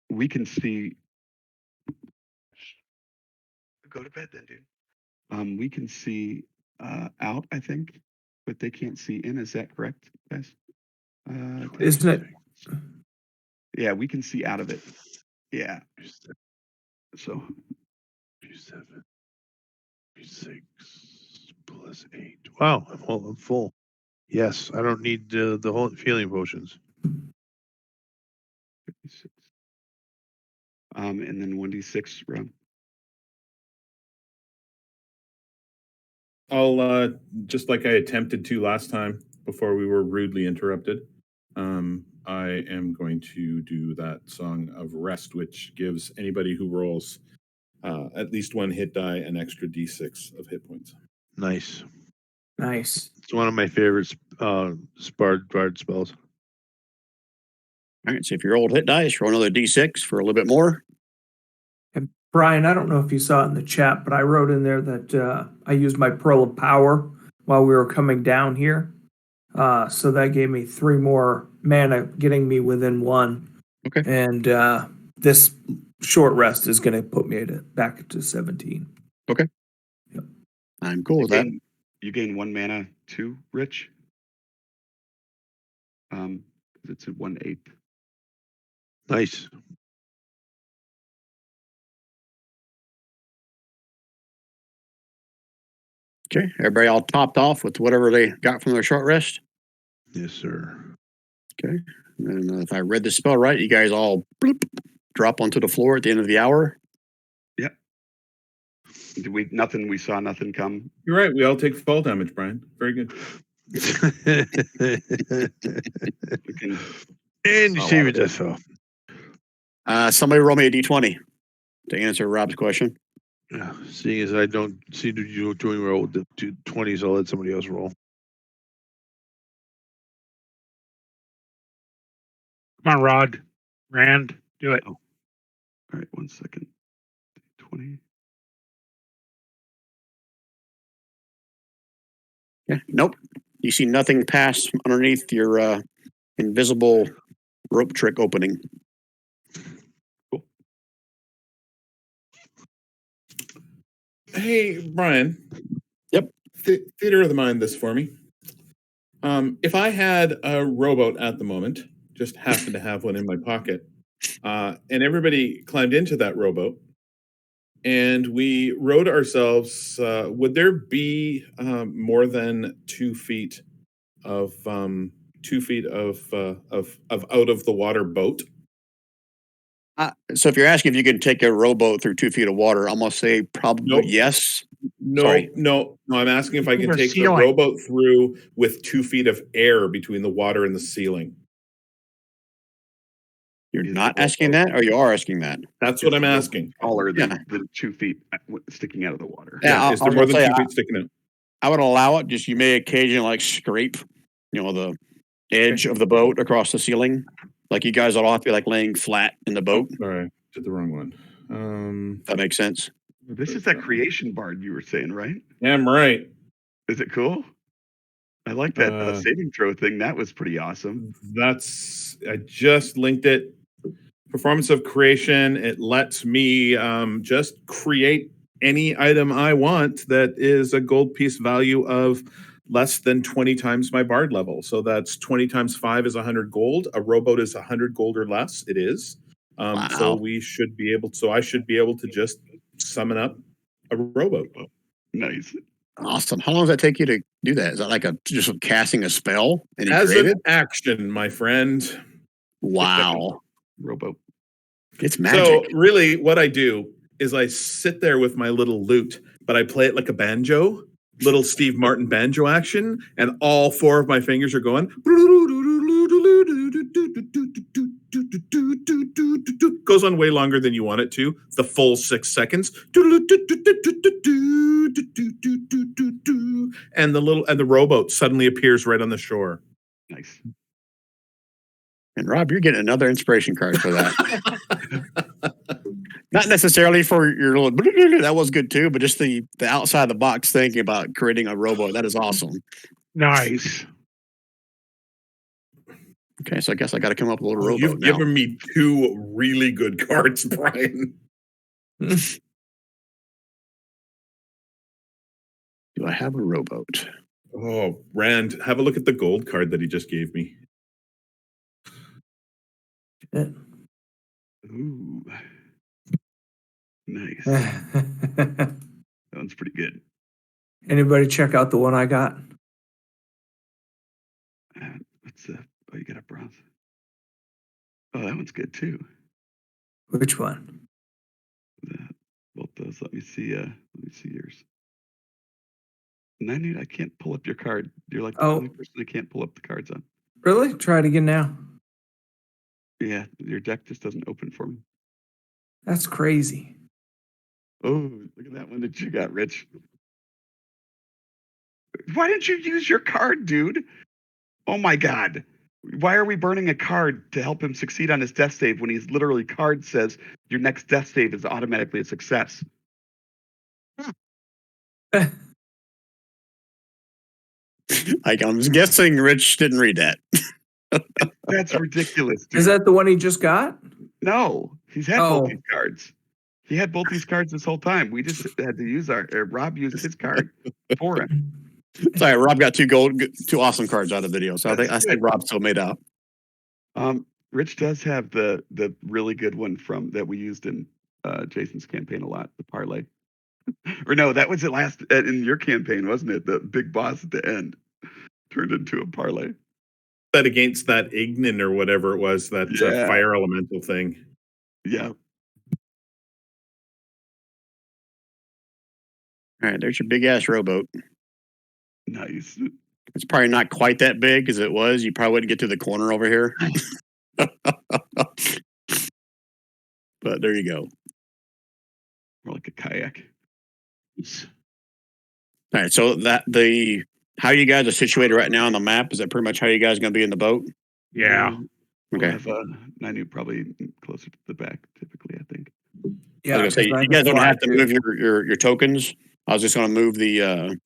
we can see. Go to bed then, dude. We can see out, I think, but they can't see in. Is that correct, guys? Isn't it? Yeah, we can see out of it. Yeah. So 7, 6 plus 8. Wow, I'm full. Yes, I don't need the whole healing potions. 56. And then 1d6 round. I'll just like I attempted to last time before we were rudely interrupted. I am going to do that Song of Rest, which gives anybody who rolls at least 1 hit die an extra d6 of hit points. Nice. Nice. It's one of my favorite bard spells. All right, so if you're old hit dice, roll another d6 for a little bit more. And Brian, I don't know if you saw it in the chat, but I wrote in there that I used my Pearl of Power while we were coming down here. So that gave me 3 more mana, getting me within 1. Okay. And this short rest is going to put me back to 17. I'm cool with that. You gain 1 mana too, Rich. It's at 1/8. Nice. Okay, everybody all topped off with whatever they got from their short rest. Yes, sir. Okay, and if I read the spell right, you guys all bloop, drop onto the floor at the end of the hour. Yep. We saw nothing come. You're right. We all take fall damage, Brian. Very good. We can, And you Oh, save wow. it yourself. Somebody roll me a d20 to answer Rob's question. Yeah, seeing as I don't see you doing roll with the 20s, I'll let somebody else roll. Come on, Rod. Rand, do it. all right, 1 second. 20. Yeah, nope. You see nothing pass underneath your invisible rope trick opening. Hey, Brian. Yep. Theater of the mind this for me. If I had a rowboat at the moment, just happened to have one in my pocket, and everybody climbed into that rowboat, and we rowed ourselves, would there be more than 2 feet of 2 feet of out of the water boat? So if you're asking if you can take a rowboat through 2 feet of water, I'm gonna say probably Nope. yes. No, Sorry. no. I'm asking if I can Or take the ceiling. rowboat through with 2 feet of air between the water and the ceiling. You're Is not the asking rowboat- that, or you are asking that? That's is what I'm the rowboat asking. Taller than, Yeah. than 2 feet sticking out of the water. Yeah, Yeah, I is there was more gonna than say, 2 feet sticking out? I would allow it. Just you may occasionally like scrape, the edge of the boat across the ceiling. Like you guys will have to be like laying flat in the boat. Sorry, did the wrong one. If that makes sense. This is that creation bard you were saying, right? Damn right. Is it cool? I like that Uh, saving throw thing. That was pretty awesome. I just linked it. Performance of creation. It lets me just create any item I want that is a gold piece value of less than 20 times my bard level. So that's 20 times 5 is 100 gold. A rowboat is 100 gold or less. It is. So Wow. I should be able to just summon up a rowboat. Nice. Awesome. How long does that take you to do that? Is that like just casting a spell and you As create an it? action, my friend. Wow. Rowboat. It's magic. So really what I do is I sit there with my little lute, but I play it like a banjo, little Steve Martin banjo action, and all 4 of my fingers are going. Goes on way longer than you want it to, the full 6 seconds. And the rowboat suddenly appears right on the shore. Nice. And Rob, you're getting another inspiration card for that. Not necessarily for your little that was good too, but just the outside the box thinking about creating a rowboat. That is awesome. Nice. Okay, so I guess I got to come up with a little Oh, rowboat you've now. given me 2 really good cards, Brian. Do I have a rowboat? Oh, Rand, have a look at the gold card that he just gave me. Ooh. Nice. That one's pretty good. Anybody check out the one I got? What's the? Oh, you got a bronze. Oh, that one's good too. Which one? Both those. Let me see. Let me see yours. 90. I can't pull up your card. You're like the only person I can't pull up the cards on. Really? Try it again now. Yeah, your deck just doesn't open for me. That's crazy. Oh, look at that one that you got, Rich. Why didn't you use your card, dude? Oh my God. Why are we burning a card to help him succeed on his death save when he's literally card says your next death save is automatically a success? I'm guessing Rich didn't read that. That's ridiculous, dude. Is that the one he just got? No, he's had Oh. both these cards. He had both these cards this whole time. We just had to use Rob used his card for him. Sorry, Rob got 2 awesome cards out of the video. So I think Rob still made out. Rich does have the really good one from that we used in Jason's campaign a lot, the parlay. Or no, that was it in your campaign, wasn't it? The big boss at the end turned into a parlay. That against that Ignin or whatever it was, that Yeah. fire elemental thing. Yeah. All right, there's your big ass rowboat. Nice. It's probably not quite that big as it was. You probably wouldn't get to the corner over here. But there you go. More like a kayak. All right, so how you guys are situated right now on the map, is that pretty much how you guys are going to be in the boat? Yeah. We'll Okay. have Ninu probably closer to the back, typically, I think. I was gonna say, you guys don't have to move your tokens. I was just going to move the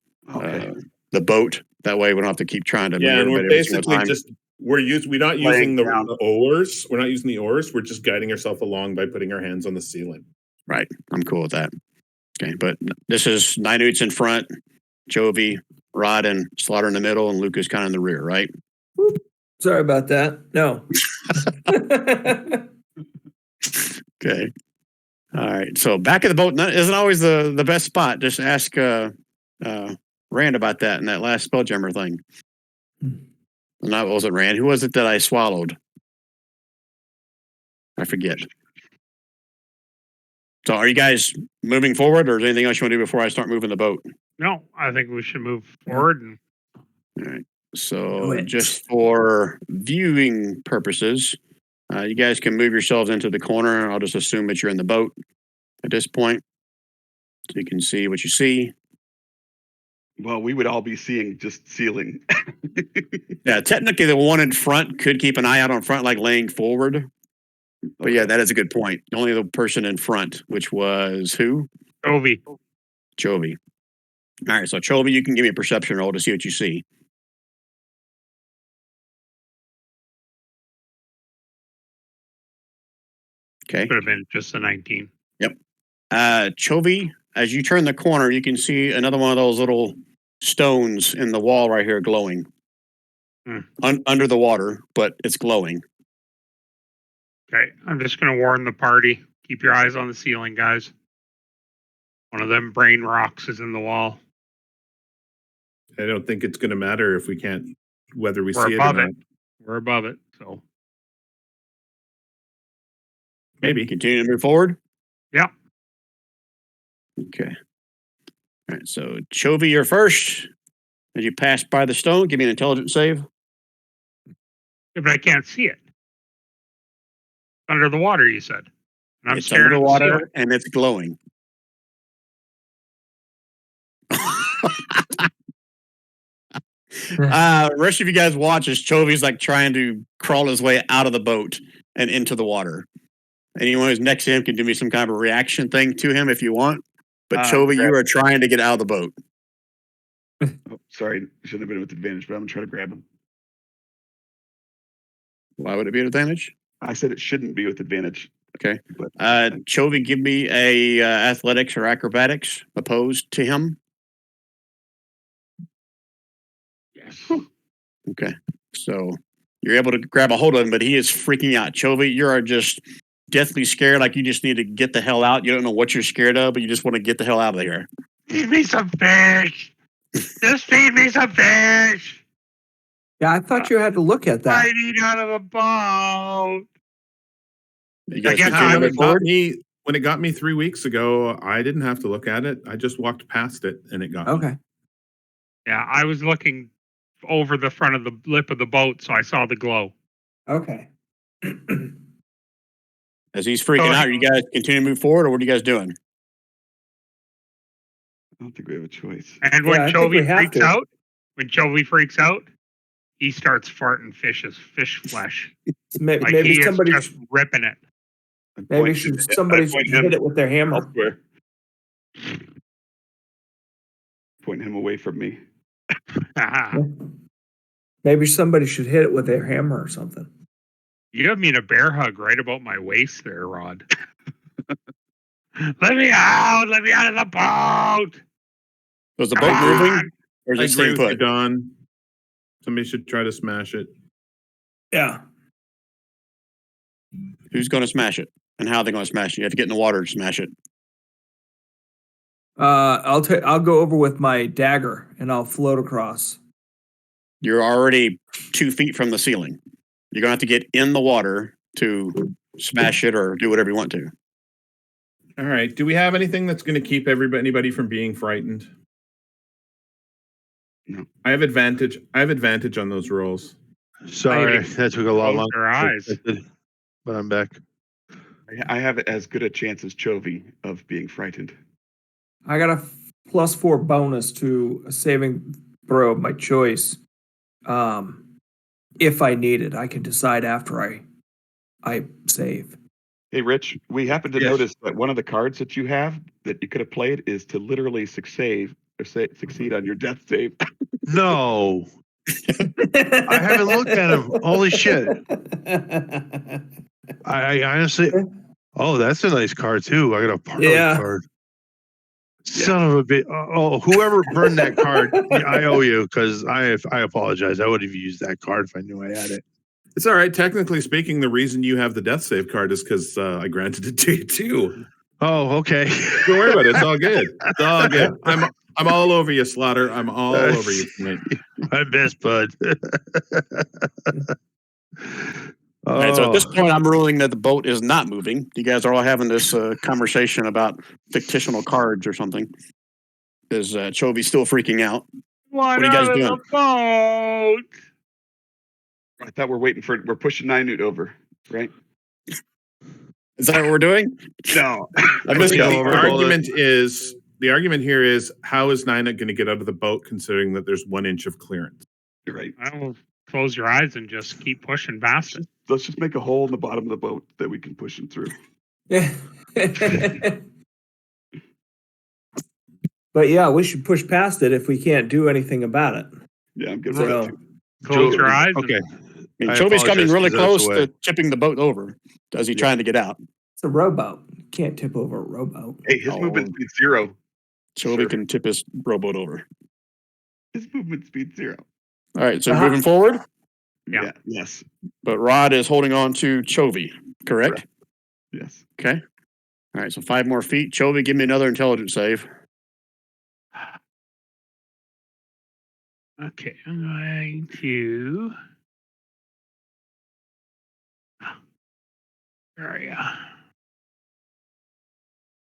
boat. That way, we don't have to keep trying to move Yeah, and we're everybody every single basically time. we're not Laying using down. the oars. We're not using the oars. We're just guiding ourselves along by putting our hands on the ceiling. Right, I'm cool with that. Okay, but this is 9 Newts in front, Jovi, Rod, and Slaughter in the middle, and Luca's kind of in the rear, right? Sorry about that. No. Okay. All right. So back of the boat isn't always the best spot. Just ask Rand about that in that last Spelljammer thing. Not was it Rand? Who was it that I swallowed? I forget. So are you guys moving forward, or is there anything else you want to do before I start moving the boat? No, I think we should move forward. And All right. Do So it. just for viewing purposes, You guys can move yourselves into the corner. I'll just assume that you're in the boat at this point, so you can see what you see. Well, we would all be seeing just ceiling. Yeah, technically the one in front could keep an eye out on front, like laying forward. But yeah, that is a good point. Only the person in front, which was who? Chovy. Chovy. All right, so Chovy, you can give me a perception roll to see what you see. Okay. Could have been just a 19. Chovy, as you turn the corner, you can see another one of those little stones in the wall right here glowing. Under the water, but it's glowing. Okay, I'm just going to warn the party. Keep your eyes on the ceiling, guys. One of them brain rocks is in the wall. I don't think it's going to matter if we can't, whether we We're see it or above not. it. We're above it, so. Maybe. Continue to move forward. Yeah. Okay. All right, so Chovy, you're first. As you pass by the stone, give me an intelligence save. Yeah, but I can't see it. Under the water, you said. And I'm It's staring under the at the ceiling. water and it's glowing. Rest of you guys watch as Chovy's like trying to crawl his way out of the boat and into the water. Anyone who's next to him can do me some kind of a reaction thing to him if you want. But Chovy, you are trying to get out of the boat. Oh, sorry, shouldn't have been with advantage, but I'm gonna try to grab him. Why would it be an advantage? I said it shouldn't be with advantage. Okay. But Chovy, give me a athletics or acrobatics opposed to him. Yes. Okay. So you're able to grab a hold of him, but he is freaking out. Chovy, you are just deathly scared, like you just need to get the hell out. You don't know what you're scared of, but you just want to get the hell out of here. Feed me some fish. Just feed me some fish. Yeah, I thought you had to look at that. I need out of the boat. You guys guess continue I to was move forward? When it got me 3 weeks ago, I didn't have to look at it. I just walked past it and it got me. Okay. Yeah, I was looking over the front of the lip of the boat, so I saw the glow. Okay. As he's freaking out, you guys continue to move forward, or what are you guys doing? I don't think we have a choice. And Yeah, when I think we have Chovy freaks out, he starts farting fish flesh. Like Maybe he somebody, is just ripping it. maybe somebody should hit it with their hammer. Elsewhere. Point him away from me. Maybe somebody should hit it with their hammer or something. You have me in a bear hug right about my waist there, Rod. Let me out! Let me out of the boat! Was the boat moving, or is I it agree staying with you, put? Don. Somebody should try to smash it. Yeah. Who's going to smash it, and how are they going to smash it? You have to get in the water to smash it. I'll go over with my dagger and I'll float across. You're already 2 feet from the ceiling. You're going to have to get in the water to smash it or do whatever you want to. All right. Do we have anything that's going to keep anybody from being frightened? No. I have advantage. I have advantage on those rolls. Sorry, that took a lot Close longer. their eyes. But I'm back. I have as good a chance as Chovy of being frightened. I got a +4 bonus to a saving throw of my choice. If I need it, I can decide after I save. Hey, Rich, we happen to Yes. notice that one of the cards that you have that you could have played is to literally succeed on your death save. No, I haven't looked at him. Holy shit! I honestly. Oh, that's a nice card too. I got a party Yeah. card. Son of a bit. Oh, whoever burned that card, I owe you because I apologize. I would have used that card if I knew I had it. It's all right. Technically speaking, the reason you have the death save card is because I granted it to you too. Oh, okay. Don't worry about it. It's all good. It's all good. I'm all over you, Slaughter. I'm all over you tonight. My best bud. All right, so at this Oh. point, I'm ruling that the boat is not moving. You guys are all having this conversation about fictional cards or something. Is Chovy still freaking out? What are you guys out of doing? the boat? I thought we're pushing Ninute over. right? Is that what we're doing? No. I missed go it. over. The Hold argument here is how is Nina going to get out of the boat considering that there's 1 inch of clearance? You're right. I will close your eyes and just keep pushing past it. Let's just make a hole in the bottom of the boat that we can push him through. But yeah, we should push past it if we can't do anything about it. Yeah, I'm good So- with that too. Close your eyes. Okay. I mean, I Chovy's coming apologize, really 'cause that's close the way. to tipping the boat over. Is he trying to get out? It's a rowboat. You can't tip over a rowboat. Hey, his movement speed 0. Chovy Sure. can tip his rowboat over. His movement speed 0. All right, so Uh-huh. moving forward, Yeah. Yes. but Rod is holding on to Chovy, correct? Yes. Okay. All right, so 5 more feet. Chovy, give me another intelligence save. Okay, I'm going to. Where are you?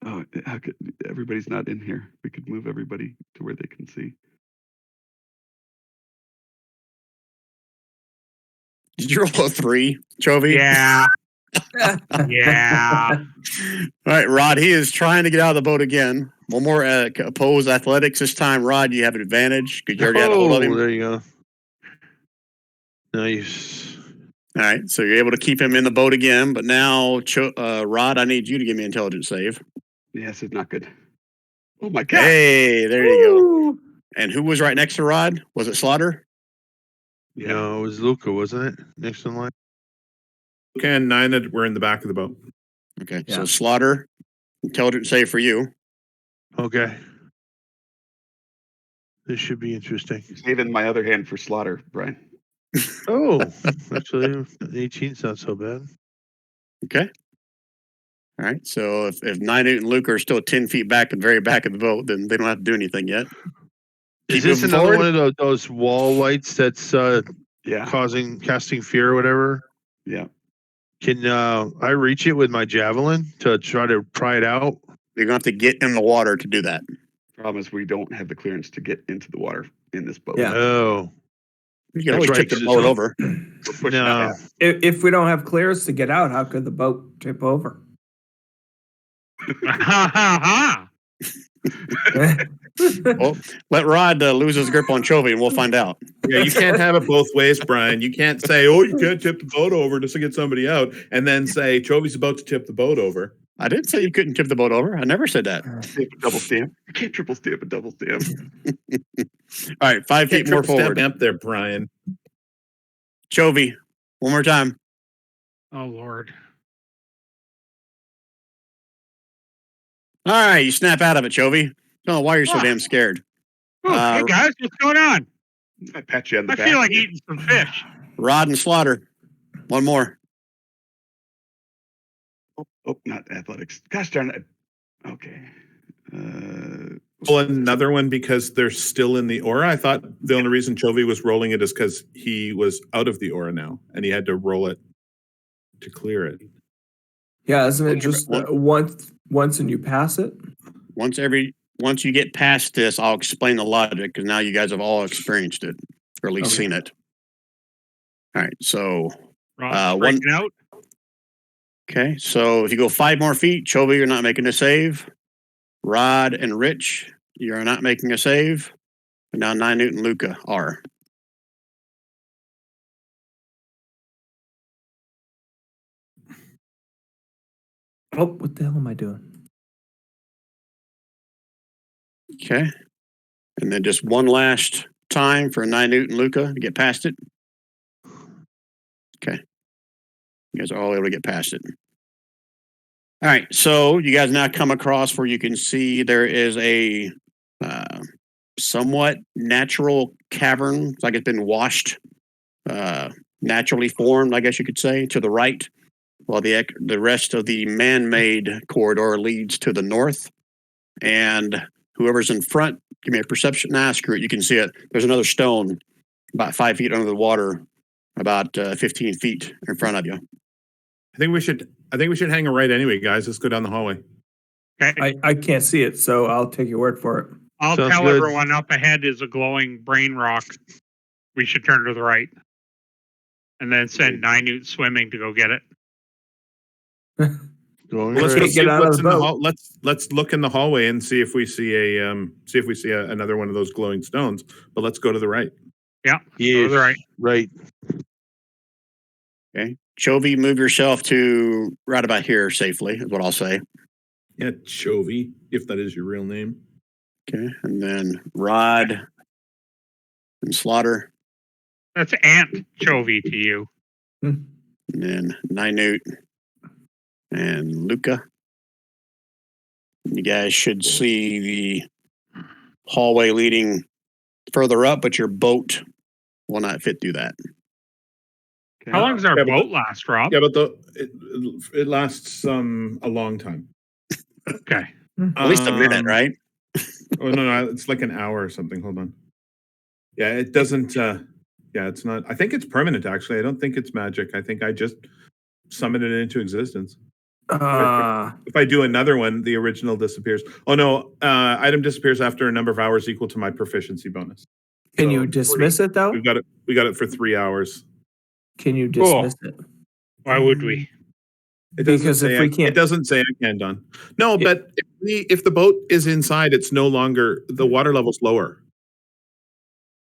Oh, how could everybody's not in here? We could move everybody to where they can see. Did you roll a 3, Chovy? Yeah. Yeah. All right, Rod, he is trying to get out of the boat again. One more opposed athletics. This time, Rod, you have an advantage because you already had a hold of him. There you go. Nice. All right, so you're able to keep him in the boat again. But now, Rod, I need you to give me an intelligence save. Yes, it's not good. Oh my god. Hey, there you go. And who was right next to Rod? Was it Slaughter? Yeah. No, it was Luca, wasn't it? Next in line. Luca and Nina were in the back of the boat. Okay, Yeah. so Slaughter, intelligence save for you. Okay. This should be interesting. Saving my other hand for Slaughter, Brian. Oh, actually, 18's not so bad. Okay. All right, so if Nina and Luke are still 10 feet back at the very back of the boat, then they don't have to do anything yet. Is Keep this moving another forward. one of those wall lights that's Yeah. casting fear or whatever? Yeah. Can I reach it with my javelin to try to pry it out? You're going to have to get in the water to do that. Problem is we don't have the clearance to get into the water in this boat. Yeah. Oh, You can That's always right, tip the so- boat over. We're pushing no. out. If we don't have clearance to get out, how could the boat tip over? Ha ha ha. Well, let Rod lose his grip on Chovy and we'll find out. Yeah, you can't have it both ways, Brian. You can't say, "Oh, you can't tip the boat over just to get somebody out," and then say Chovy's about to tip the boat over. I didn't say you couldn't tip the boat over. I never said that. All Stamp and double stamp. You can't triple stamp and double stamp. right, 5 feet Can't more triple stamp forward. up there, Brian. Chovy, one more time. Oh Lord. All right, you snap out of it, Chovy. Don't know why you're so Ah. damn scared. Oh, hey guys, what's going on? I pat you on the I back. feel like eating some fish. Rod and Slaughter. One more. Oh, not athletics. Gosh darn it. Okay. Well, another one because they're still in the aura. I thought the only reason Chovy was rolling it is because he was out of the aura now, and he had to roll it to clear it. Yeah, isn't it just once and you pass it? Once you get past this, I'll explain the logic because now you guys have all experienced it, or at least Okay. seen it. All right, so Rod's one- freaking out. okay, so if you go 5 more feet, Chovy, you're not making a save. Rod and Rich, you're not making a save. And now Nine Newt and Luca are. Oh, what the hell am I doing? Okay. And then just one last time for Nine Newt and Luca to get past it. Okay. You guys are all able to get past it. All right. So you guys now come across where you can see there is a somewhat natural cavern. It's like it's been washed, naturally formed, I guess you could say, to the right, while the rest of the man-made corridor leads to the north. And whoever's in front, give me a perception. Nah, screw it. You can see it. There's another stone about 5 feet under the water, about 15 feet in front of you. I think we should hang a right anyway, guys. Let's go down the hallway. Okay. I can't see it, so I'll take your word for it. I'll Sounds tell good. everyone up ahead is a glowing brain rock. We should turn to the right. And then send Nine Newt swimming to go get it. Going Well, let's right. go Can't see get out of what's the in the boat. hall. Let's look in the hallway and see if we see another one of those glowing stones. But let's go to the right. Yeah. Yes, right. right. Okay. Chovy, move yourself to right about here safely, is what I'll say. Yeah, Chovy, if that is your real name. Okay. And then Rod and Slaughter. That's anchovy to you. And then Ninute and Luca. You guys should see the hallway leading further up, but your boat will not fit through that. Okay. How long does our Yeah, but- boat last, Rob? Yeah, but it lasts a long time. Okay. At least a minute, right? Oh no, it's like an hour or something. Hold on. Yeah, it doesn't. Yeah, it's not. I think it's permanent. Actually, I don't think it's magic. I think I just summoned it into existence. If I do another one, the original disappears. Oh no, item disappears after a number of hours equal to my proficiency bonus. Can So, you dismiss it though? We got it for 3 hours. Can you Cool. dismiss it? Why would we? It doesn't Because if say we can't- it doesn't say I can, Don. No, Yeah. but if the boat is inside, it's no longer the water level's lower.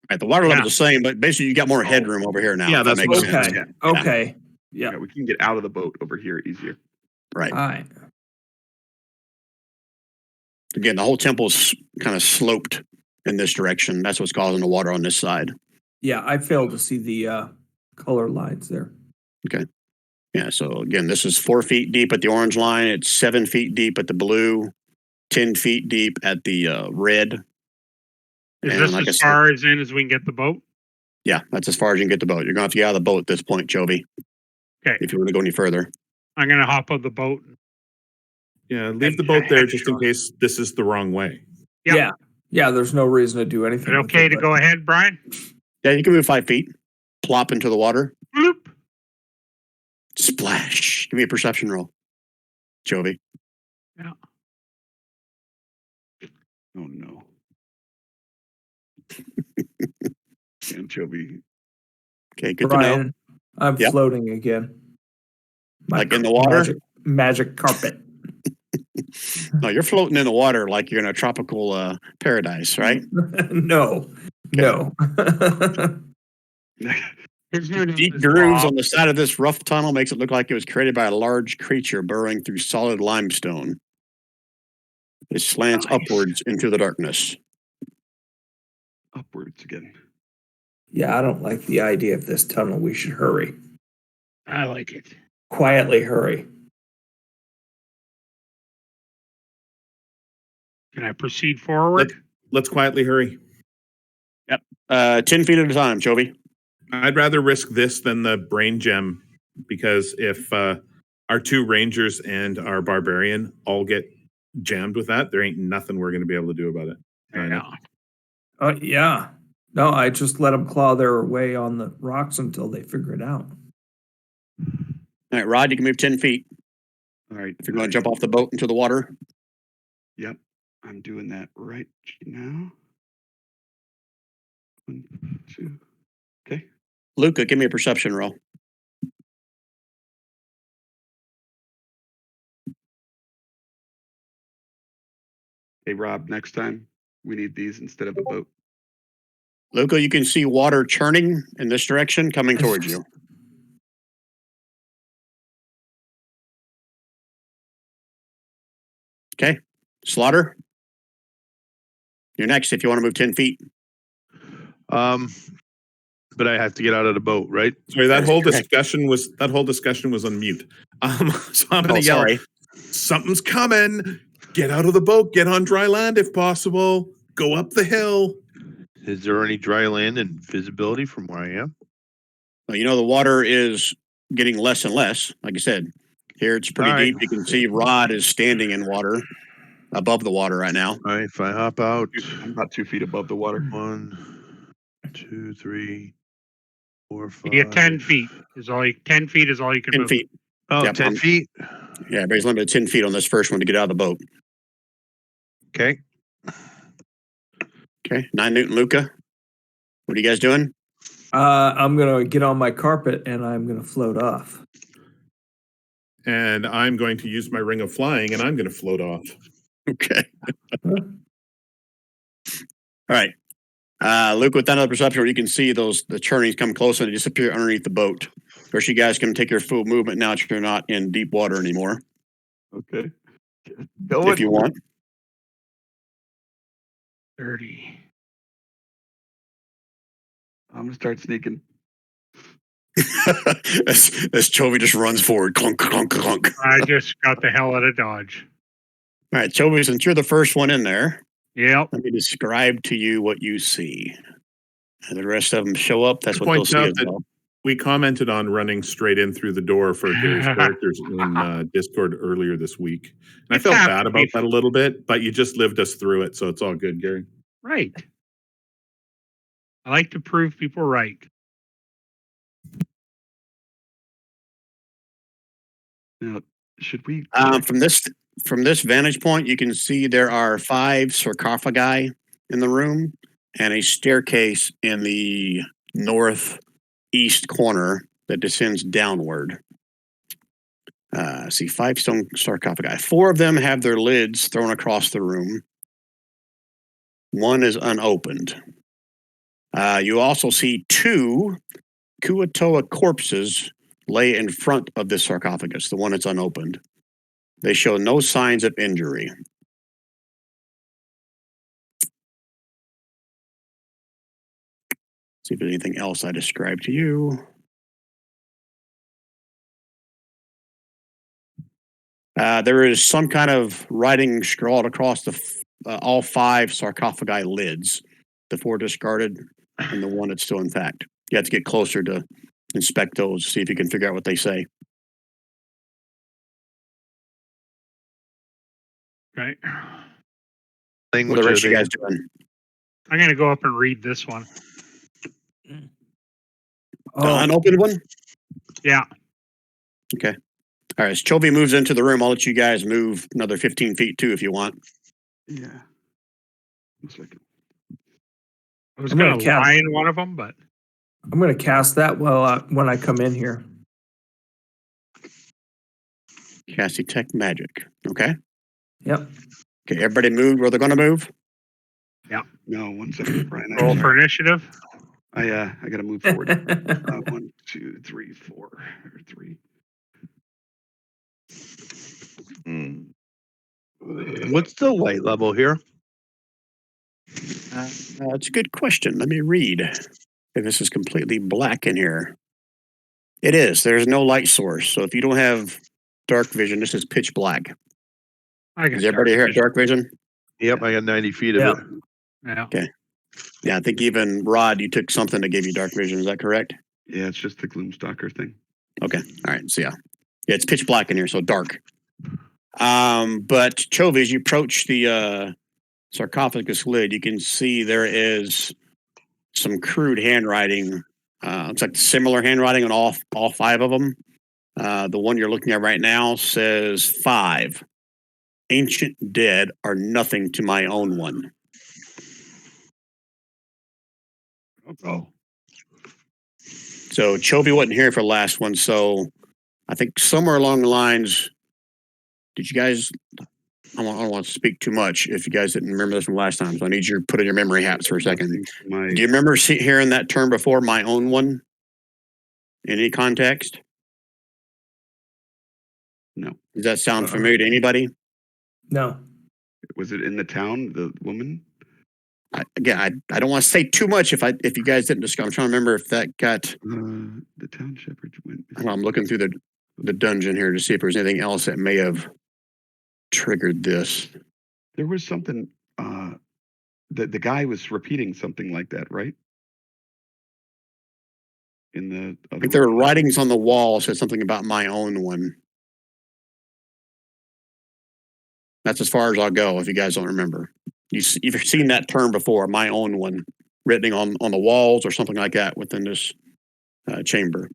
Right, the water level's Yeah. the same, but basically you got more headroom over here now. Yeah, if that that's makes what I'm sense. saying. Okay. Okay. Yeah. Yeah, we can get out of the boat over here easier. Right. All right. Again, the whole temple's kind of sloped in this direction. That's what's causing the water on this side. Yeah, I failed to see the color lines there. Yeah, so again, this is 4 feet deep at the orange line. It's 7 feet deep at the blue, 10 feet deep at the red. Is And this like I as said- far as in as we can get the boat? Yeah, that's as far as you can get the boat. You're going to have to get out of the boat at this point, Chovy, Okay. if you want to go any further. I'm going to hop on the boat. Yeah, And leave the boat there head just in shore. case this is the wrong way. Yep. Yeah. Yeah, there's no reason to do Is anything. it with okay it, to but- go ahead, Brian? Yeah, you can move 5 feet, plop into the water, Bloop. splash. Give me a perception roll, Chovy. Oh no. Anchovy. Okay, good to know. Brian, I'm Yep. floating again. Like in the water? Magic carpet. No, you're floating in the water like you're in a tropical paradise, right? No. No. His new name Deep is grooves Bob. on the side of this rough tunnel makes it look like it was created by a large creature burrowing through solid limestone. It slants Nice. upwards into the darkness. Upwards again. Yeah, I don't like the idea of this tunnel. We should hurry. I like it. Quietly hurry. Can I proceed forward? Let's quietly hurry. 10 feet at a time, Chovy. I'd rather risk this than the brain gem because if our 2 rangers and our barbarian all get jammed with that, there ain't nothing we're going to be able to do about it. Yeah. Yeah. No, I just let them claw their way on the rocks until they figure it out. All right, Rod, you can move 10 feet. All right. If you're going to jump off the boat into the water, Yep. I'm doing that right now. 1, 2. Okay. Luca, give me a perception roll. Hey Rob, next time we need these instead of a boat. Luca, you can see water churning in this direction coming towards you. Okay. Slaughter, you're next if you want to move 10 feet. But I have to get out of the boat, right? Sorry, that That's whole correct. discussion was on mute. So I'm Oh, going to yell, sorry. something's coming. Get out of the boat. Get on dry land if possible. Go up the hill. Is there any dry land and visibility from where I am? Well, you know, the water is getting less and less. Like I said, here it's pretty All right. deep. You can see Rod is standing in water, above the water right now. All right, if I hop out, I'm about 2 feet above the water. 1, 2, 3, 4, 5. You get 10 feet. 10 feet is all you can 10 move. feet. Oh, Yep, 10 feet. Yeah, everybody's limited to 10 feet on this first one to get out of the boat. Okay. Okay. 9 Newton Luca. What are you guys doing? I'm gonna get on my carpet and I'm gonna float off. and I'm going to use my ring of flying, and I'm going to float off. Okay. All right. Luke, with that other perception, where you can see the churnings come close and disappear underneath the boat. Of course, you guys can take your full movement now that you're not in deep water anymore. Okay. If you want. 30. I'm gonna start sneaking. as Chovy just runs forward. Clunk, clunk, clunk. I just got the hell out of Dodge. All right, Chovy, since you're the first one in there, Yep. let me describe to you what you see. And the rest of them show up. That's what they'll Points see out as that well. we commented on running straight in through the door for Gary's characters in Discord earlier this week. And I It's felt happened bad about before. that a little bit, but you just lived us through it, so it's all good, Gary. Right. I like to prove people right. Now, should we? From this vantage point, you can see there are 5 sarcophagi in the room and a staircase in the northeast corner that descends downward. See 5 stone sarcophagi. 4 of them have their lids thrown across the room. 1 is unopened. You also see 2 Kuatoa corpses lay in front of this sarcophagus, the one that's unopened. They show no signs of injury. See if there's anything else I described to you. There is some kind of writing scrawled across all 5 sarcophagi lids, the 4 discarded and the one that's still intact. You have to get closer to inspect those, see if you can figure out what they say. Right. What are the rest of you guys doing? I'm going to go up and read this one. The Oh, unopened one? Yeah. Okay. All right. As Chovy moves into the room, I'll let you guys move another 15 feet too if you want. Yeah. 1 second. I was I'm going gonna to cast- lie in one of them, but I'm going to cast that when I come in here. Cast detect magic. Okay. Yep. Okay. Everybody moved where they're going to move? No, 1 second, Brian. roll for initiative. I gotta move forward. 1, 2, 3, 4, or 3. What's the light level here? That's a good question. Let me read. If this is completely black in here. It is. There's no light source. So if you don't have dark vision, this is pitch black. I Does everybody here have dark vision? Yep, I got 90 feet of Yeah. it. Yeah. Yeah, I think even Rod, you took something that gave you dark vision. Is that correct? Yeah, it's just the Gloomstalker thing. Okay. All right. So yeah, it's pitch black in here, so dark. But Chovy, as you approach the sarcophagus lid, you can see there is some crude handwriting. It's like similar handwriting on all 5 of them. The one you're looking at right now says 5. Ancient dead are nothing to my own one. Oh. So Chovy wasn't here for the last one, so I think somewhere along the lines, did you guys? I don't want to speak too much if you guys didn't remember this from last time. So I need you to put in your memory hats for a second. Do you remember hearing that term before? My own one. In any context? No. Does that sound familiar to anybody? No. Was it in the town, the woman? I don't want to say too much if you guys didn't discuss. I'm trying to remember if that got. The town shepherd went. I'm looking through the dungeon here to see if there's anything else that may have triggered this. There was something. The guy was repeating something like that, right? In the I other think there were one? writings on the wall said something about my own one. That's as far as I'll go if you guys don't remember. You've seen that term before, my own one, written on the walls or something like that within this chamber.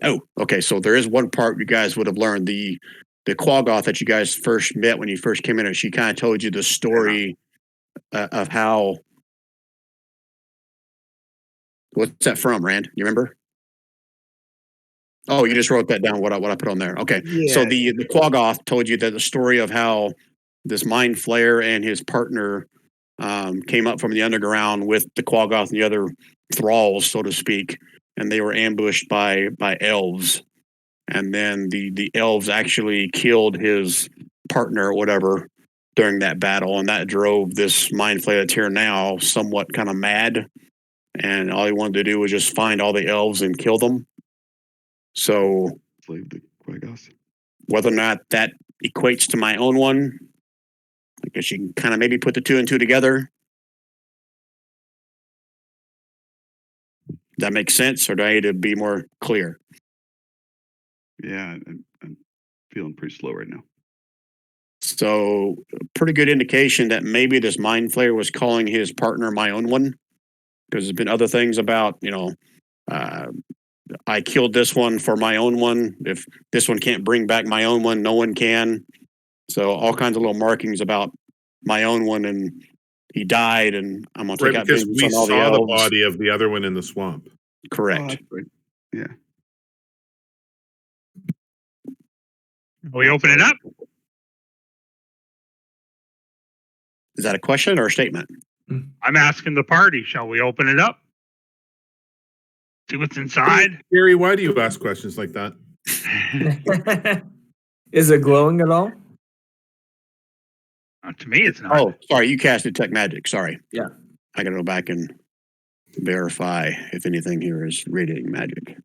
Oh, okay. So there is one part you guys would have learned. The Quaggoth that you guys first met when you first came in, she kind of told you the story of how What's that from, Rand? You remember? Oh, you just wrote that down. What I put on there. Okay. So Yeah. the Quaggoth told you that the story of how this mind flayer and his partner came up from the underground with the Quaggoth and the other thralls, so to speak, and they were ambushed by elves. And then the elves actually killed his partner or whatever during that battle, and that drove this mind flayer that's here now somewhat kind of mad. And all he wanted to do was just find all the elves and kill them. So Slave the Quaggoth. whether or not that equates to my own one, I guess you can kind of maybe put the two and two together. Does that make sense, or do I need to be more clear? Yeah, I'm feeling pretty slow right now. So, a pretty good indication that maybe this mind flayer was calling his partner my own one, because there's been other things about, I killed this one for my own one. If this one can't bring back my own one, no one can. So, all kinds of little markings about my own one, and he died, and I'm gonna take Right, out because vengeance we on all the saw the elves. body of the other one in the swamp. Oh, Correct. that's great. Yeah. We open it up. Is that a question or a statement? I'm asking the party. Shall we open it up? See what's inside. Gary, why do you ask questions like that? Is it glowing at all? To me, it's not. Oh, sorry, you cast detect magic. Sorry. Yeah. I gotta go back and verify if anything here is radiating magic.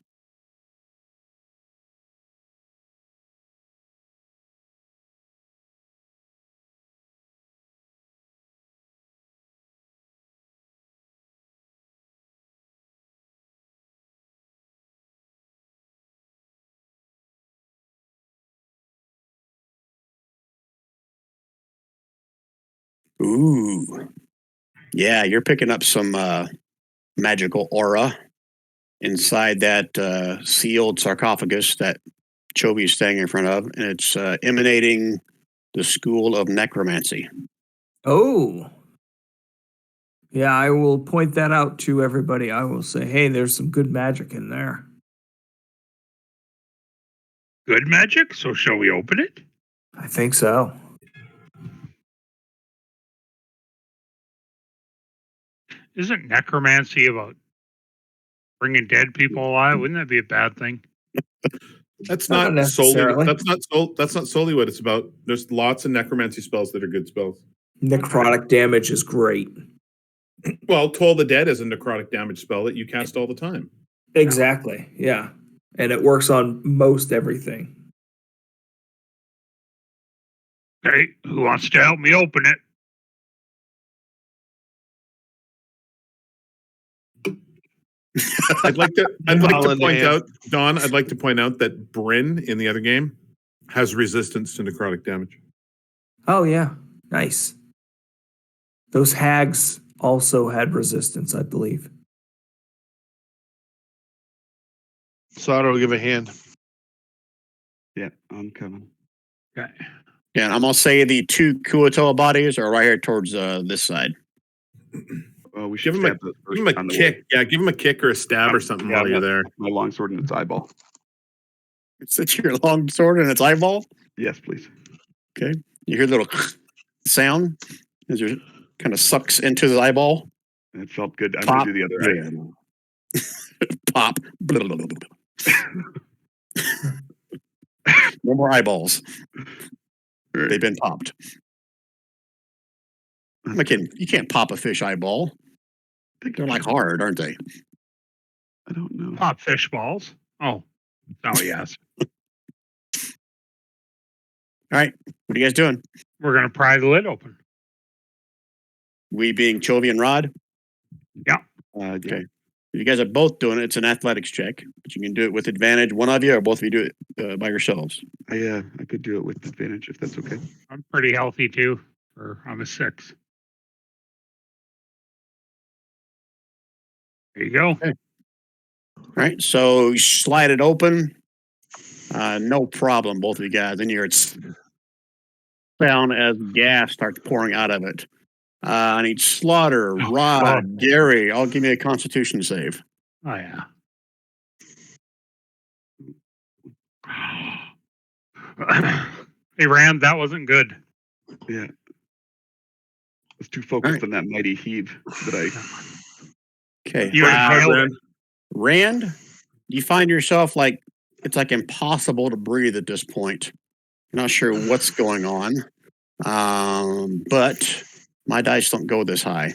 Ooh. Yeah, you're picking up some magical aura inside that sealed sarcophagus that Chovy is standing in front of, and it's emanating the school of necromancy. Oh. Yeah, I will point that out to everybody. I will say, hey, there's some good magic in there. Good magic. So shall we open it? I think so. Isn't necromancy about bringing dead people alive? Wouldn't that be a bad thing? That's Not not solely. necessarily. That's not solely what it's about. There's lots of necromancy spells that are good spells. Necrotic damage is great. Well, Toll the Dead is a necrotic damage spell that you cast all the time. Exactly. Yeah. And it works on most everything. Okay, who wants to help me open it? I'd like to point Volunteer. out, Don. I'd like to point out that Bryn in the other game has resistance to necrotic damage. Oh, yeah. Nice. Those hags also had resistance, I believe. Slaughter will give a hand. Yeah, I'm coming. Okay. Yeah, and I'm gonna say the two Kuatoa bodies are right here towards this side. We should Give him stab the first Give him a on the kick. way. Yeah, give him a kick or a stab or something Yeah, while you're there. my longsword in its eyeball. It's your long sword and its eyeball. Yes, please. You hear a little sound as it kind of sucks into the eyeball. It felt good. I'm Pop. gonna do the other eye. Pop. Blah, blah, blah, blah. No more eyeballs. Right. They've been popped. I'm not kidding. You can't pop a fish eyeball. They're like hard, aren't they? I don't know. Pop fish balls. Oh, yes. All right. What are you guys doing? We're gonna pry the lid open. We being Chovy and Rod? Yeah. Okay. You guys are both doing it. It's an athletics check, but you can do it with advantage. One of you or both of you do it by yourselves. I could do it with advantage if that's okay. I'm pretty healthy too. I'm a 6. There you go. Okay. All right. So you slide it open. No problem, both of you guys. And you're down as gas starts pouring out of it. I need Slaughter, Rod, Gary. I'll give you a Constitution save. Oh yeah. Hey Rand, that wasn't good. Yeah. I was too focused on that mighty heave that I. Okay. You inhaled it. Rand, you find yourself like it's like impossible to breathe at this point. Not sure what's going on, but my dice don't go this high.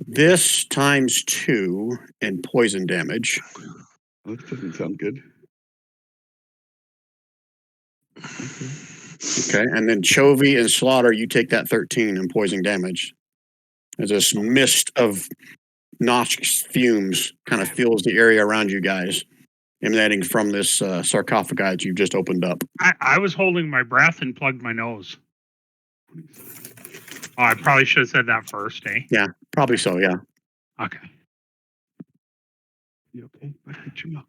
This times 2 in poison damage. Oh, this doesn't sound good. Okay, and then Chovy and Slaughter, you take that 13 in poison damage. As this mist of noxious fumes kind of fills the area around you guys, emanating from this sarcophagi that you've just opened up. I was holding my breath and plugged my nose. Oh, I probably should have said that first, eh? Yeah, probably so, yeah. Okay. You okay? I get your milk.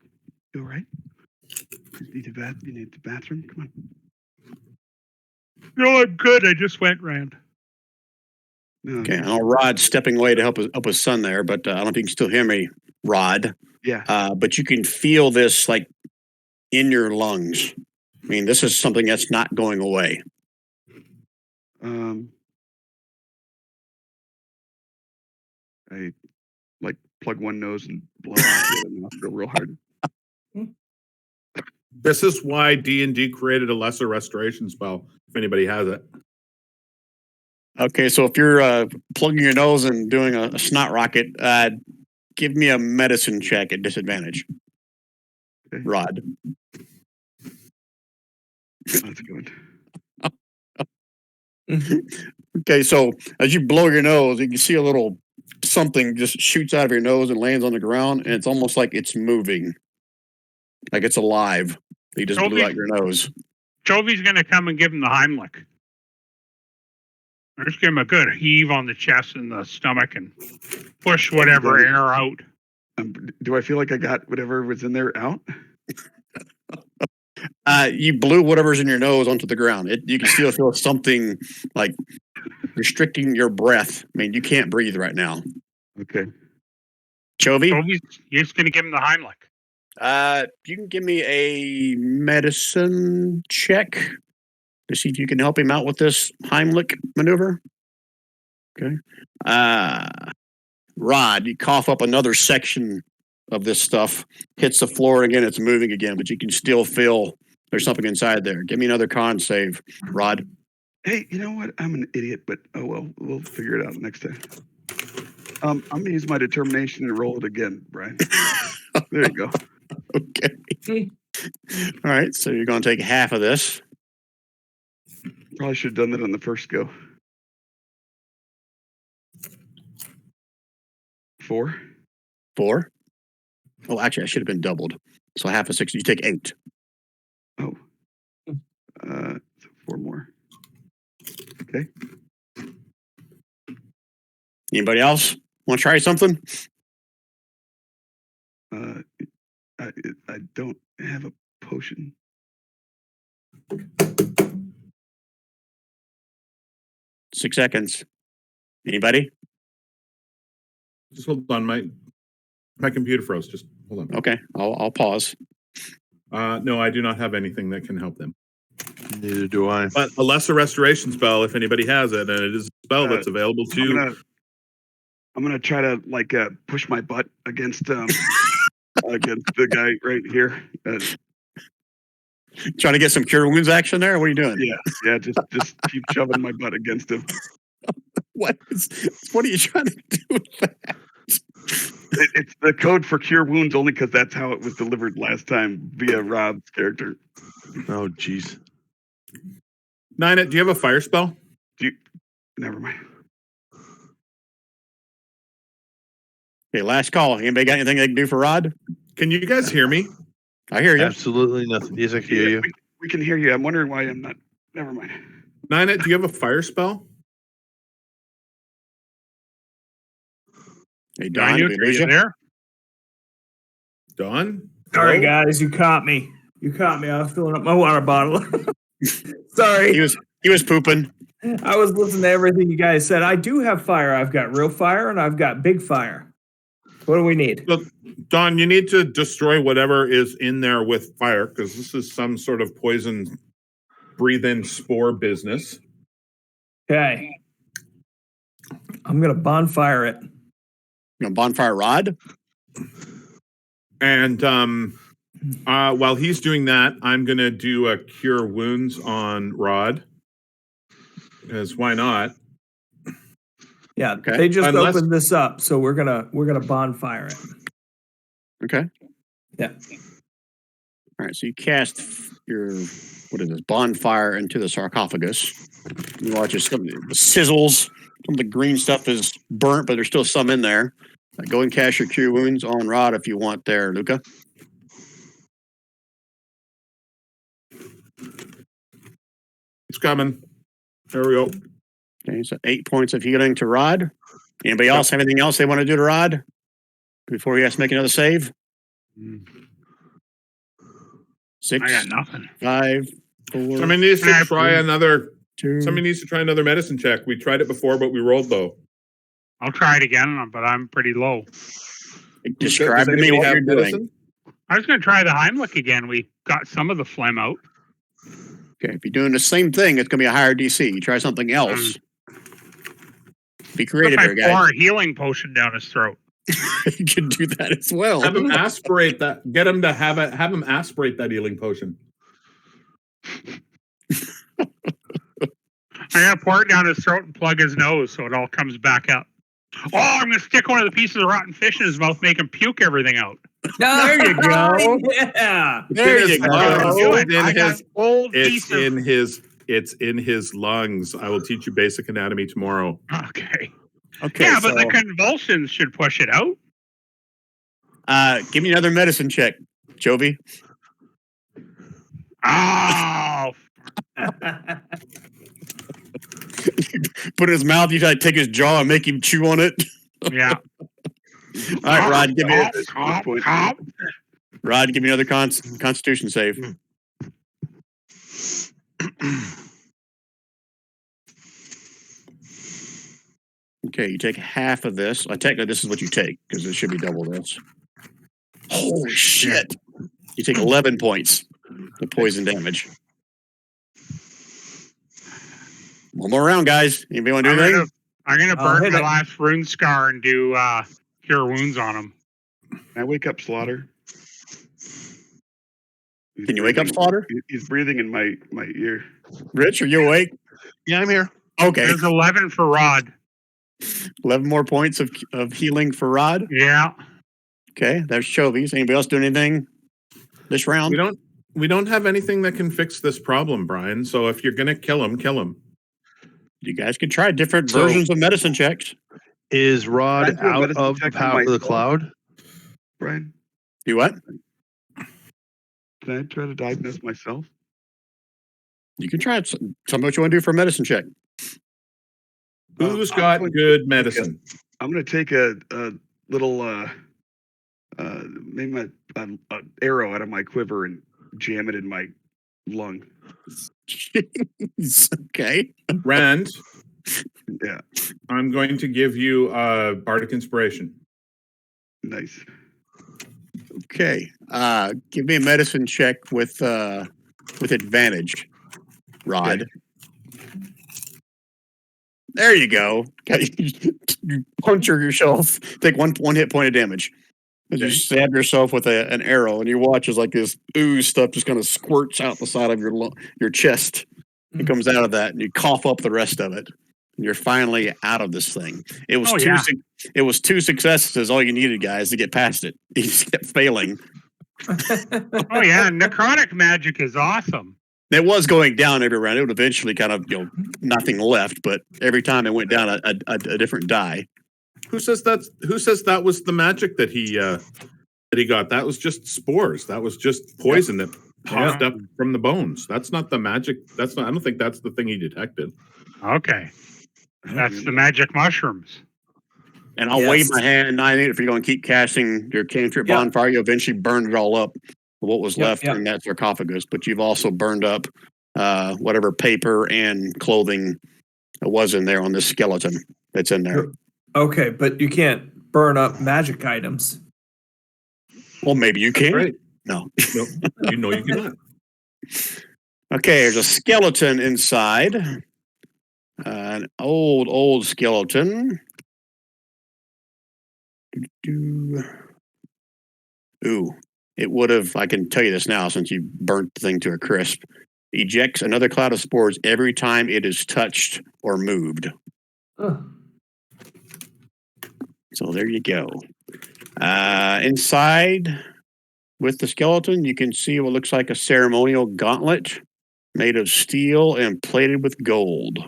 You all right? You need the bathroom? Come on. No, I'm good. I just went, Rand. No. Okay, I know Rod's stepping away to help his son there, but I don't know if you can still hear me, Rod. Yeah. But you can feel this like in your lungs. I mean, this is something that's not going away. I like plug one nose and blow out the other nostril real hard. This is why D&D created a lesser restoration spell, if anybody has it. Okay, so if you're plugging your nose and doing a snot rocket, give me a medicine check at disadvantage. Okay. Rod. That's good. Okay, so as you blow your nose, you can see a little something just shoots out of your nose and lands on the ground, and it's almost like it's moving, like it's alive. You just blew out your nose. Jovi's going to come and give him the Heimlich. Just give him a good heave on the chest and the stomach and push whatever air out. Do I feel like I got whatever was in there out? You blew whatever's in your nose onto the ground. You can still feel something like restricting your breath. I mean, you can't breathe right now. Okay. Chovy? He's going to give him the Heimlich. You can give me a medicine check to see if you can help him out with this Heimlich maneuver. Okay. Rod, you cough up another section of this stuff, hits the floor again, it's moving again, but you can still feel there's something inside there. Give me another con save, Rod. Hey, you know what? I'm an idiot, but oh well, we'll figure it out next time. I'm gonna use my determination and roll it again, Brian. There you go. Okay. All right, so you're going to take half of this. Probably should have done that on the first go. 4. Oh, actually, I should have been doubled. So half of 6, you take 8. Oh. So 4 more. Okay. Anybody else want to try something? I don't have a potion. Six seconds. Anybody? Just hold on, my computer froze. Just hold on. Okay, I'll pause. No, I do not have anything that can help them. Neither do I. But a lesser restoration spell, if anybody has it, and it is a spell that's available to. I'm gonna try to push my butt against against the guy right here. Trying to get some cure wounds action there? What are you doing? Yeah. Just keep shoving my butt against him. What are you trying to do with that? It's the code for cure wounds only because that's how it was delivered last time via Rob's character. Oh, jeez. Nina, do you have a fire spell? Never mind. Okay, last call. Anybody got anything they can do for Rod? Can you guys hear me? I hear you. Absolutely nothing. Yes, I can hear you. We can hear you. I'm wondering why I'm not. Never mind. Nina, do you have a fire spell? Hey, Don, Are you there? Dawn? Sorry, guys, you caught me. I was filling up my water bottle. Sorry. He was pooping. I was listening to everything you guys said. I do have fire. I've got real fire and I've got big fire. What do we need? Look, Don, you need to destroy whatever is in there with fire because this is some sort of poison breathe-in spore business. Okay. I'm gonna bonfire it. You know, bonfire rod. And while he's doing that, I'm gonna do a cure wounds on Rod. Because why not? Yeah, Okay. they just Unless- opened this up, so we're gonna bonfire it. Okay. Yeah. All right. So you cast your bonfire into the sarcophagus. You watch as some of the sizzles. Some of the green stuff is burnt, but there's still some in there. Go and cast your cure wounds on Rod if you want there, Luca. It's coming. There we go. Okay, so 8 points of healing to Rod. Anybody else have anything else they want to do to Rod before he has to make another save? 6, I got nothing. 5, 4, Somebody needs to try another. 2. Somebody needs to try another medicine check. We tried it before, but we rolled low. I'll try it again, but I'm pretty low. Describe to me what you're doing. I was going to try the Heimlich again. We got some of the phlegm out. Okay, if you're doing the same thing, it's going to be a higher DC. You try something else. Be creative If here, I guys. pour a healing potion down his throat. You can do that as well. Have him aspirate that. Get him to have him aspirate that healing potion. I'm going to pour it down his throat and plug his nose so it all comes back up. Oh, I'm going to stick one of the pieces of rotten fish in his mouth, make him puke everything out. There you go. Yeah. There you That's go. what I'm doing. in I got his- an old It's piece of... in his lungs. I will teach you basic anatomy tomorrow. Okay. Okay, Yeah, so, but the convulsions should push it out. give me another medicine check, Jovi. Oh, Put it in his mouth. You try to take his jaw and make him chew on it. yeah. All right, Rod, give me Cop. Rod, give me another Constitution save. Okay, you take half of this. Technically, this is what you take because it should be double this. Holy shit! You take 11 points of poison damage. One more round, guys. Anybody want to do anything? I'm gonna I'll burn hit the it. last rune scar and do cure wounds on him. Can I wake up Slaughter? He's Can you wake up breathing- Slaughter? He's breathing in my ear. Rich, are you awake? Yeah, I'm here. Okay, There's 11 for Rod. 11 more points of healing for Rod. Yeah. Okay, there's Chovies. Anybody else doing anything this round? We don't have anything that can fix this problem, Brian. So if you're gonna kill him, kill him. You guys could try different So- versions of medicine checks. Is Rod Can I do a out medicine of the check on power of the myself? cloud? Brian, Do what? can I try to diagnose myself? You can try it. Tell me what you want to do for a medicine check. Who's I'm got going- good medicine? I'm gonna take a little maybe an arrow out of my quiver and jam it in my lung. Jeez, okay. Rand, Yeah, I'm going to give you bardic inspiration. nice. Okay. Give me a medicine check with advantage, Rod. Okay. There you go. You puncture yourself. Take one hit point of damage. As you Okay. stab yourself with an arrow, and you watch as like this ooze stuff just kind of squirts out the side of your chest. It comes out of that, and you cough up the rest of it. And you're finally out of this thing. It was Oh, two. yeah. It was 2 successes. All you needed, guys, to get past it. You just kept failing. Oh yeah. Necrotic magic is awesome. It was going down every round. It would eventually kind of, nothing left. But every time it went down a different die. Who says that was the magic that he got? That was just spores. That was just poison that popped up from the bones. That's not the magic. I don't think that's the thing he detected. Okay. That's the magic mushrooms. And I'll Yes. wave my hand. I think if you're going to keep casting your cantrip Yep. bonfire, you eventually burn it all up. What was Yep, left yep. in that sarcophagus, but you've also burned up whatever paper and clothing was in there on this skeleton that's in there. Okay, but you can't burn up magic items. Well, maybe you can. Right. No. No, you know you cannot. Okay, there's a skeleton inside. An old skeleton. Ooh, it would have, I can tell you this now since you burnt the thing to a crisp. Ejects another cloud of spores every time it is touched or moved. So there you go. Inside with the skeleton, you can see what looks like a ceremonial gauntlet made of steel and plated with gold.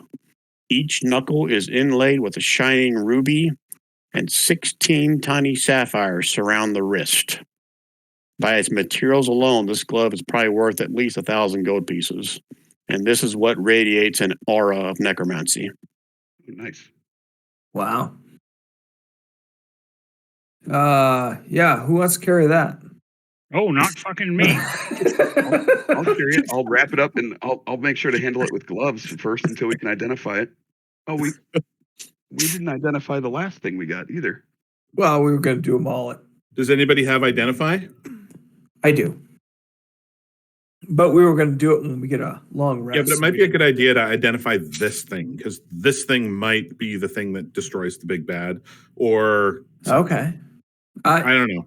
Each knuckle is inlaid with a shining ruby, and 16 tiny sapphires surround the wrist. By its materials alone, this glove is probably worth at least 1,000 gold pieces. And this is what radiates an aura of necromancy. Nice. Wow. Yeah, who wants to carry that? Oh, not fucking me. I'll carry it. I'll wrap it up, and I'll make sure to handle it with gloves first until we can identify it. Oh, we didn't identify the last thing we got either. Well, we were going to do them all. Does anybody have identify? I do. But we were going to do it when we get a long rest. Yeah, but it might be a good idea to identify this thing, because this thing might be the thing that destroys the big bad. Or Okay. I don't know.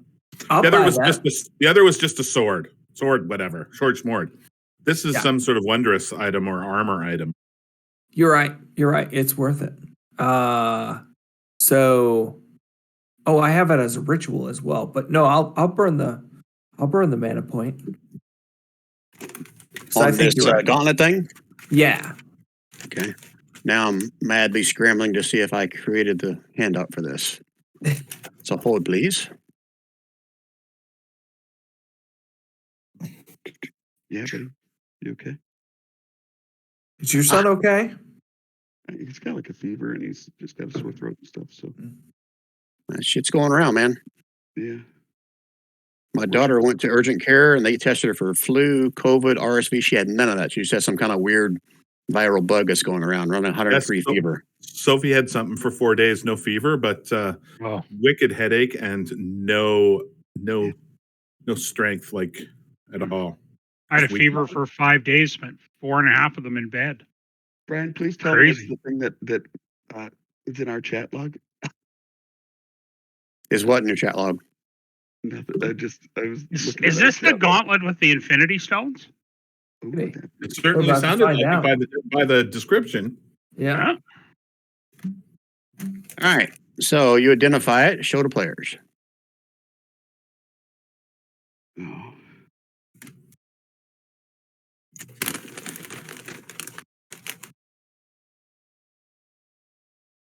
I'll The other buy was that. the other was just a sword. Sword, whatever. Short smord. This is some sort of wondrous item or armor item. You're right. You're right. It's worth it. So I have it as a ritual as well. But no, I'll burn the mana point. So On this gauntlet thing? Yeah. Okay. Now I'm madly scrambling to see if I created the handout for this. So hold, please. Yeah, buddy. You okay? Is your son okay? He's got like a fever, and he's just got a sore throat and stuff. So That shit's going around, man. yeah. My daughter went to urgent care and they tested her for flu, COVID, RSV. She had none of that. She just had some kind of weird viral bug that's going around, running 103 fever. Sophie had something for 4 days, no fever, but wicked headache and no strength, like at all. I had a fever for 5 days, spent 4.5 of them in bed. Brian, please tell Crazy. me the thing that is in our chat log. Is what in your chat log? Nothing. I was. looking Is at our this the chat log. gauntlet with the infinity stones? Ooh, Hey. that- It certainly We're about to sounded find like out. it by the description. Yeah. Huh? All right. So you identify it, show the players. oh.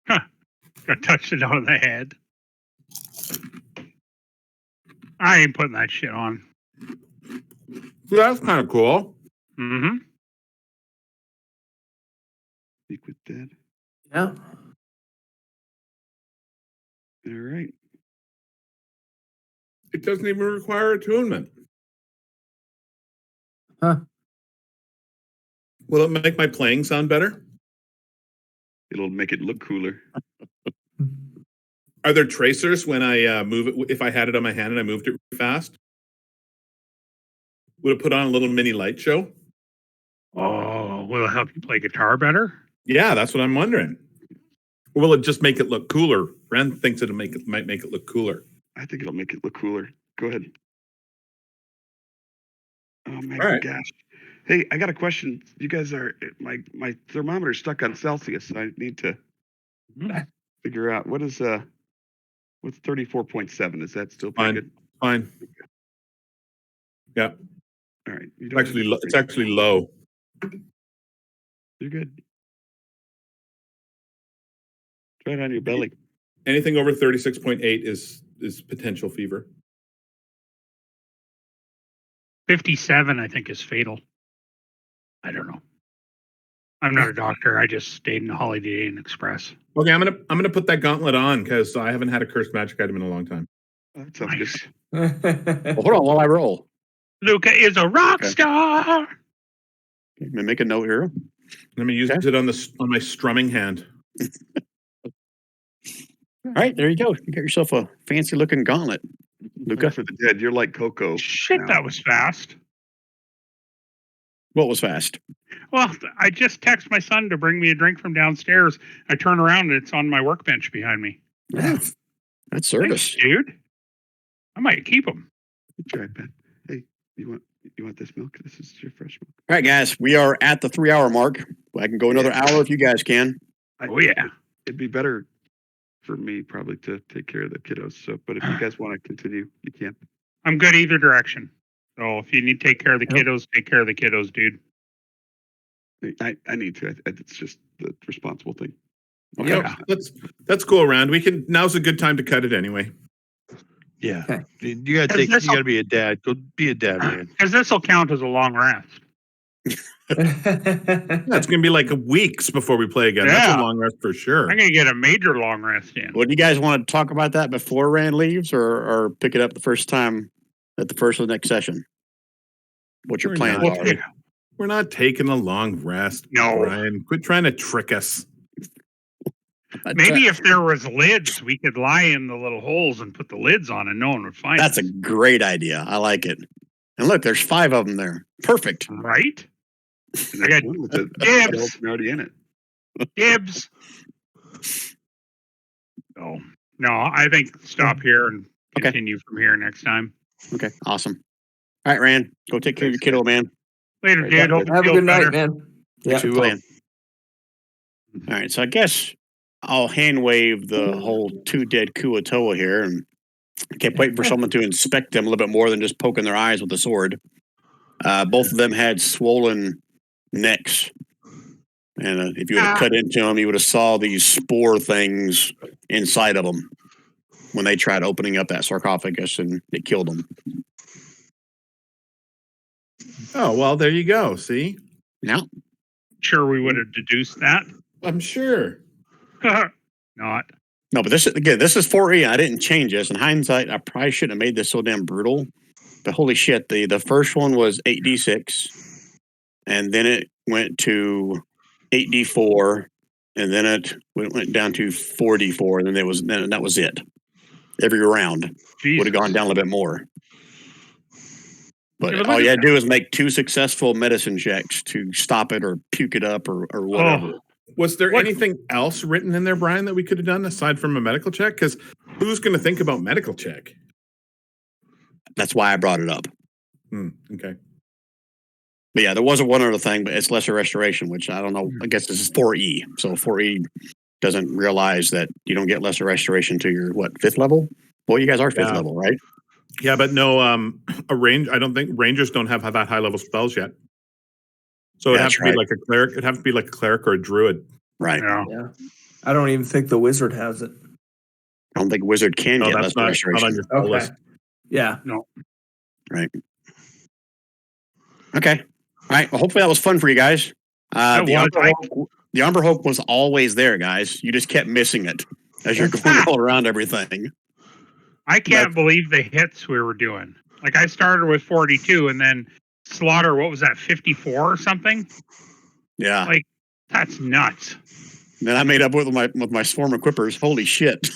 Got touched it on the head. I ain't putting that shit on. Yeah, that's kind of cool. Mm-hmm. Speak with dead. Yeah. All right. It doesn't even require attunement. Huh. Will it make my playing sound better? It'll make it look cooler. Are there tracers when I move it? If I had it on my hand and I moved it really fast, would it put on a little mini light show? Oh, will it help you play guitar better? Yeah, that's what I'm wondering. Or will it just make it look cooler? Ren thinks might make it look cooler. I think it'll make it look cooler. Go ahead. Oh my All right. gosh. Hey, I got a question. You guys are my thermometer's stuck on Celsius, so I need to figure out what's 34.7. Is that still pretty Fine. good? Fine. Yeah, All right. You it's actually low. You're good. Try it on your belly. Anything over 36.8 is potential fever. 57, I think, is fatal. I don't know. I'm not a doctor. I just stayed in the Holiday Inn Express. Okay, I'm gonna put that gauntlet on because I haven't had a cursed magic item in a long time. Oh, that sounds Nice. good. Well, hold on while I roll. Luca is a rock star. Let me make a note here. Let me use it on my strumming hand. All right, there you go. You got yourself a fancy looking gauntlet, Look Luca. for the dead. You're like Coco. Shit, now. that was fast. What was fast? Well, I just text my son to bring me a drink from downstairs. I turn around and it's on my workbench behind me. That's service. Thanks, dude. I might keep them. Good try, Ben. Hey, you want this milk? This is your fresh milk. All right, guys, we are at the 3-hour mark. I can go another hour if you guys can. Oh yeah. It'd be better for me probably to take care of the kiddos. So, but if you guys want to continue, you can. I'm good either direction. So if you need to take care of the Yep. kiddos, take care of the kiddos, dude. I need to. It's just the responsible thing. Okay. Yeah. Let's go around. We can. Now's a good time to cut it anyway. Yeah. Okay. You gotta Because you gotta be a dad. Go be a dad, man. Because this will count as a long rest. That's gonna be like weeks before we play again. That's Yeah. a long rest for sure. I'm gonna get a major long rest in. Well, do you guys want to talk about that before Rand leaves, or pick it up the first time at the first of the next session? What your We're plans not. are? We're not taking a long rest. No. Brian. Quit trying to trick us. Maybe if there was lids, we could lie in the little holes and put the lids on, and no one would find That's us. a great idea. I like it. And look, there's 5 of them there. Perfect. Right? And I that's got one with the dibs. adults already in it. Dibs. So no, I think stop here and Okay. continue from here next time. Okay, awesome. All right, Rand, go take care of your kiddo, man. Later, Right, dude. bye, Hope bud. you Have a feel good better. night, man. Yeah. Thanks for will. playing. All right, so I guess I'll hand wave the whole 2 dead Kuatoa here, and I kept waiting for someone to inspect them a little bit more than just poking their eyes with a sword. Both of them had swollen necks, and if you would have cut into them, you would have saw these spore things inside of them when they tried opening up that sarcophagus, and it killed them. Oh well, there you go. See, Yeah, Sure, we would have deduced that. I'm sure. Not. no, but this is 4E. I didn't change this. In hindsight, I probably shouldn't have made this so damn brutal. But holy shit, the first one was 8d6, and then it went to 8d4, and then it went down to 4d4, and then that was it. Every round would Jesus. have gone down a little bit more. But Yeah, but all look you at had to do is make 2 successful medicine checks to stop it or puke it up or whatever. Oh, Was there What- anything else written in there, Brian, that we could have done aside from a medical check? Because who's going to think about medical check? That's why I brought it up. Okay. But yeah, there was one other thing, but it's lesser restoration, which I don't know. I guess this is 4E. So 4E doesn't realize that you don't get lesser restoration to your, 5th level? Well, you guys are 5th Yeah. level, right? Yeah, but no, a range. I don't think rangers don't have that high level spells yet. So it'd have That's to be right. like a cleric. It'd have to be like a cleric or a druid. Right. yeah. Yeah. I don't even think the wizard has it. I don't think wizard can No, get that's lesser not restoration. on your spell Okay. list. Yeah. Okay. All right. Well, hopefully that was fun for you guys. That The was. the Umber Hulk was always there, guys. You just kept missing it as you're going all around everything. I can't believe the hits we were doing. Like I started with 42 and then Slaughter, what was that, 54 or something? Yeah. Like, that's nuts. Then I made up with my swarm equippers. Holy shit.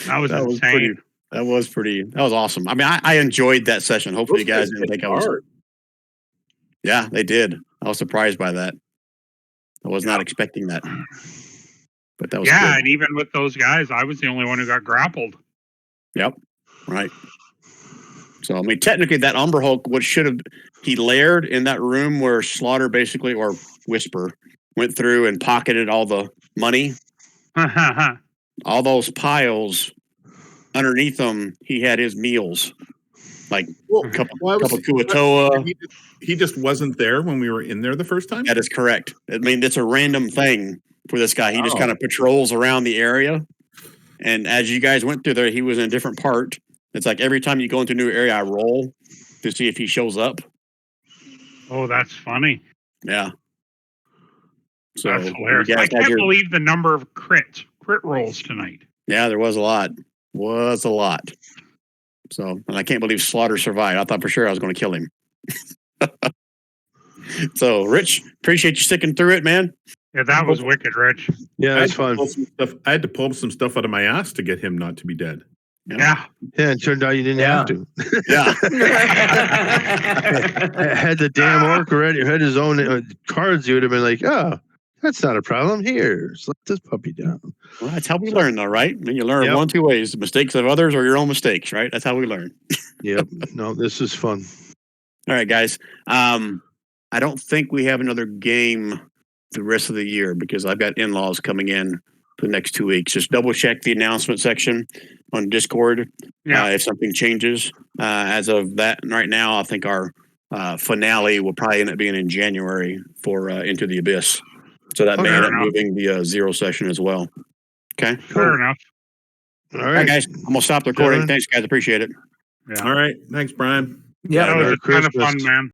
That was That was insane. That was awesome. I mean, I enjoyed that session. Hopefully you guys didn't think I was. hard. Yeah, they did. I was surprised by that. I was not expecting that. But that was Yeah, good. and even with those guys, I was the only one who got grappled. Right. So I mean, technically, that Umber Hulk he layered in that room where Slaughter basically, or Whisper, went through and pocketed all the money. All those piles underneath them, he had his meals, like Well, a couple well, Kuatoa. he just wasn't there when we were in there the first time. That is correct. I mean, it's a random thing for this guy. He just Oh. kind of patrols around the area, and as you guys went through there, he was in a different part. It's like every time you go into a new area, I roll to see if he shows up. Oh, that's funny. Yeah. So That's you hilarious. guys I had can't your- believe the number of crit rolls tonight. Yeah, there was a lot. So, and I can't believe Slaughter survived. I thought for sure I was going to kill him. So, Rich, appreciate you sticking through it, man. Yeah, that was wicked, Rich. Yeah, that's fun. I had to pull some stuff out of my ass to get him not to be dead. Yeah. Yeah, it turned out you didn't have to. Yeah. Had the damn orc already had his own cards, you would have been like, oh, that's not a problem. Here, slap this puppy down. Well, that's how we learn, though, right? I mean, you learn Yep. one of two ways: the mistakes of others or your own mistakes, right? That's how we learn. Yep. No, this is fun. All right, guys. I don't think we have another game the rest of the year because I've got in-laws coming in for the next 2 weeks. Just double check the announcement section on Discord if something changes. As of that, right now, I think our finale will probably end up being in January for Into the Abyss. So that may Fair end up enough. moving the zero session as well. Okay. Fair enough. All All right, right. guys. I'm gonna stop the recording. Gentlemen. Thanks, guys. Appreciate it. Yeah. All right. Thanks, Brian. Yeah. That was Merry a ton of Christmas. fun, man.